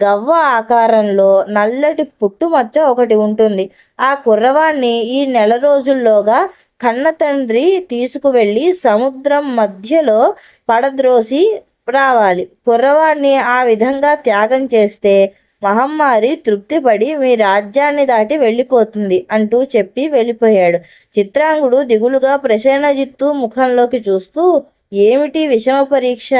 గవ్వ ఆకారంలో నల్లటి పుట్టుమచ్చ ఒకటి ఉంటుంది. ఆ కుర్రవాడిని ఈ 1 నెల రోజుల్లోగా కన్న తండ్రి తీసుకువెళ్ళి సముద్రం మధ్యలో పడద్రోసి రావాలి. కుర్రవాణ్ణి ఆ విధంగా త్యాగం చేస్తే మహమ్మారి తృప్తిపడి మీ రాజ్యాన్ని దాటి వెళ్ళిపోతుంది అంటూ చెప్పి వెళ్ళిపోయాడు. చిత్రాంగుడు దిగులుగా ప్రసేనజిత్తు ముఖంలోకి చూస్తూ, ఏమిటి విషమ పరీక్ష?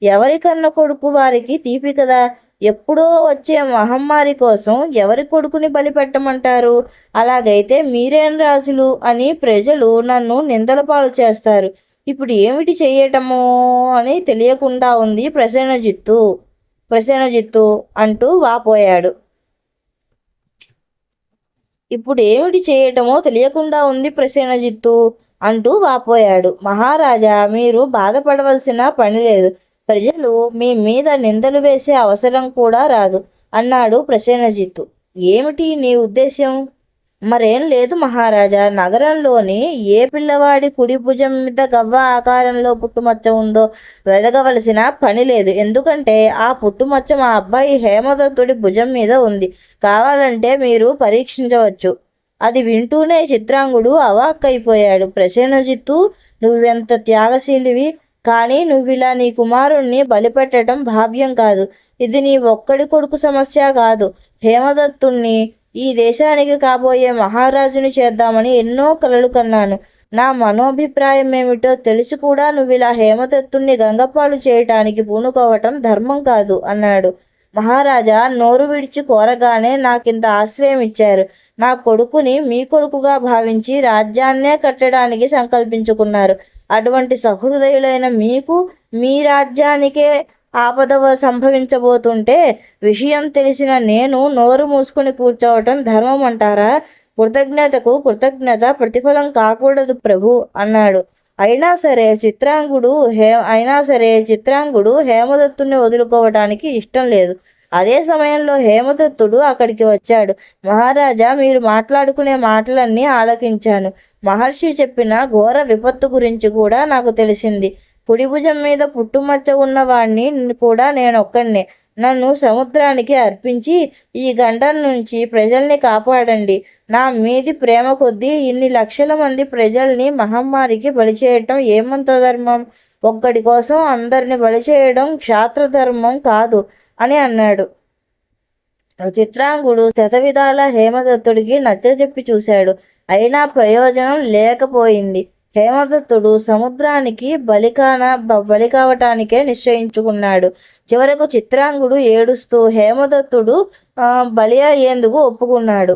ఎవరి కన్న కొడుకు వారికి తీపి కదా. ఎప్పుడో వచ్చే మహమ్మారి కోసం ఎవరి కొడుకుని బలిపెట్టమంటారు? అలాగైతే మీరేం రాజులు అని ప్రజలు నన్ను నిందల పాలు చేస్తారు. ఇప్పుడు ఏమిటి చెయ్యటమో అని తెలియకుండా ఉంది ప్రసేనజిత్తు అంటూ వాపోయాడు. ఇప్పుడు ఏమిటి చేయటమో తెలియకుండా ఉంది ప్రసేనజిత్తు అంటూ వాపోయాడు. మహారాజా, మీరు బాధపడవలసిన పని లేదు. ప్రజలు మీ మీద నిందలు వేసే అవసరం కూడా రాదు అన్నాడు ప్రసేనజిత్తు. ఏమిటి నీ ఉద్దేశ్యం? మరేం లేదు మహారాజా. నగరంలోని ఏ పిల్లవాడి కుడి భుజం మీద గవ్వ ఆకారంలో పుట్టుమచ్చ ఉందో వెదగవలసిన పని లేదు. ఎందుకంటే ఆ పుట్టుమచ్చ మా అబ్బాయి హేమదత్తుడి భుజం మీద ఉంది. కావాలంటే మీరు పరీక్షించవచ్చు. అది వింటూనే చిత్రాంగుడు అవాక్కైపోయాడు. ప్రసేనజిత్తు, నువ్వెంత త్యాగశీలివి! కానీ నువ్విలా నీ కుమారుణ్ణి బలిపెట్టడం భావ్యం కాదు. ఇది నీ ఒక్కడి కొడుకు సమస్య కాదు. హేమదత్తుణ్ణి ఈ దేశానికి కాబోయే మహారాజుని చేద్దామని ఎన్నో కలలు కన్నాను. నా మనోభిప్రాయం ఏమిటో తెలిసి కూడా నువ్విలా హేమదత్తుణ్ణి గంగపాలు చేయటానికి పూనుకోవటం ధర్మం కాదు అన్నాడు. మహారాజా, నోరు విడిచి కోరగానే నాకింత ఆశ్రయం ఇచ్చారు. నా కొడుకుని మీ కొడుకుగా భావించి రాజ్యాన్నే కట్టడానికి సంకల్పించుకున్నారు. అటువంటి సహృదయులైన మీకు మీ రాజ్యానికే ఆపద సంభవించబోతుంటే విషయం తెలిసిన నేను నోరు మూసుకుని కూర్చోవటం ధర్మం అంటారా? కృతజ్ఞతకు కృతజ్ఞత ప్రతిఫలం కాకూడదు ప్రభు అన్నాడు. అయినా సరే చిత్రాంగుడు హేమదత్తుని వదులుకోవటానికి ఇష్టం లేదు. అదే సమయంలో హేమదత్తుడు అక్కడికి వచ్చాడు. మహారాజా, మీరు మాట్లాడుకునే మాటలన్నీ ఆలకించాను. మహర్షి చెప్పిన ఘోర విపత్తు గురించి కూడా నాకు తెలిసింది. కుడి భుజం మీద పుట్టుమచ్చ ఉన్నవాణ్ణి కూడా నేనొక్కడినే. నన్ను సముద్రానికి అర్పించి ఈ గండం నుంచి ప్రజల్ని కాపాడండి. నా మీది ప్రేమ కొద్దీ ఇన్ని లక్షల మంది ప్రజల్ని మహమ్మారికి బలి చేయటం ఏమంత ధర్మం? ఒక్కడి కోసం అందరిని బలి చేయడం క్షాత్రధర్మం కాదు అని అన్నాడు. చిత్రాంగుడు శతవిధాల హేమదత్తుడికి నచ్చజెప్పి చూశాడు. అయినా ప్రయోజనం లేకపోయింది. హేమదత్తుడు సముద్రానికి బలి కావటానికే నిశ్చయించుకున్నాడు. చివరకు చిత్రాంగుడు ఏడుస్తూ హేమదత్తుడు బలి అయ్యేందుకు ఒప్పుకున్నాడు.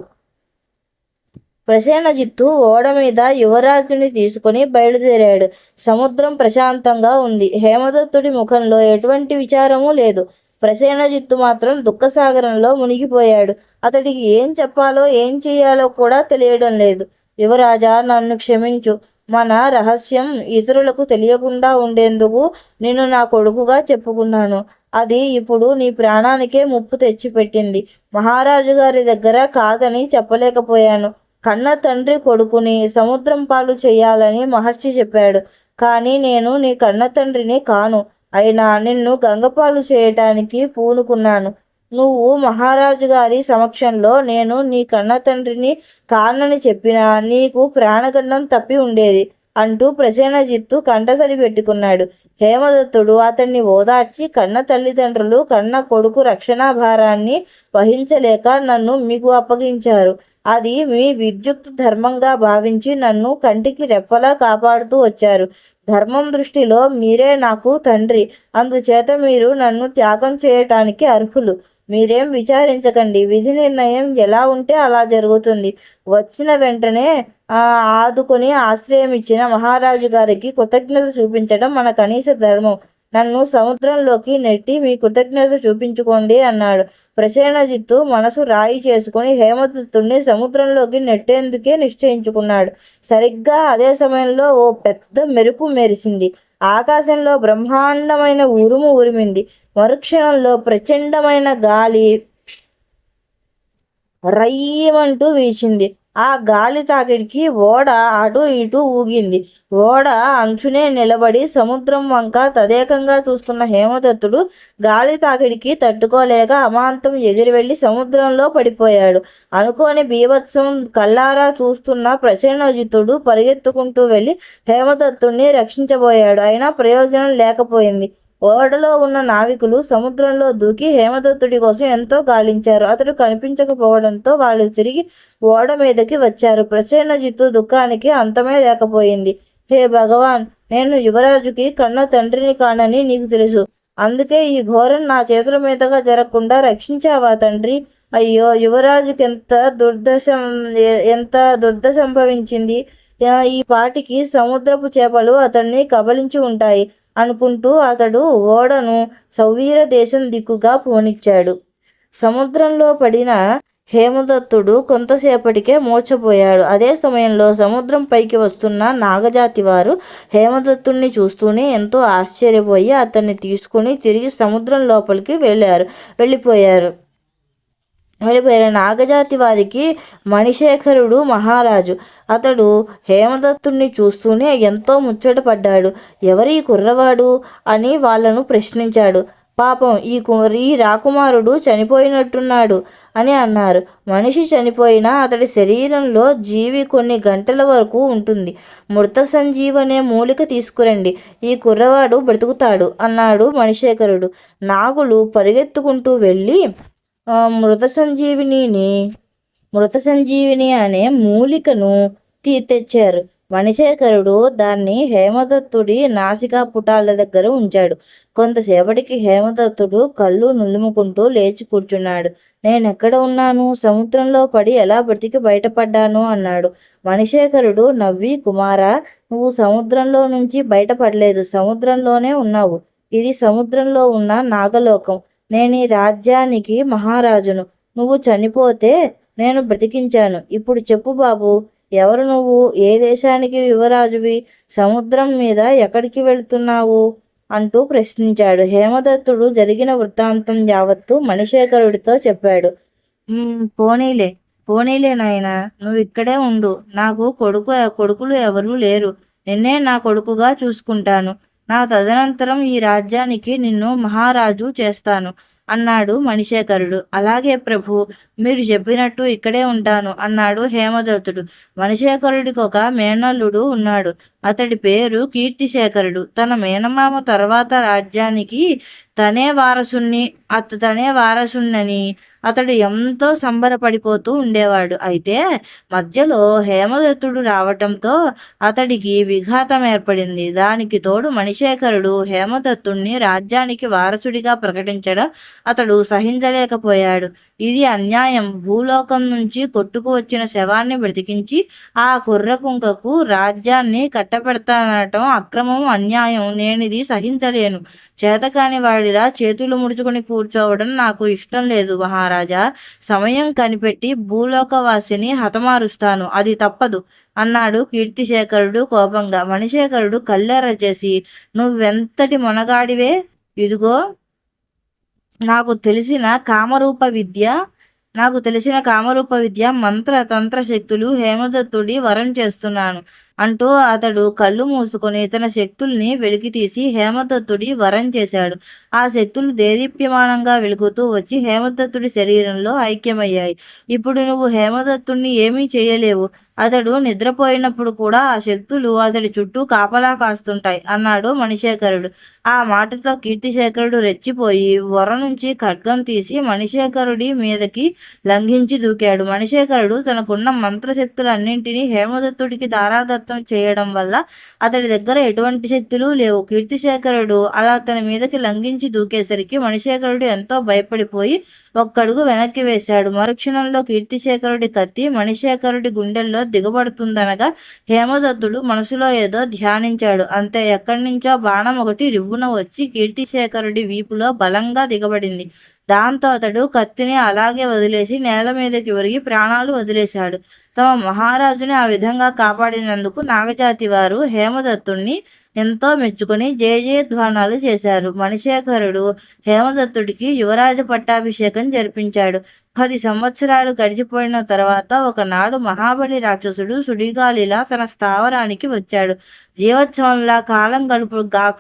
ప్రసేనజిత్తు ఓడ మీద యువరాజుని తీసుకుని బయలుదేరాడు. సముద్రం ప్రశాంతంగా ఉంది. హేమదత్తుడి ముఖంలో ఎటువంటి విచారము లేదు. ప్రసేనజిత్తు మాత్రం దుఃఖసాగరంలో మునిగిపోయాడు. అతడికి ఏం చెప్పాలో ఏం చేయాలో కూడా తెలియడం లేదు. యువరాజా, నన్ను క్షమించు. మన రహస్యం ఇతరులకు తెలియకుండా ఉండేందుకు నేను నా కొడుకుగా చెప్పుకున్నాను. అది ఇప్పుడు నీ ప్రాణానికే ముప్పు తెచ్చిపెట్టింది. మహారాజు గారి దగ్గర కాదని చెప్పలేకపోయాను. కన్న తండ్రి కొడుకుని సముద్రం పాలు చేయాలని మహర్షి చెప్పాడు. కానీ నేను నీ కన్న తండ్రిని కాను. అయినా నిన్ను గంగపాలు చేయటానికి పూనుకున్నాను. నువ్వు మహారాజు గారి సమక్షంలో నేను నీ కన్న తండ్రిని కానని చెప్పినా నీకు ప్రాణగండం తప్పి ఉండేది అంటూ ప్రసేనజిత్తు కంటసరి పెట్టుకున్నాడు. హేమదత్తుడు అతన్ని ఓదార్చి, కన్న తల్లిదండ్రులు కన్న కొడుకు రక్షణా భారాన్ని వహించలేక నన్ను మీకు అప్పగించారు. అది మీ విద్యుక్త ధర్మంగా భావించి నన్ను కంటికి రెప్పలా కాపాడుతూ వచ్చారు. ధర్మం దృష్టిలో మీరే నాకు తండ్రి. అందుచేత మీరు నన్ను త్యాగం చేయటానికి అర్హులు. మీరేం విచారించకండి. విధి నిర్ణయం ఎలా ఉంటే అలా జరుగుతుంది. వచ్చిన వెంటనే ఆదుకొని ఆశ్రయం ఇచ్చిన మహారాజు గారికి కృతజ్ఞత చూపించడం మన కనీస ధర్మం. నన్ను సముద్రంలోకి నెట్టి మీ కృతజ్ఞత చూపించుకోండి అన్నాడు. ప్రసేనజిత్తు మనసు రాయి చేసుకుని హేమదత్తుడిని సముద్రంలోకి నెట్టేందుకే నిశ్చయించుకున్నాడు. సరిగ్గా అదే సమయంలో ఓ పెద్ద మెరుపు మెరిసింది. ఆకాశంలో బ్రహ్మాండమైన ఉరుము ఉరిమింది. మరుక్షణంలో ప్రచండమైన గాలి రయ్యమంటూ వీచింది. ఆ గాలి తాకిడికి ఓడ అటు ఇటు ఊగింది. ఓడ అంచునే నిలబడి సముద్రం వంక తదేకంగా చూస్తున్న హేమదత్తుడు గాలి తాకిడికి తట్టుకోలేక అమాంతం ఎగిరి వెళ్ళి సముద్రంలో పడిపోయాడు. అనుకోని బీభత్సం కల్లారా చూస్తున్న ప్రసేనజిత్తుడు పరిగెత్తుకుంటూ వెళ్ళి హేమదత్తుడిని రక్షించబోయాడు. అయినా ప్రయోజనం లేకపోయింది. ఓడలో ఉన్న నావికులు సముద్రంలో దూకి హేమదత్తుడి కోసం ఎంతో గాలించారు. అతడు కనిపించకపోవడంతో వాళ్ళు తిరిగి ఓడ మీదకి వచ్చారు. ప్రసేనజిత్తు దుఃఖానికి అంతమే లేకపోయింది. హే భగవాన్, నేను యువరాజుకి కన్న తండ్రిని కానని నీకు తెలుసు. అందుకే ఈ ఘోరం నా చేతుల మీదుగా జరగకుండా రక్షించావా తండ్రి? అయ్యో, యువరాజుకి ఎంత దుర్ద సంభవించింది. ఈ పాటికి సముద్రపు చేపలు అతన్ని కబలించి ఉంటాయి అనుకుంటూ అతడు ఓడను సౌవీర దేశం దిక్కుగా పోనిచ్చాడు. సముద్రంలో పడిన హేమదత్తుడు కొంతసేపటికే మూర్ఛపోయాడు. అదే సమయంలో సముద్రం పైకి వస్తున్న నాగజాతి వారు హేమదత్తుణ్ణి చూస్తూనే ఎంతో ఆశ్చర్యపోయి అతన్ని తీసుకుని తిరిగి సముద్రం లోపలికి వెళ్ళిపోయారు. నాగజాతి వారికి మణిశేఖరుడు మహారాజు. అతడు హేమదత్తుణ్ణి చూస్తూనే ఎంతో ముచ్చటపడ్డాడు. ఎవరి కుర్రవాడు అని వాళ్లను ప్రశ్నించాడు. పాపం ఈ రాకుమారుడు చనిపోయినట్టున్నాడు అని అన్నారు. మనిషి చనిపోయినా అతడి శరీరంలో జీవి కొన్ని గంటల వరకు ఉంటుంది. మృత సంజీవనే మూలిక తీసుకురండి, ఈ కుర్రవాడు బ్రతుకుతాడు అన్నాడు మణిశేఖరుడు. నాగులు పరిగెత్తుకుంటూ వెళ్ళి మృత సంజీవిని అనే మూలికను తెచ్చారు. మణిశేఖరుడు దాన్ని హేమదత్తుడి నాసికా పుటాల దగ్గర ఉంచాడు. కొంతసేపటికి హేమదత్తుడు కళ్ళు నులుముకుంటూ లేచి కూర్చున్నాడు. నేనెక్కడ ఉన్నాను? సముద్రంలో పడి ఎలా బ్రతికి బయటపడ్డాను అన్నాడు. మణిశేఖరుడు నవ్వి, కుమారా, నువ్వు సముద్రంలో నుంచి బయటపడలేదు, సముద్రంలోనే ఉన్నావు. ఇది సముద్రంలో ఉన్న నాగలోకం. నేను ఈ రాజ్యానికి మహారాజును. నువ్వు చనిపోతే నేను బ్రతికించాను. ఇప్పుడు చెప్పు బాబు, ఎవరు నువ్వు? ఏ దేశానికి యువరాజువి? సముద్రం మీద ఎక్కడికి వెళుతున్నావు అంటూ ప్రశ్నించాడు. హేమదత్తుడు జరిగిన వృత్తాంతం యావత్తు మణిశేఖరుడితో చెప్పాడు. పోనీలే నాయనా, నువ్వు ఇక్కడే ఉండు. నాకు కొడుకులు ఎవరూ లేరు. నిన్నే నా కొడుకుగా చూసుకుంటాను. నా తదనంతరం ఈ రాజ్యానికి నిన్ను మహారాజు చేస్తాను అన్నాడు మణిశేఖరుడు. అలాగే ప్రభు, మీరు చెప్పినట్టు ఇక్కడే ఉంటాను అన్నాడు హేమదత్తుడు. మణిశేఖరుడికి ఒక మేనల్లుడు ఉన్నాడు. అతడి పేరు కీర్తిశేఖరుడు. తన మేనమామ తర్వాత రాజ్యానికి తనే వారసున్నని అతడు ఎంతో సంబరపడిపోతూ ఉండేవాడు. అయితే మధ్యలో హేమదత్తుడు రావటంతో అతడికి విఘాతం ఏర్పడింది. దానికి తోడు మణిశేఖరుడు హేమదత్తుణ్ణి రాజ్యానికి వారసుడిగా ప్రకటించడం అతడు సహించలేకపోయాడు. ఇది అన్యాయం. భూలోకం నుంచి కొట్టుకు వచ్చిన శవాన్ని బ్రతికించి ఆ కుర్రకుంకకు రాజ్యాన్ని కట్టపెడతానటం అక్రమం, అన్యాయం. నేనిది సహించలేను. చేతకాని వాడిలా చేతులు ముడుచుకుని కూర్చోవడం నాకు ఇష్టం లేదు మహారాజా. సమయం కనిపెట్టి భూలోకవాసిని హతమారుస్తాను, అది తప్పదు అన్నాడు కీర్తిశేఖరుడు కోపంగా. మణిశేఖరుడు కళ్ళెర్ర చేసి, నువ్వెంతటి మొనగాడివే? ఇదిగో నాకు తెలిసిన కామరూప విద్య మంత్ర తంత్ర శక్తులు హేమదత్తుడి వరం చేస్తున్నాను అంటూ అతడు కళ్ళు మూసుకొని తన శక్తుల్ని వెలికితీసి హేమదత్తుడి వరం చేశాడు. ఆ శక్తులు దేదీప్యమానంగా వెలుగుతూ వచ్చి హేమదత్తుడి శరీరంలో ఐక్యమయ్యాయి. ఇప్పుడు నువ్వు హేమదత్తుడిని ఏమీ చేయలేవు. అతడు నిద్రపోయినప్పుడు కూడా ఆ శక్తులు అతడి చుట్టూ కాపలా కాస్తుంటాయి అన్నాడు మణిశేఖరుడు. ఆ మాటతో కీర్తిశేఖరుడు రెచ్చిపోయి వర నుంచి ఖడ్గం తీసి మణిశేఖరుడి మీదకి లంఘించి దూకాడు. మణిశేఖరుడు తనకున్న మంత్రశక్తులన్నింటినీ హేమదత్తుడికి దారాదత్తం చేయడం వల్ల అతడి దగ్గర ఎటువంటి శక్తులు లేవు. కీర్తిశేఖరుడు అలా తన మీదకి లంఘించి దూకేసరికి మణిశేఖరుడు ఎంతో భయపడిపోయి ఒక్కడుగు వెనక్కి వేశాడు. మరుక్షణంలో కీర్తిశేఖరుడి కత్తి మణిశేఖరుడి గుండెల్లో దిగబడుతుందనగా హేమదత్తుడు మనసులో ఏదో ధ్యానించాడు. అంతే, ఎక్కడి నుంచో బాణం ఒకటి రివ్వున వచ్చి కీర్తిశేఖరుడి వీపులో బలంగా దిగబడింది. దాంతో అతడు కత్తిని అలాగే వదిలేసి నేల మీదకి ఒరిగి ప్రాణాలు వదిలేశాడు. తమ మహారాజుని ఆ విధంగా కాపాడినందుకు నాగజాతి వారు హేమదత్తుణ్ణి ఎంతో మెచ్చుకొని జయజయధ్వానాలు చేశారు. మణిశేఖరుడు హేమదత్తుడికి యువరాజ పట్టాభిషేకం జరిపించాడు. 10 సంవత్సరాలు గడిచిపోయిన తర్వాత ఒకనాడు మహాబలి రాక్షసుడు సుడిగాలిలా తన స్థావరానికి వచ్చాడు. జీవోత్సవంలా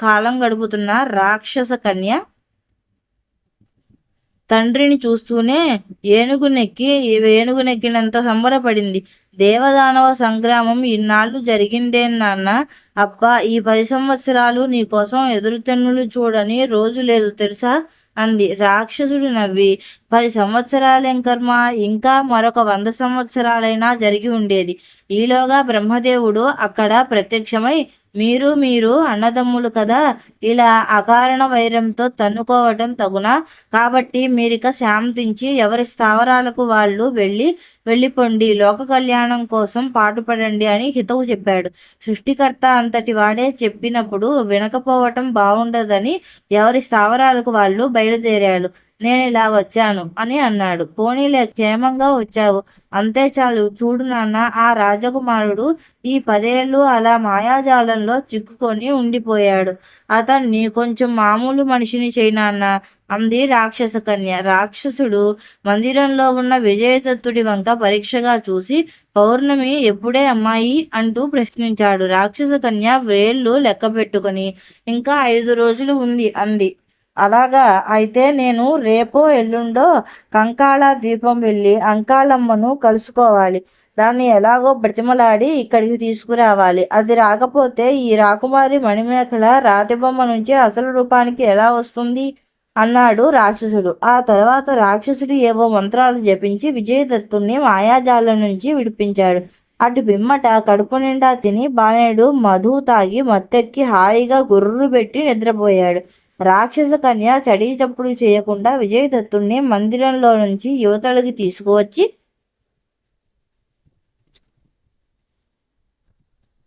కాలం గడుపుతున్న రాక్షస కన్య తండ్రిని చూస్తూనే ఏనుగునెక్కినంత సంబరపడింది. దేవదానవ సంగ్రామం ఇన్నాళ్ళు జరిగిందేం నాన్న? అబ్బా! ఈ 10 సంవత్సరాలు నీకోసం ఎదురుతెన్నులు చూడని రోజు లేదు తెలుసా? అంది. రాక్షసుడు నవ్వి, 10 సంవత్సరాలేం కర్మ, ఇంకా మరొక 100 సంవత్సరాలైనా జరిగి ఉండేది. ఈలోగా బ్రహ్మదేవుడు అక్కడ ప్రత్యక్షమై, మీరు అన్నదమ్ములు కదా, ఇలా అకారణ వైరంతో తన్నుకోవటం తగునా? కాబట్టి మీరిక శాంతించి ఎవరి స్థావరాలకు వాళ్ళు వెళ్ళిపొండి, లోక కళ్యాణం కోసం పాటుపడండి అని హితవు చెప్పాడు. సృష్టికర్త అంతటి వాడే చెప్పినప్పుడు వినకపోవటం బావుండదని ఎవరి స్థావరాలకు వాళ్ళు బయలుదేరారు. నేనిలా వచ్చాను అని అన్నాడు. పోనీలే, క్షేమంగా వచ్చావు, అంతే చాలు. చూడు నాన్న, ఆ రాజకుమారుడు ఈ 10 ఏళ్ళు అలా మాయాజాలంలో చిక్కుకొని ఉండిపోయాడు. అతన్ని కొంచెం మామూలు మనిషిని చెయ్యి నాన్న అంది రాక్షస కన్య. రాక్షసుడు మందిరంలో ఉన్న విజయదత్తుడి వంక పరీక్షగా చూసి, పౌర్ణమి ఎప్పుడే అమ్మాయి అంటూ ప్రశ్నించాడు. రాక్షస కన్య వేళ్ళు లెక్క పెట్టుకుని, ఇంకా 5 రోజులు ఉంది అంది. అలాగా, అయితే నేను రేపో ఎల్లుండో కంకాళ ద్వీపం వెళ్ళి అంకాళమ్మను కలుసుకోవాలి. దాన్ని ఎలాగో బ్రతిమలాడి ఇక్కడికి తీసుకురావాలి. అది రాకపోతే ఈ రాకుమారి మణిమేఖల రాతిబొమ్మ నుంచి అసలు రూపానికి ఎలా వస్తుంది అన్నాడు రాక్షసుడు. ఆ తర్వాత రాక్షసుడు ఏవో మంత్రాలు జపించి విజయదత్తుణ్ణి మాయాజాలం నుంచి విడిపించాడు. అటు పిమ్మట కడుపు నిండా తిని బాణేడు మధు తాగి మత్తెక్కి హాయిగా గుర్రు పెట్టి నిద్రపోయాడు. రాక్షస కన్య చడీ చప్పుడు చేయకుండా విజయదత్తుణ్ణి మందిరంలో నుంచి యువతలకి తీసుకువచ్చి,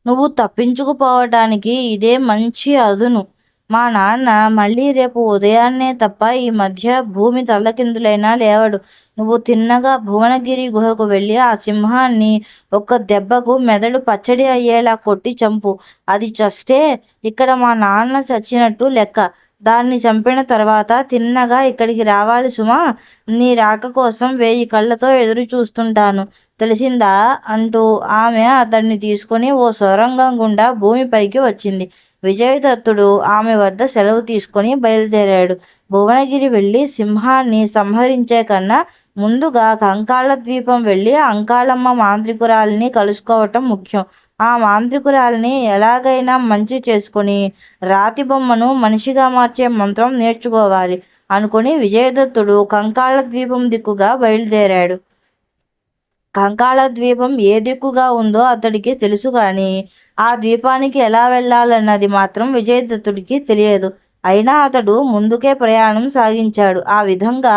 నువ్వు తప్పించుకుపోవటానికి ఇదే మంచి అదును. మా నాన్న మళ్ళీ రేపు ఉదయాన్నే తప్ప ఈ మధ్య భూమి తల్లకిందులైనా లేవడు. నువ్వు తిన్నగా భువనగిరి గుహకు వెళ్ళి ఆ సింహాన్ని ఒక్క దెబ్బకు మెదడు పచ్చడి అయ్యేలా కొట్టి చంపు. అది చస్తే ఇక్కడ మా నాన్న చచ్చినట్టు లెక్క. దాన్ని చంపిన తర్వాత తిన్నగా ఇక్కడికి రావాలి సుమా. నీ రాక కోసం 1000 కళ్ళతో ఎదురు చూస్తుంటాను, తెలిసిందా అంటూ ఆమె అతన్ని తీసుకుని ఓ సొరంగం గుండా భూమిపైకి వచ్చింది. విజయదత్తుడు ఆమె వద్ద సెలవు తీసుకొని బయలుదేరాడు. భువనగిరి వెళ్ళి సింహాన్ని సంహరించే కన్నా ముందుగా కంకాళ ద్వీపం వెళ్ళి అంకాళమ్మ మాంత్రికురాలిని కలుసుకోవటం ముఖ్యం. ఆ మాంత్రికురాలిని ఎలాగైనా మంచి చేసుకుని రాతి బొమ్మను మనిషిగా మార్చే మంత్రం నేర్చుకోవాలి అనుకుని విజయదత్తుడు కంకాళ ద్వీపం దిక్కుగా బయలుదేరాడు. కంకాళ ద్వీపం ఏ దిక్కుగా ఉందో అతడికి తెలుసు కానీ ఆ ద్వీపానికి ఎలా వెళ్ళాలన్నది మాత్రం విజయదత్తుడికి తెలియదు. అయినా అతడు ముందుకే ప్రయాణం సాగించాడు. ఆ విధంగా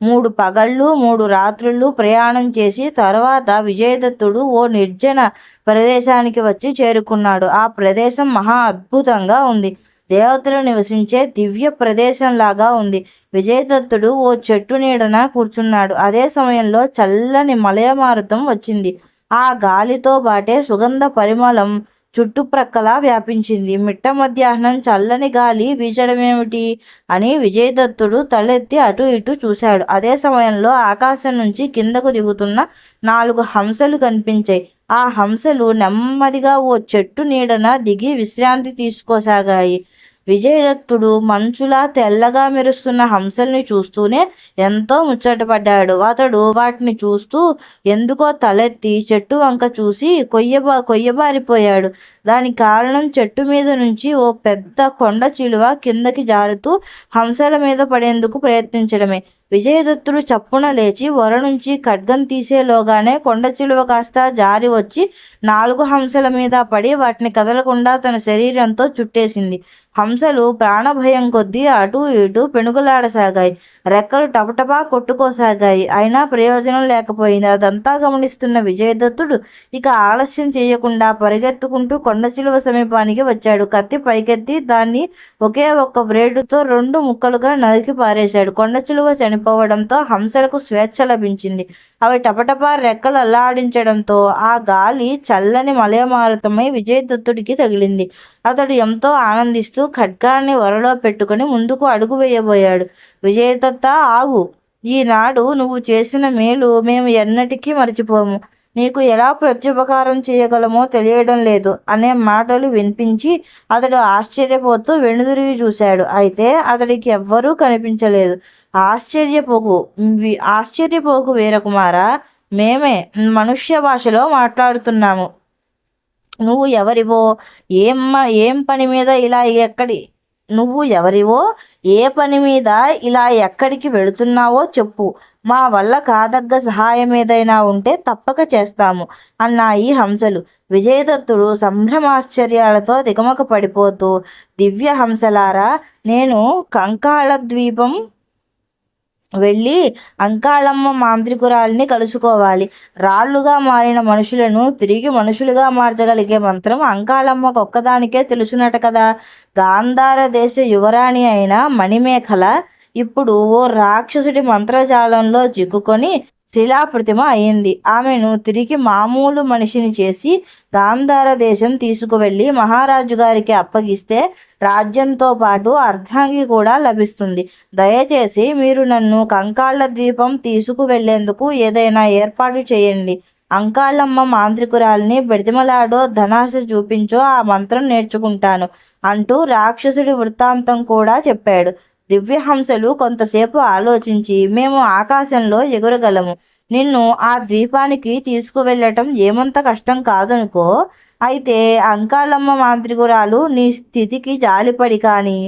3 పగళ్ళు 3 రాత్రులు ప్రయాణం చేసి తర్వాత విజయదత్తుడు ఓ నిర్జన ప్రదేశానికి వచ్చి చేరుకున్నాడు. ఆ ప్రదేశం మహా అద్భుతంగా ఉంది. దేవతలు నివసించే దివ్య ప్రదేశంలాగా ఉంది. విజయదత్తుడు ఓ చెట్టు నీడన కూర్చున్నాడు. అదే సమయంలో చల్లని మలయమారుతం వచ్చింది. ఆ గాలితో బాటే సుగంధ పరిమళం చుట్టుప్రక్కల వ్యాపించింది. మిట్ట మధ్యాహ్నం చల్లని గాలి వీచడమేమిటి అని విజయదత్తుడు తలెత్తి అటు ఇటు చూశాడు. అదే సమయంలో ఆకాశం నుంచి కిందకు దిగుతున్న 4 హంసలు కనిపించాయి. ఆ హంసలు నెమ్మదిగా ఓ చెట్టు నీడన దిగి విశ్రాంతి తీసుకోసాగాయి. విజయదత్తుడు మంచులా తెల్లగా మెరుస్తున్న హంసల్ని చూస్తూనే ఎంతో ముచ్చటపడ్డాడు. అతడు వాటిని చూస్తూ ఎందుకో తలెత్తి చెట్టు వంక చూసి కొయ్యబారిపోయాడు. దానికి కారణం చెట్టు మీద నుంచి ఓ పెద్ద కొండ చిలువ కిందకి జారుతూ హంసల మీద పడేందుకు ప్రయత్నించడమే. విజయదత్తుడు చప్పున లేచి వర నుంచి ఖడ్గం తీసేలోగానే కొండ చిలువ కాస్త జారి వచ్చి 4 హంసల మీద పడి వాటిని కదలకుండా తన శరీరంతో చుట్టేసింది. హంసలు ప్రాణభయం కొద్దీ అటూ ఇటూ పెనుగులాడసాగాయి. రెక్కలు టపటపా కొట్టుకోసాగాయి. అయినా ప్రయోజనం లేకపోయింది. అదంతా గమనిస్తున్న విజయదత్తుడు ఇక ఆలస్యం చేయకుండా పరిగెత్తుకుంటూ కొండచిలువ సమీపానికి వచ్చాడు. కత్తి పైకెత్తి దాన్ని ఒకే ఒక్క వ్రేటుతో 2 ముక్కలుగా నరికి పారేశాడు. కొండచిలువ చనిపోవడంతో హంసలకు స్వేచ్ఛ లభించింది. అవి టపటపా రెక్కలు అల్లాడించడంతో ఆ గాలి చల్లని మలయమారుతమై విజయదత్తుడికి తగిలింది. అతడు ఎంతో ఆనందిస్తూ ఖడ్గాన్ని వరలో పెట్టుకుని ముందుకు అడుగు వేయబోయాడు. విజయదత్త, ఆగు! ఈనాడు నువ్వు చేసిన మేలు మేము ఎన్నటికీ మరచిపోము. నీకు ఎలా ప్రత్యుపకారం చేయగలమో తెలియడం లేదు అనే మాటలు వినిపించి అతడు ఆశ్చర్యపోతూ వెనుదిరిగి చూశాడు. అయితే అతడికి ఎవ్వరూ కనిపించలేదు. ఆశ్చర్యపోకు వీరకుమారా, మేమే మనుష్య భాషలో మాట్లాడుతున్నాము. నువ్వు ఎవరివో, ఏం పని మీద ఇలా ఎక్కడి నువ్వు ఎవరివో, ఏ పని మీద ఇలా ఎక్కడికి వెళుతున్నావో చెప్పు. మా వల్ల కాదగ్గ సహాయం ఏదైనా ఉంటే తప్పక చేస్తాము అన్నాయి హంసలు. విజయదత్తుడు సంభ్రమాశ్చర్యాలతో దిగమక పడిపోతూ, దివ్య హంసలారా, నేను కంకాళ ద్వీపం వెళ్ళి అంకాళమ్మ మాంత్రికురాలిని కలుసుకోవాలి. రాళ్లుగా మారిన మనుషులను తిరిగి మనుషులుగా మార్చగలిగే మంత్రం అంకాళమ్మకు ఒక్కదానికే తెలుసునట కదా. గాంధార దేశ యువరాణి అయిన మణిమేఖల ఇప్పుడు ఓ రాక్షసుడి మంత్రజాలంలో చిక్కుకొని శిలాప్రతిమ అయింది. ఆమెను తిరిగి మామూలు మనిషిని చేసి గాంధార దేశం తీసుకువెళ్ళి మహారాజు గారికి అప్పగిస్తే రాజ్యంతో పాటు అర్ధాంగి కూడా లభిస్తుంది. దయచేసి మీరు నన్ను కంకాళ్ళ ద్వీపం తీసుకువెళ్లేందుకు ఏదైనా ఏర్పాటు చేయండి. అంకాళమ్మ మాంత్రికురాలిని బ్రతిమలాడో, ధనాశ చూపించో ఆ మంత్రం నేర్చుకుంటాను అంటూ రాక్షసుడి వృత్తాంతం కూడా చెప్పాడు. దివ్యహంసలు కొంతసేపు ఆలోచించి, మేము ఆకాశంలో ఎగురగలము, నిన్ను ఆ ద్వీపానికి తీసుకువెళ్ళటం ఏమంత కష్టం కాదనుకో. అయితే అంకాళమ్మ మాంత్రికురాలు నీ స్థితికి జాలిపడి కానీ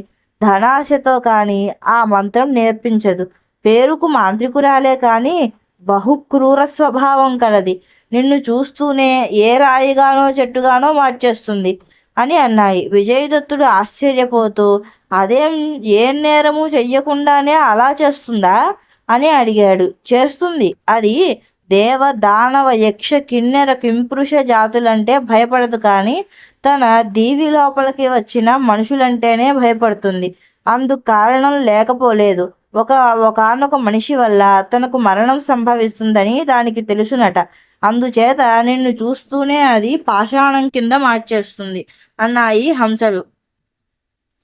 ధనాశతో కానీ ఆ మంత్రం నేర్పించదు. పేరుకు మాంత్రికురాలే కానీ బహుక్రూర స్వభావం కలది. నిన్ను చూస్తూనే ఏ రాయిగానో చెట్టుగానో మార్చేస్తుంది అని అన్నాయి. విజయదత్తుడు ఆశ్చర్యపోతూ, అదేం, ఏం నేరము చెయ్యకుండానే అలా చేస్తుందా అని అడిగాడు. చేస్తుంది. అది దేవ దానవ యక్ష కిన్నెర కింపురుష జాతులంటే భయపడదు, కానీ తన దీవి లోపలికి వచ్చిన మనుషులంటేనే భయపడుతుంది. అందుకు కారణం లేకపోలేదు. ఒకానొక మనిషి వల్ల తనకు మరణం సంభవిస్తుందని దానికి తెలుసునట. అందుచేత నిన్ను చూస్తూనే అది పాషాణం కింద మార్చేస్తుంది అన్నాయి హంసలు.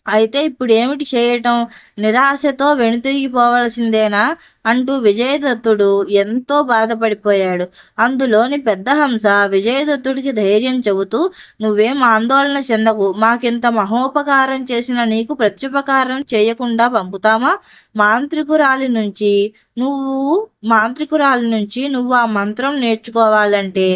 అయితే ఇప్పుడు ఏమిటి చేయటం? నిరాశతో వెనుతిరిగిపోవలసిందేనా అంటూ విజయదత్తుడు ఎంతో బాధపడిపోయాడు. అందులోని పెద్ద హంస విజయదత్తుడికి ధైర్యం చెబుతూ, నువ్వేం ఆందోళన చెందకు, మాకింత మహోపకారం చేసిన నీకు ప్రత్యుపకారం చేయకుండా పంపుతామా? మాంత్రికురాలి నుంచి నువ్వు ఆ మంత్రం నేర్చుకోవాలంటే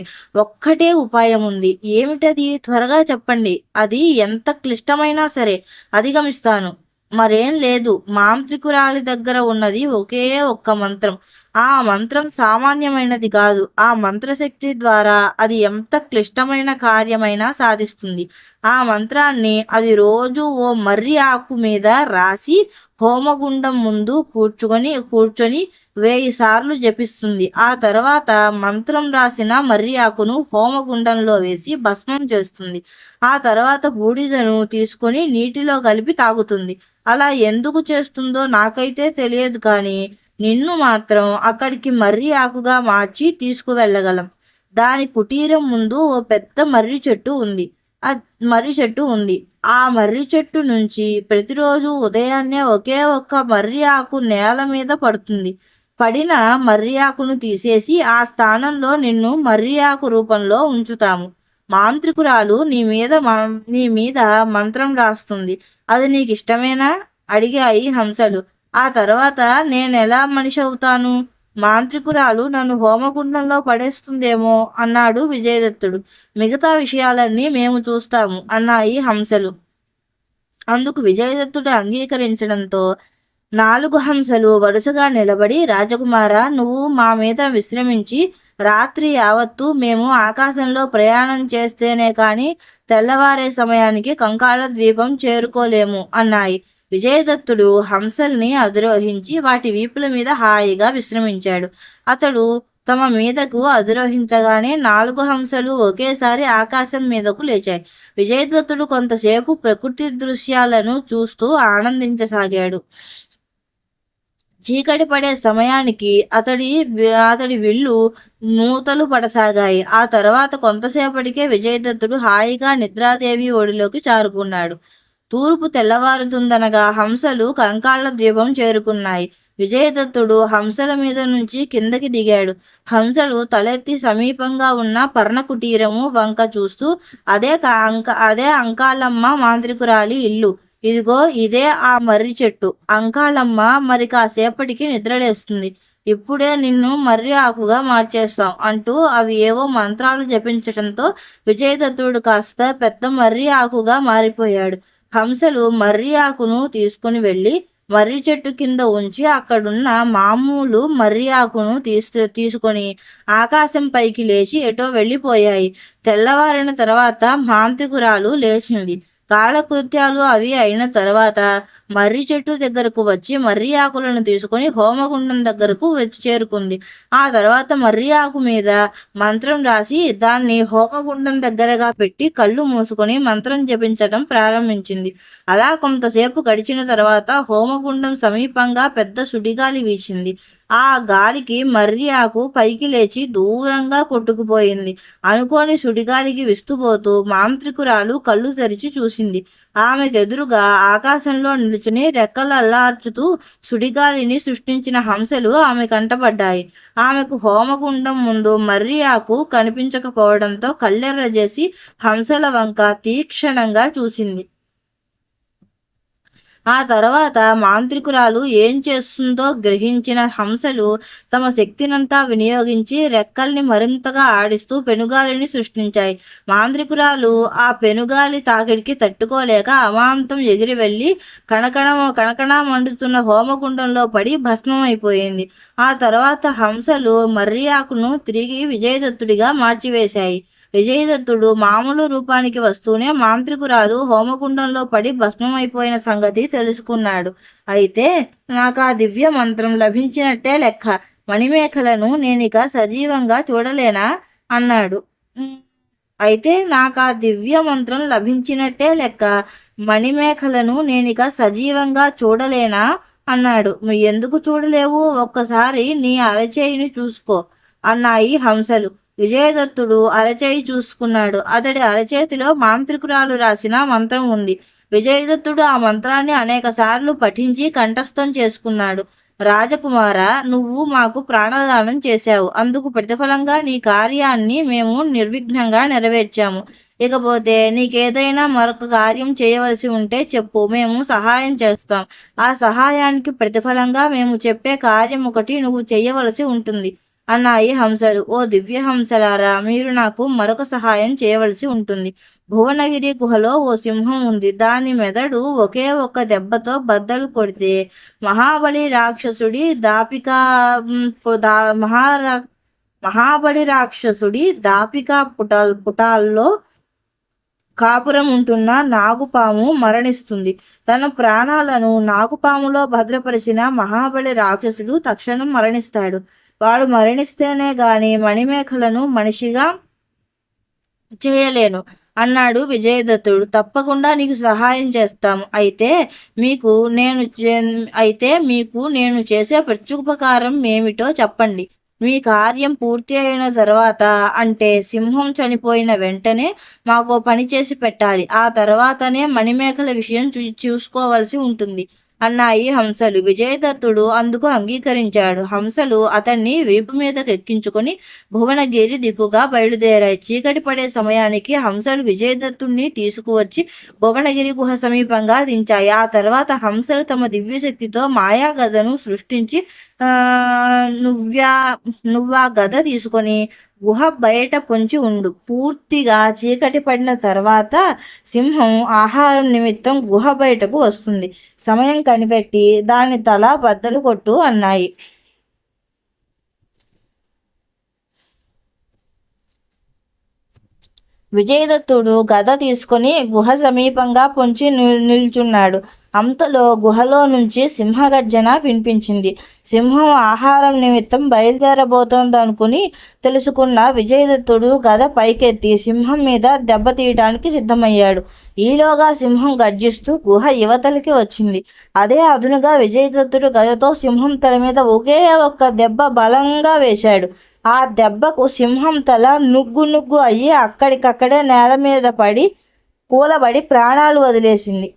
ఒక్కటే ఉపాయం ఉంది. ఏమిటది? త్వరగా చెప్పండి. అది ఎంత క్లిష్టమైనా సరే అధిగమిస్తాను. మరేం లేదు. మాంత్రికురాలి దగ్గర ఉన్నది ఒకే ఒక్క మంత్రం. ఆ మంత్రం సామాన్యమైనది కాదు. ఆ మంత్రశక్తి ద్వారా అది ఎంత క్లిష్టమైన కార్యమైనా సాధిస్తుంది. ఆ మంత్రాన్ని అది రోజు ఓ మర్రి ఆకు మీద రాసి హోమగుండం ముందు కూర్చొని 1000 సార్లు జపిస్తుంది. ఆ తర్వాత మంత్రం రాసిన మర్రి ఆకును హోమగుండంలో వేసి భస్మం చేస్తుంది. ఆ తర్వాత బూడిదను తీసుకొని నీటిలో కలిపి తాగుతుంది. అలా ఎందుకు చేస్తుందో నాకైతే తెలియదు, కానీ నిన్ను మాత్రం అక్కడికి మర్రి ఆకుగా మార్చి తీసుకువెళ్ళగలం. దాని కుటీరం ముందు ఓ పెద్ద మర్రి చెట్టు ఉంది. ఆ మర్రి చెట్టు నుంచి ప్రతిరోజు ఉదయాన్నే ఒకే ఒక్క మర్రి ఆకు నేల మీద పడుతుంది. పడిన మర్రి ఆకును తీసేసి ఆ స్థానంలో నిన్ను మర్రి ఆకు రూపంలో ఉంచుతాము. మాంత్రికురాలు నీ మీద మంత్రం రాస్తుంది. అది నీకు ఇష్టమేనా అడిగాయి హంసలు. ఆ తర్వాత నేనెలా మనిషి అవుతాను? మాంత్రికురాలు నన్ను హోమగుండంలో పడేస్తుందేమో అన్నాడు విజయదత్తుడు. మిగతా విషయాలన్నీ మేము చూస్తాము అన్నాయి హంసలు. అందుకు విజయదత్తుడు అంగీకరించడంతో 4 హంసలు వరుసగా నిలబడి, రాజకుమార, నువ్వు మా మీద విశ్రమించి రాత్రి యావత్తు మేము ఆకాశంలో ప్రయాణం చేస్తేనే కానీ తెల్లవారే సమయానికి కంకాళ ద్వీపం చేరుకోలేము అన్నాయి. విజయదత్తుడు హంసల్ని అధిరోహించి వాటి వీపుల మీద హాయిగా విశ్రమించాడు. అతడు తమ మీదకు అధిరోహించగానే 4 హంసలు ఒకేసారి ఆకాశం మీదకు లేచాయి. విజయదత్తుడు కొంతసేపు ప్రకృతి దృశ్యాలను చూస్తూ ఆనందించసాగాడు. చీకటి పడే సమయానికి అతడి విల్లు మూతలు పడసాగాయి. ఆ తర్వాత కొంతసేపటికే విజయదత్తుడు హాయిగా నిద్రాదేవి ఒడిలోకి జారుకున్నాడు. తూర్పు తెల్లవారుతుందనగా హంసలు కంకాళ ద్వీపం చేరుకున్నాయి. విజయదత్తుడు హంసల మీద నుంచి కిందకి దిగాడు. హంసలు తలెత్తి సమీపంగా ఉన్న పర్ణకుటీరము వంక చూస్తూ, అదే అంకాళమ్మ మాంత్రికురాలి ఇల్లు. ఇదిగో ఇదే ఆ మర్రి చెట్టు. అంకాళమ్మ మరి కాసేపటికి నిద్రలేస్తుంది. ఇప్పుడే నిన్ను మర్రి ఆకుగా మార్చేస్తాం అంటూ అవి ఏవో మంత్రాలు జపించటంతో విజయదత్తుడు కాస్త పెద్ద మర్రి ఆకుగా మారిపోయాడు. హంసలు మర్రి ఆకును తీసుకుని వెళ్ళి మర్రి చెట్టు కింద ఉంచి అక్కడున్న మామూలు మర్రి ఆకును తీసుకొని ఆకాశం పైకి లేచి ఎటో వెళ్ళిపోయాయి. తెల్లవారిన తర్వాత మాంత్రికురాలు లేచింది. కాలకృత్యాలు అవి అయిన తర్వాత మర్రి చెట్టు దగ్గరకు వచ్చి మర్రి ఆకులను తీసుకొని హోమగుండం దగ్గరకు వచ్చి చేరుకుంది. ఆ తర్వాత మర్రి ఆకు మీద మంత్రం రాసి దాన్ని హోమగుండం దగ్గరగా పెట్టి కళ్ళు మూసుకొని మంత్రం జపించడం ప్రారంభించింది. అలా కొంతసేపు గడిచిన తర్వాత హోమగుండం సమీపంగా పెద్ద సుడిగాలి వీచింది. ఆ గాలికి మర్రి ఆకు పైకి లేచి దూరంగా కొట్టుకుపోయింది. అనుకోని సుడిగాలికి విస్తుపోతూ మాంత్రికురాలు కళ్ళు తెరిచి చూసింది. ఆమెకెదురుగా ఆకాశంలో నిలుచుని రెక్కలు అల్లార్చుతూ సుడిగాలిని సృష్టించిన హంసలు ఆమె కంటపడ్డాయి. ఆమెకు హోమగుండం ముందు మర్రి ఆకు కనిపించకపోవడంతో కళ్ళెర్రజేసి హంసల వంక తీక్షణంగా చూసింది. ఆ తర్వాత మాంత్రికురాలు ఏం చేస్తుందో గ్రహించిన హంసలు తమ శక్తినంతా వినియోగించి రెక్కల్ని మరింతగా ఆడిస్తూ పెనుగాలిని సృష్టించాయి. మాంత్రికురాలు ఆ పెనుగాలి తాకిడికి తట్టుకోలేక అమాంతం ఎగిరి వెళ్ళి కణకణ మండుతున్న హోమకుండంలో పడి భస్మమైపోయింది. ఆ తర్వాత హంసలు మర్రి ఆకును తిరిగి విజయదత్తుడిగా మార్చివేశాయి. విజయదత్తుడు మామూలు రూపానికి వస్తూనే మాంత్రికురాలు హోమకుండంలో పడి భస్మమైపోయిన సంగతి తెలుసుకున్నాడు. అయితే నాకు ఆ దివ్య మంత్రం లభించినట్టే లెక్క. మణిమేఖలను నేనిక సజీవంగా చూడలేనా అన్నాడు. అయితే నాకు ఆ దివ్య మంత్రం లభించినట్టే లెక్క. మణిమేఖలను నేనిక సజీవంగా చూడలేనా అన్నాడు. ఎందుకు చూడలేవు? ఒక్కసారి నీ అరచేయిని చూసుకో అన్నాయి హంసలు. విజయదత్తుడు అరచేయి చూసుకున్నాడు. అతడి అరచేతిలో మాంత్రికురాలు రాసిన మంత్రం ఉంది. విజయదత్తుడు ఆ మంత్రాన్ని అనేక సార్లు పఠించి కంఠస్థం చేసుకున్నాడు. రాజకుమార, నువ్వు మాకు ప్రాణదానం చేశావు. అందుకు ప్రతిఫలంగా నీ కార్యాన్ని మేము నిర్విఘ్నంగా నెరవేర్చాము. ఇకపోతే నీకేదైనా మరొక కార్యం చేయవలసి ఉంటే చెప్పు, మేము సహాయం చేస్తాం. ఆ సహాయానికి ప్రతిఫలంగా మేము చెప్పే కార్యం ఒకటి నువ్వు చేయవలసి ఉంటుంది అన్నాయి హంసలు. ఓ దివ్య హంసలారా, మీరు నాకు మరొక సహాయం చేయవలసి ఉంటుంది. భువనగిరి గుహలో ఓ సింహం ఉంది. దాని మెదడు ఒకే ఒక్క దెబ్బతో బద్దలు కొడితే మహాబలి రాక్షసుడి దాపికా మహాబలి రాక్షసుడి దాపికా పుటాల్లో కాపురం ఉంటున్న నాగుపాము మరణిస్తుంది. తన ప్రాణాలను నాగుపాములో భద్రపరిచిన మహాబలి రాక్షసుడు తక్షణం మరణిస్తాడు. వాడు మరణిస్తేనే గాని మణిమేఖలను మనిషిగా చేయలేను అన్నాడు విజయదత్తుడు. తప్పకుండా నీకు సహాయం చేస్తాము. అయితే మీకు నేను చేసే ప్రత్యుపకారం ఏమిటో చెప్పండి. మీ కార్యం పూర్తి అయిన తర్వాత, అంటే సింహం చనిపోయిన వెంటనే మాకో పని చేసి పెట్టాలి. ఆ తర్వాతనే మణిమేఖల విషయం చూసుకోవలసి ఉంటుంది అన్నాయి హంసలు. విజయదత్తుడు అందుకు అంగీకరించాడు. హంసలు అతన్ని వీపు మీదకు ఎక్కించుకొని భువనగిరి దిక్కుగా బయలుదేరాయి. చీకటి పడే సమయానికి హంసలు విజయదత్తుడిని తీసుకువచ్చి భువనగిరి గుహ సమీపంగా దించాయి. ఆ తర్వాత హంసలు తమ దివ్యశక్తితో మాయా గదను సృష్టించి నువ్వా గద తీసుకొని గుహ బయట పొంచి ఉండు. పూర్తిగా చీకటి పడిన తర్వాత సింహం ఆహారం నిమిత్తం గుహ బయటకు వస్తుంది. సమయం కనిపెట్టి దాని తల బద్దలు కొట్టు అన్నాయి. విజయదత్తుడు గద తీసుకుని గుహ సమీపంగా పొంచి నిల్చున్నాడు. అంతలో గుహలో నుంచి సింహగర్జన వినిపించింది. సింహం ఆహారం నిమిత్తం బయలుదేరబోతోందనుకుని తెలుసుకున్న విజయదత్తుడు గద పైకెత్తి సింహం మీద దెబ్బతీయటానికి సిద్ధమయ్యాడు. ఈలోగా సింహం గర్జిస్తూ గుహ యువతలకి వచ్చింది. అదే అదునుగా విజయదత్తుడు గదతో సింహం తల మీద ఒకే ఒక్క దెబ్బ బలంగా వేశాడు. ఆ దెబ్బకు సింహం తల నుగ్గు అయ్యి అక్కడికక్కడే నేల మీద కూలబడి ప్రాణాలు వదిలేసింది.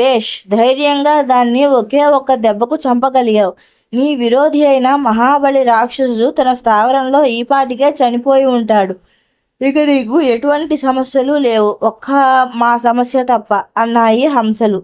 బేష్, ధైర్యంగా దాన్ని ఒకే ఒక్క దెబ్బకు చంపగలిగావు. నీ విరోధి అయిన మహాబలి రాక్షసుడు తన స్థావరంలో ఈపాటికే చనిపోయి ఉంటాడు. ఇక నీకు ఎటువంటి సమస్యలు లేవు, ఒక్క మా సమస్య తప్ప అన్నాయి హంసలు.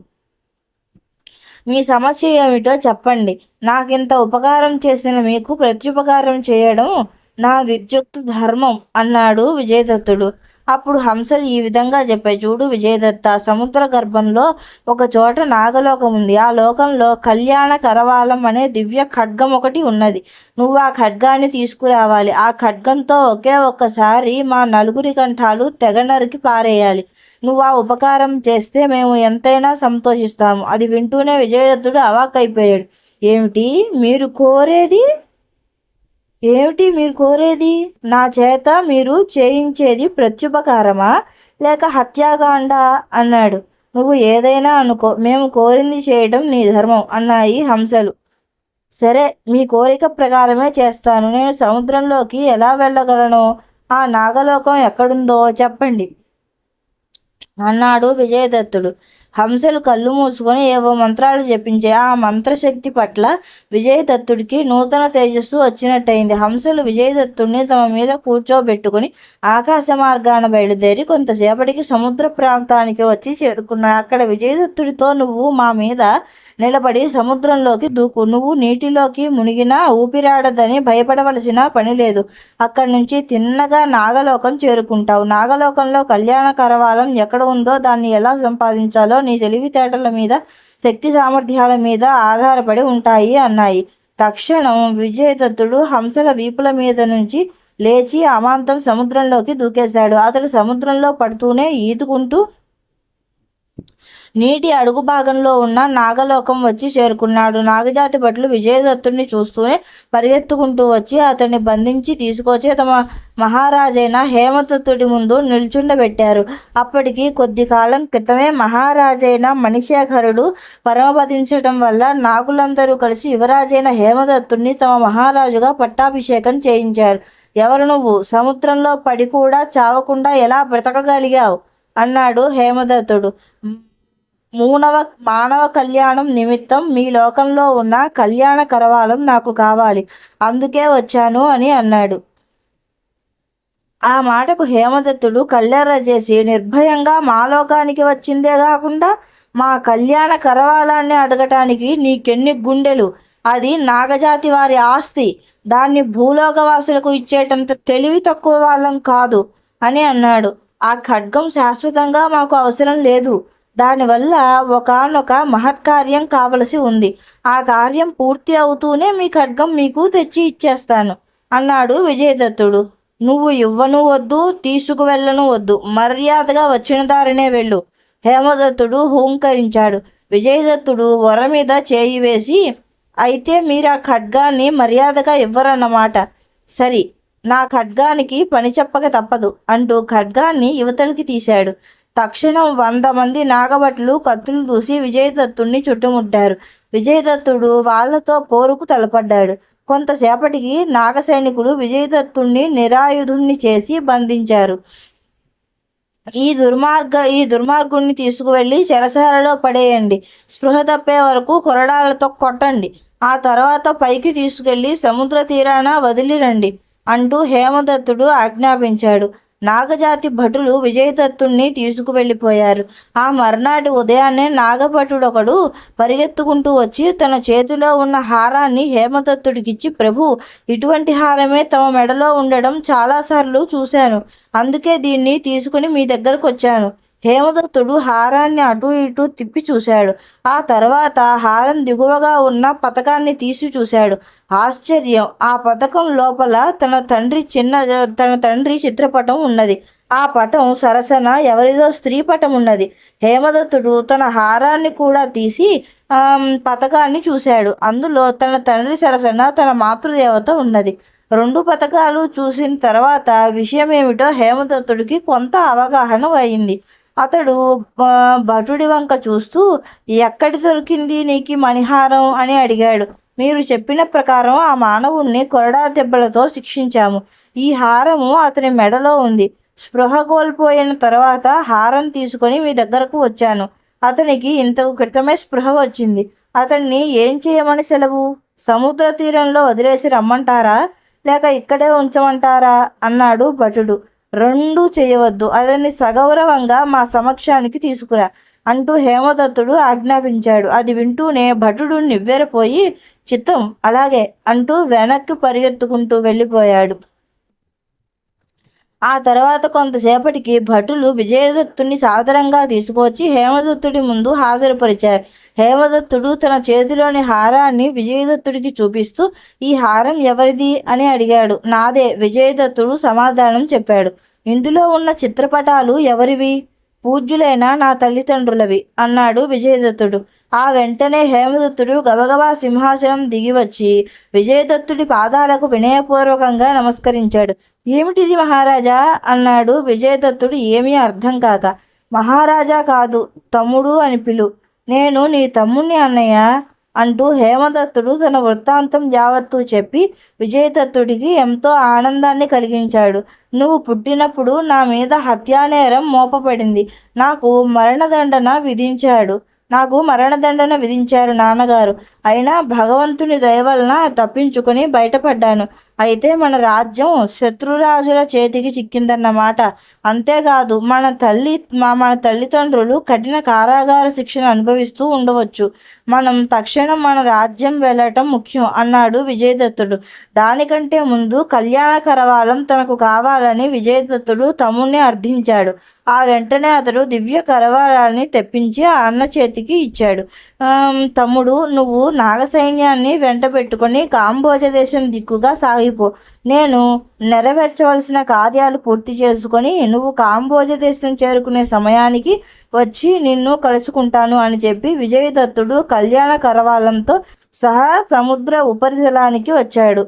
మీ సమస్య ఏమిటో చెప్పండి. నాకింత ఉపకారం చేసిన మీకు ప్రత్యుపకారం చేయడం నా విద్యుక్త ధర్మం అన్నాడు విజయదత్తుడు. అప్పుడు హంసలు ఈ విధంగా చెప్పాయి. చూడు విజయదత్త, సముద్ర గర్భంలో ఒక చోట నాగలోకం ఉంది. ఆ లోకంలో కళ్యాణ కరవాలం అనే దివ్య ఖడ్గం ఒకటి ఉన్నది. నువ్వు ఆ ఖడ్గాన్ని తీసుకురావాలి. ఆ ఖడ్గంతో ఒకే ఒక్కసారి మా నలుగురి కంఠాలు తెగ నరికి పారేయాలి. నువ్వు ఆ ఉపకారం చేస్తే మేము ఎంతైనా సంతోషిస్తాము. అది వింటూనే విజయదత్తుడు అవాక్కైపోయాడు. ఏమిటి మీరు కోరేది? నా చేత మీరు చేయించేది ప్రత్యుపకారమా లేక హత్యాకాండ అన్నాడు. నువ్వు ఏదైనా అనుకో, మేము కోరింది చేయడం నీ ధర్మం అన్నాయి హంసలు. సరే, మీ కోరిక ప్రకారమే చేస్తాను. నేను సముద్రంలోకి ఎలా వెళ్ళగలను? ఆ నాగలోకం ఎక్కడుందో చెప్పండి అన్నాడు విజయదత్తుడు. హంసలు కళ్ళు మూసుకొని ఏవో మంత్రాలు జపించే. ఆ మంత్రశక్తి పట్ల విజయదత్తుడికి నూతన తేజస్సు వచ్చినట్టయింది. హంసలు విజయదత్తుడిని తమ మీద కూర్చోబెట్టుకుని ఆకాశ మార్గాన బయలుదేరి కొంతసేపటికి సముద్ర ప్రాంతానికి వచ్చి చేరుకున్నాయి. అక్కడ విజయదత్తుడితో, నువ్వు మా మీద నిలబడి సముద్రంలోకి దూకు. నువ్వు నీటిలోకి మునిగినా ఊపిరాడదని భయపడవలసిన పని లేదు. అక్కడి నుంచి తిన్నగా నాగలోకం చేరుకుంటావు. నాగలోకంలో కళ్యాణ కరవాలం ఎక్కడ ఉందో, దాన్ని ఎలా సంపాదించాలో నీ తెలివితేటల మీద, శక్తి సామర్థ్యాల మీద ఆధారపడి ఉంటాయి అన్నాయి. తక్షణం విజయదత్తుడు హంసల వీపుల మీద నుంచి లేచి అమాంతం సముద్రంలోకి దూకేశాడు. అతడు సముద్రంలో పడుతూనే ఈదుకుంటూ నీటి అడుగు భాగంలో ఉన్న నాగలోకం వచ్చి చేరుకున్నాడు. నాగజాతి భటులు విజయదత్తుడిని చూస్తూనే పరిగెత్తుకుంటూ వచ్చి అతన్ని బంధించి తీసుకొచ్చి తమ మహారాజైన హేమదత్తుడి ముందు నిల్చుండబెట్టారు. అప్పటికి కొద్ది కాలం క్రితమే మహారాజైన మణిశేఖరుడు పరమపదించటం వల్ల నాగులందరూ కలిసి యువరాజైన హేమదత్తుడిని తమ మహారాజుగా పట్టాభిషేకం చేయించారు. ఎవరు నువ్వు? సముద్రంలో పడి కూడా చావకుండా ఎలా బ్రతకగలిగావు అన్నాడు హేమదత్తుడు. మానవ కళ్యాణం నిమిత్తం మీ లోకంలో ఉన్న కళ్యాణ కరవాలం నాకు కావాలి, అందుకే వచ్చాను అని అన్నాడు. ఆ మాటకు హేమదత్తుడు కళ్ళెర్ర చేసి, నిర్భయంగా మా లోకానికి వచ్చిందే కాకుండా మా కళ్యాణ కరవాలాన్ని అడగటానికి నీకెన్ని గుండెలు? అది నాగజాతి వారి ఆస్తి, దాన్ని భూలోకవాసులకు ఇచ్చేటంత తెలివి తక్కువ వాళ్ళం కాదు అని అన్నాడు. ఆ ఖడ్గం శాశ్వతంగా మాకు అవసరం లేదు. దానివల్ల ఒకానొక మహత్కార్యం కావలసి ఉంది. ఆ కార్యం పూర్తి అవుతూనే మీ ఖడ్గం మీకు తెచ్చి ఇచ్చేస్తాను అన్నాడు విజయదత్తుడు. నువ్వు ఇవ్వను వద్దు, తీసుకువెళ్ళను వద్దు, మర్యాదగా వచ్చిన దారినే వెళ్ళు. హేమదత్తుడు హూంకరించాడు. విజయదత్తుడు వర మీద చేయి వేసి, అయితే మీరు ఆ ఖడ్గాన్ని మర్యాదగా ఇవ్వరన్నమాట. సరి, నా ఖడ్గానికి పని చెప్పక తప్పదు అంటూ ఖడ్గాన్ని యువతలకి తీశాడు. తక్షణం 100 మంది నాగభటులు కత్తులు దూసి విజయదత్తుడిని చుట్టుముట్టారు. విజయదత్తుడు వాళ్లతో పోరుకు తలపడ్డాడు. కొంతసేపటికి నాగ సైనికులు విజయదత్తుడిని నిరాయుధుణ్ణి చేసి బంధించారు. ఈ దుర్మార్గుణ్ణి తీసుకువెళ్ళి చెరసాలలో పడేయండి. స్పృహ తప్పే వరకు కొరడాలతో కొట్టండి. ఆ తర్వాత పైకి తీసుకెళ్లి సముద్ర తీరాన వదిలిరండి అంటూ హేమదత్తుడు ఆజ్ఞాపించాడు. నాగజాతి భటులు విజయదత్తుణ్ణి తీసుకువెళ్ళిపోయారు. ఆ మర్నాటి ఉదయాన్నే నాగభటుడొకడు పరిగెత్తుకుంటూ వచ్చి తన చేతిలో ఉన్న హారాన్ని హేమదత్తుడికిచ్చి, ప్రభు, ఇటువంటి హారమే తమ మెడలో ఉండడం చాలాసార్లు చూశాను, అందుకే దీన్ని తీసుకుని మీ దగ్గరకు వచ్చాను. హేమదత్తుడు హారాన్ని అటూ ఇటూ తిప్పి చూశాడు. ఆ తర్వాత హారం దిగువగా ఉన్న పతకాన్ని తీసి చూశాడు. ఆశ్చర్యం! ఆ పతకం లోపల తన తండ్రి చిత్రపటం ఉన్నది. ఆ పటం సరసన ఎవరిదో స్త్రీ పటం ఉన్నది. హేమదత్తుడు తన హారాన్ని కూడా తీసి పతకాన్ని చూశాడు. అందులో తన తండ్రి సరసన తన మాతృదేవత ఉన్నది. 2 పతకాలు చూసిన తర్వాత విషయం ఏమిటో హేమదత్తుడికి కొంత అవగాహన అయింది. అతడు భటుడి వంక చూస్తూ, ఎక్కడి దొరికింది నీకు మణిహారం అని అడిగాడు. మీరు చెప్పిన ప్రకారం ఆ మానవుణ్ణి కొరడా దెబ్బలతో శిక్షించాము. ఈ హారము అతని మెడలో ఉంది. స్పృహ కోల్పోయిన తర్వాత హారం తీసుకొని మీ దగ్గరకు వచ్చాను. అతనికి ఇంతకు క్రితమే స్పృహ వచ్చింది. అతన్ని ఏం చేయమని సెలవు? సముద్ర తీరంలో వదిలేసి రమ్మంటారా, లేక ఇక్కడే ఉంచమంటారా అన్నాడు భటుడు. రెండూ చేయవద్దు, అతన్ని సగౌరవంగా మా సమక్షానికి తీసుకురా అంటూ హేమదత్తుడు ఆజ్ఞాపించాడు. అది వింటూనే భటుడు నివ్వెరపోయి చిత్తం అలాగే అంటూ వెనక్కి పరిగెత్తుకుంటూ వెళ్ళిపోయాడు. ఆ తర్వాత కొంతసేపటికి భటులు విజయదత్తుని సాదరంగా తీసుకువచ్చి హేమదత్తుడి ముందు హాజరుపరిచారు. హేమదత్తుడు తన చేతిలోని హారాన్ని విజయదత్తుడికి చూపిస్తూ ఈ హారం ఎవరిది అని అడిగాడు. నాదే, విజయదత్తుడు సమాధానం చెప్పాడు. ఇందులో ఉన్న చిత్రపటాలు ఎవరివి? పూజ్యులైన నా తల్లిదండ్రులవి అన్నాడు విజయదత్తుడు. ఆ వెంటనే హేమదత్తుడు గబగబా సింహాసనం దిగివచ్చి విజయదత్తుడి పాదాలకు వినయపూర్వకంగా నమస్కరించాడు. ఏమిటిది మహారాజా అన్నాడు విజయదత్తుడు ఏమీ అర్థం కాక. మహారాజా కాదు, తమ్ముడు అని పిలు. నేను నీ తమ్ముణ్ణి అన్నయ్య అంటూ హేమదత్తుడు తన వృత్తాంతం యావత్తూ చెప్పి విజయదత్తుడికి ఎంతో ఆనందాన్ని కలిగించాడు. నువ్వు పుట్టినప్పుడు నా మీద హత్యానేరం మోపబడింది. నాకు మరణదండన విధించారు నాన్నగారు. అయినా భగవంతుని దయ వలన తప్పించుకొని బయటపడ్డాను. అయితే మన రాజ్యం శత్రురాజుల చేతికి చిక్కిందన్నమాట. అంతేకాదు మన తల్లిదండ్రులు కఠిన కారాగార శిక్షను అనుభవిస్తూ ఉండవచ్చు. మనం తక్షణం మన రాజ్యం వెళ్ళటం ముఖ్యం అన్నాడు విజయదత్తుడు. దానికంటే ముందు కళ్యాణ కరవాలం తనకు కావాలని విజయదత్తుడు తమ్ముణ్ణి అర్థించాడు. ఆ వెంటనే అతడు దివ్య కరవాలాన్ని తెప్పించి ఆ అన్న చేతికి ఇచ్చాడు. తమ్ముడు, నువ్వు నాగసైన్యాన్ని వెంట పెట్టుకొని కాంబోజ దేశం దిక్కుగా సాగిపో. నేను నెరవేర్చవలసిన కార్యాలు పూర్తి చేసుకొని నువ్వు కాంబోజ దేశం చేరుకునే సమయానికి వచ్చి నిన్ను కలుసుకుంటాను అని చెప్పి విజయదత్తుడు కళ్యాణ కరవాలంతో సహా సముద్ర ఉపరితలానికి వచ్చాడు.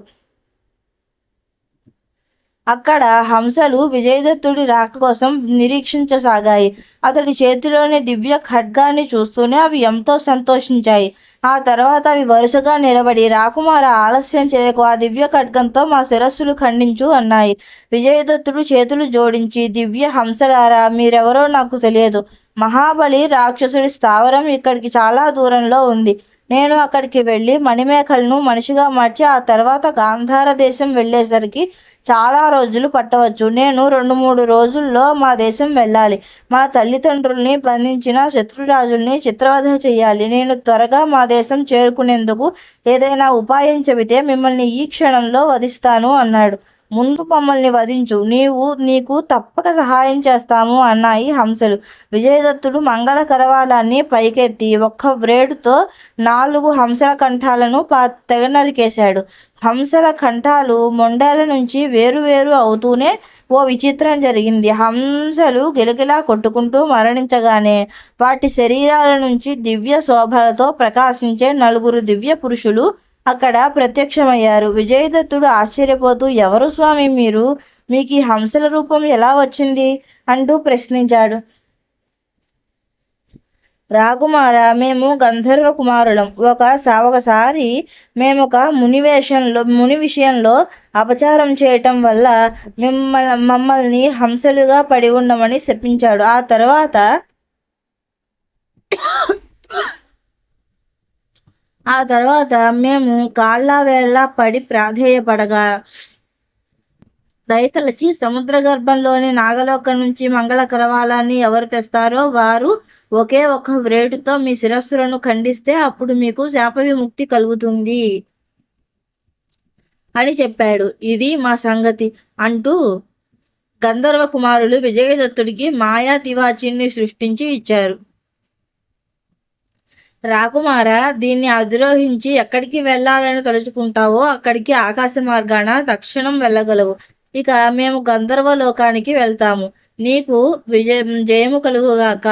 అక్కడ హంసలు విజయదత్తుడి రాక కోసం నిరీక్షించసాగాయి. అతడి చేతిలోని దివ్య ఖడ్గాన్ని చూస్తూనే అవి ఎంతో సంతోషించాయి. ఆ తర్వాత అవి వరుసగా నిలబడి రాకుమార ఆలస్యం చేయకు, ఆ దివ్య ఖడ్గంతో మా శిరస్సులు ఖండించు అన్నాయి. విజయదత్తుడు చేతులు జోడించి దివ్య హంసలారా, మీరెవరో నాకు తెలియదు. మహాబలి రాక్షసుడి స్థావరం ఇక్కడికి చాలా దూరంలో ఉంది. నేను అక్కడికి వెళ్ళి మణిమేఖలను మనిషిగా మార్చి ఆ తర్వాత గాంధార దేశం వెళ్ళేసరికి చాలా రోజులు పట్టవచ్చు. నేను 2-3 రోజుల్లో మా దేశం వెళ్ళాలి. మా తల్లిదండ్రుల్ని బంధించిన శత్రురాజుల్ని చిత్రవధ చేయాలి. నేను త్వరగా మా దేశం చేరుకునేందుకు ఏదైనా ఉపాయం చెబితే మిమ్మల్ని ఈ క్షణంలో వధిస్తాను అన్నాడు. ముందు మమ్మల్ని వధించు, నీకు తప్పక సహాయం చేస్తాము అన్నాయి హంసలు. విజయదత్తుడు మంగళ కరవాలాన్ని పైకెత్తి ఒక్క వ్రేడుతో 4 హంసల కంఠాలను తెగ నరికేశాడు. హంసల కంఠాలు మొండేల నుంచి వేరు అవుతూనే ఓ విచిత్రం జరిగింది. హంసలు గిలగిలా కొట్టుకుంటూ మరణించగానే వాటి శరీరాల నుంచి దివ్య శోభలతో ప్రకాశించే 4 దివ్య పురుషులు అక్కడ ప్రత్యక్షమయ్యారు. విజయదత్తుడు ఆశ్చర్యపోతూ, ఎవరు స్వామి మీరు? మీకు ఈ హంసల రూపం ఎలా వచ్చింది అంటూ ప్రశ్నించాడు. రాకుమార, మేము గంధర్వ కుమారులం. ఒకసారి మేమొక ముని విషయంలో అపచారం చేయటం వల్ల మమ్మల్ని హంసలుగా పడి ఉండమని శపించాడు. ఆ తర్వాత మేము కాళ్ళ వేళ్ళ పడి ప్రాధేయపడగా దయతలచి సముద్ర గర్భంలోని నాగలోకం నుంచి మంగళ కరవాలాన్ని ఎవరు తెస్తారో వారు ఒకే ఒక వ్రేటుతో మీ శిరస్సులను ఖండిస్తే అప్పుడు మీకు శాప విముక్తి కలుగుతుంది అని చెప్పాడు. ఇది మా సంగతి అంటూ గంధర్వ కుమారులు విజయదత్తుడికి మాయా తివాచీని సృష్టించి ఇచ్చారు. రాకుమార, దీన్ని అధిరోహించి ఎక్కడికి వెళ్ళాలని తలుచుకుంటావో అక్కడికి ఆకాశ మార్గాన తక్షణం వెళ్ళగలవు. ఇక మేము గంధర్వ లోకానికి వెళ్తాము. నీకు జయము కలుగుగాక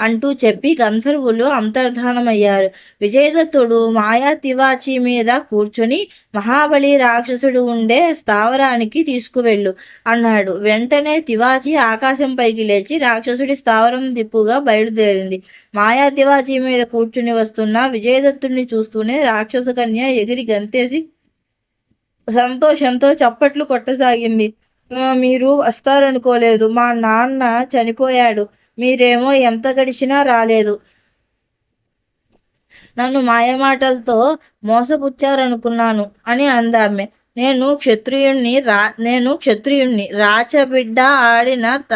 అంటూ చెప్పి గంధర్వులు అంతర్ధానమయ్యారు. విజయదత్తుడు మాయా తివాచి మీద కూర్చొని మహాబలి రాక్షసుడు ఉండే స్థావరానికి తీసుకువెళ్ళు అన్నాడు. వెంటనే తివాచి ఆకాశం పైకి లేచి రాక్షసుడి స్థావరం దిక్కుగా బయలుదేరింది. మాయా తివాచి మీద కూర్చుని వస్తున్న విజయదత్తుడిని చూస్తూనే రాక్షస కన్య ఎగిరి గంతేసి సంతోషంతో చప్పట్లు కొట్టసాగింది. మీరు వస్తారనుకోలేదు. మా నాన్న చనిపోయాడు. మీరేమో ఎంత గడిచినా రాలేదు. నన్ను మాయమాటలతో మోసపుచ్చారనుకున్నాను అని అందామె. నేను క్షత్రియుణ్ణి రాచబిడ్డ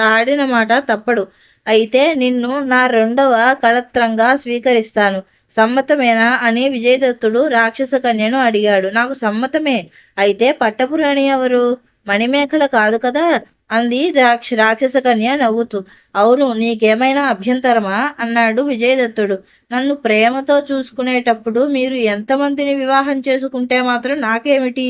ఆడిన మాట తప్పడు. అయితే నిన్ను నా రెండవ కళత్రంగా స్వీకరిస్తాను. సమ్మతమేనా అని విజయదత్తుడు రాక్షస కన్యను అడిగాడు. నాకు సమ్మతమే. అయితే పట్టపురాణి ఎవరు? మణిమేఖల కాదు కదా అంది రాక్షస కన్య నవ్వుతూ. అవును, నీకేమైనా అభ్యంతరమా అన్నాడు విజయదత్తుడు. నన్ను ప్రేమతో చూసుకునేటప్పుడు మీరు ఎంతమందిని వివాహం చేసుకుంటే మాత్రం నాకేమిటి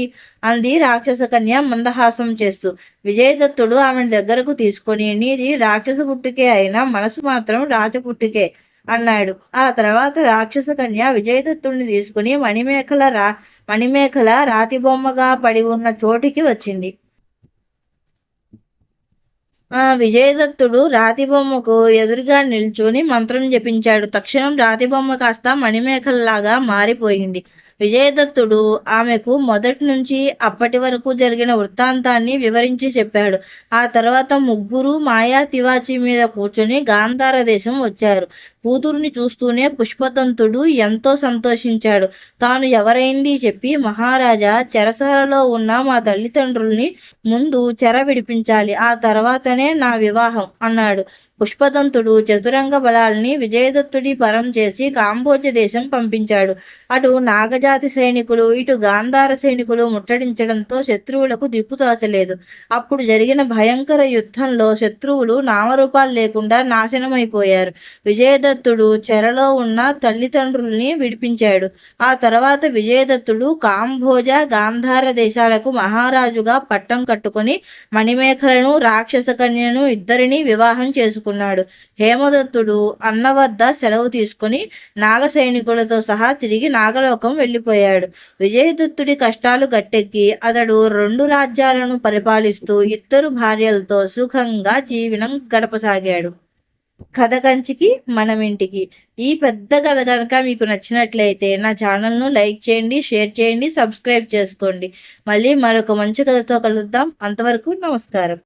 అంది రాక్షస కన్య మందహాసం చేస్తూ. విజయదత్తుడు ఆమెను దగ్గరకు తీసుకొని, నీది రాక్షస పుట్టుకే అయినా మనసు మాత్రం రాజపుట్టుకే అన్నాడు. ఆ తర్వాత రాక్షస కన్య విజయదత్తుడిని తీసుకుని మణిమేఖల రాతి బొమ్మగా పడి ఉన్న చోటికి వచ్చింది. విజయదత్తుడు రాతిబొమ్మకు ఎదురుగా నిల్చుని మంత్రం జపించాడు. తక్షణం రాతిబొమ్మ కాస్త మణిమేఖలలాగా మారిపోయింది. విజయదత్తుడు ఆమెకు మొదటి నుంచి అప్పటి వరకు జరిగిన వృత్తాంతాన్ని వివరించి చెప్పాడు. ఆ తర్వాత ముగ్గురు మాయా తివాచి మీద కూర్చొని గాంధార దేశం వచ్చారు. కూతురుని చూస్తూనే పుష్పదంతుడు ఎంతో సంతోషించాడు. తాను ఎవరైంది చెప్పి, మహారాజా, చెరసాలలో ఉన్న మా తల్లిదండ్రుల్ని ముందు చెర విడిపించాలి, ఆ తర్వాతనే నా వివాహం అన్నాడు. పుష్పదంతుడు చతురంగ బలాల్ని విజయదత్తుడి పరం చేసి కాంబోజ దేశం పంపించాడు. అటు నాగజాతి సైనికులు, ఇటు గాంధార సైనికులు ముట్టడించడంతో శత్రువులకు దిక్కుతోచలేదు. అప్పుడు జరిగిన భయంకర యుద్ధంలో శత్రువులు నామరూపాలు లేకుండా నాశనమైపోయారు. విజయదత్తుడు చెరలో ఉన్న తల్లిదండ్రుల్ని విడిపించాడు. ఆ తర్వాత విజయదత్తుడు కాంబోజ, గాంధార దేశాలకు మహారాజుగా పట్టం కట్టుకొని మణిమేఖలను, రాక్షస కన్యను ఇద్దరిని వివాహం చేసుకున్నాడు. హేమదత్తుడు అన్న వద్ద సెలవు తీసుకుని నాగ సైనికులతో సహా తిరిగి నాగలోకం వెళ్ళిపోయాడు. విజయదత్తుడి కష్టాలు గట్టెక్కి అతడు 2 రాజ్యాలను పరిపాలిస్తూ ఇద్దరు భార్యలతో సుఖంగా జీవనం గడపసాగాడు. కథ కంచికి మనమింటికి. ఈ పెద్ద కథ కనుక మీకు నచ్చినట్లయితే నా ఛానల్ను లైక్ చేయండి, షేర్ చేయండి, సబ్స్క్రైబ్ చేసుకోండి. మళ్ళీ మరొక మంచి కథతో కలుద్దాం. అంతవరకు నమస్కారం.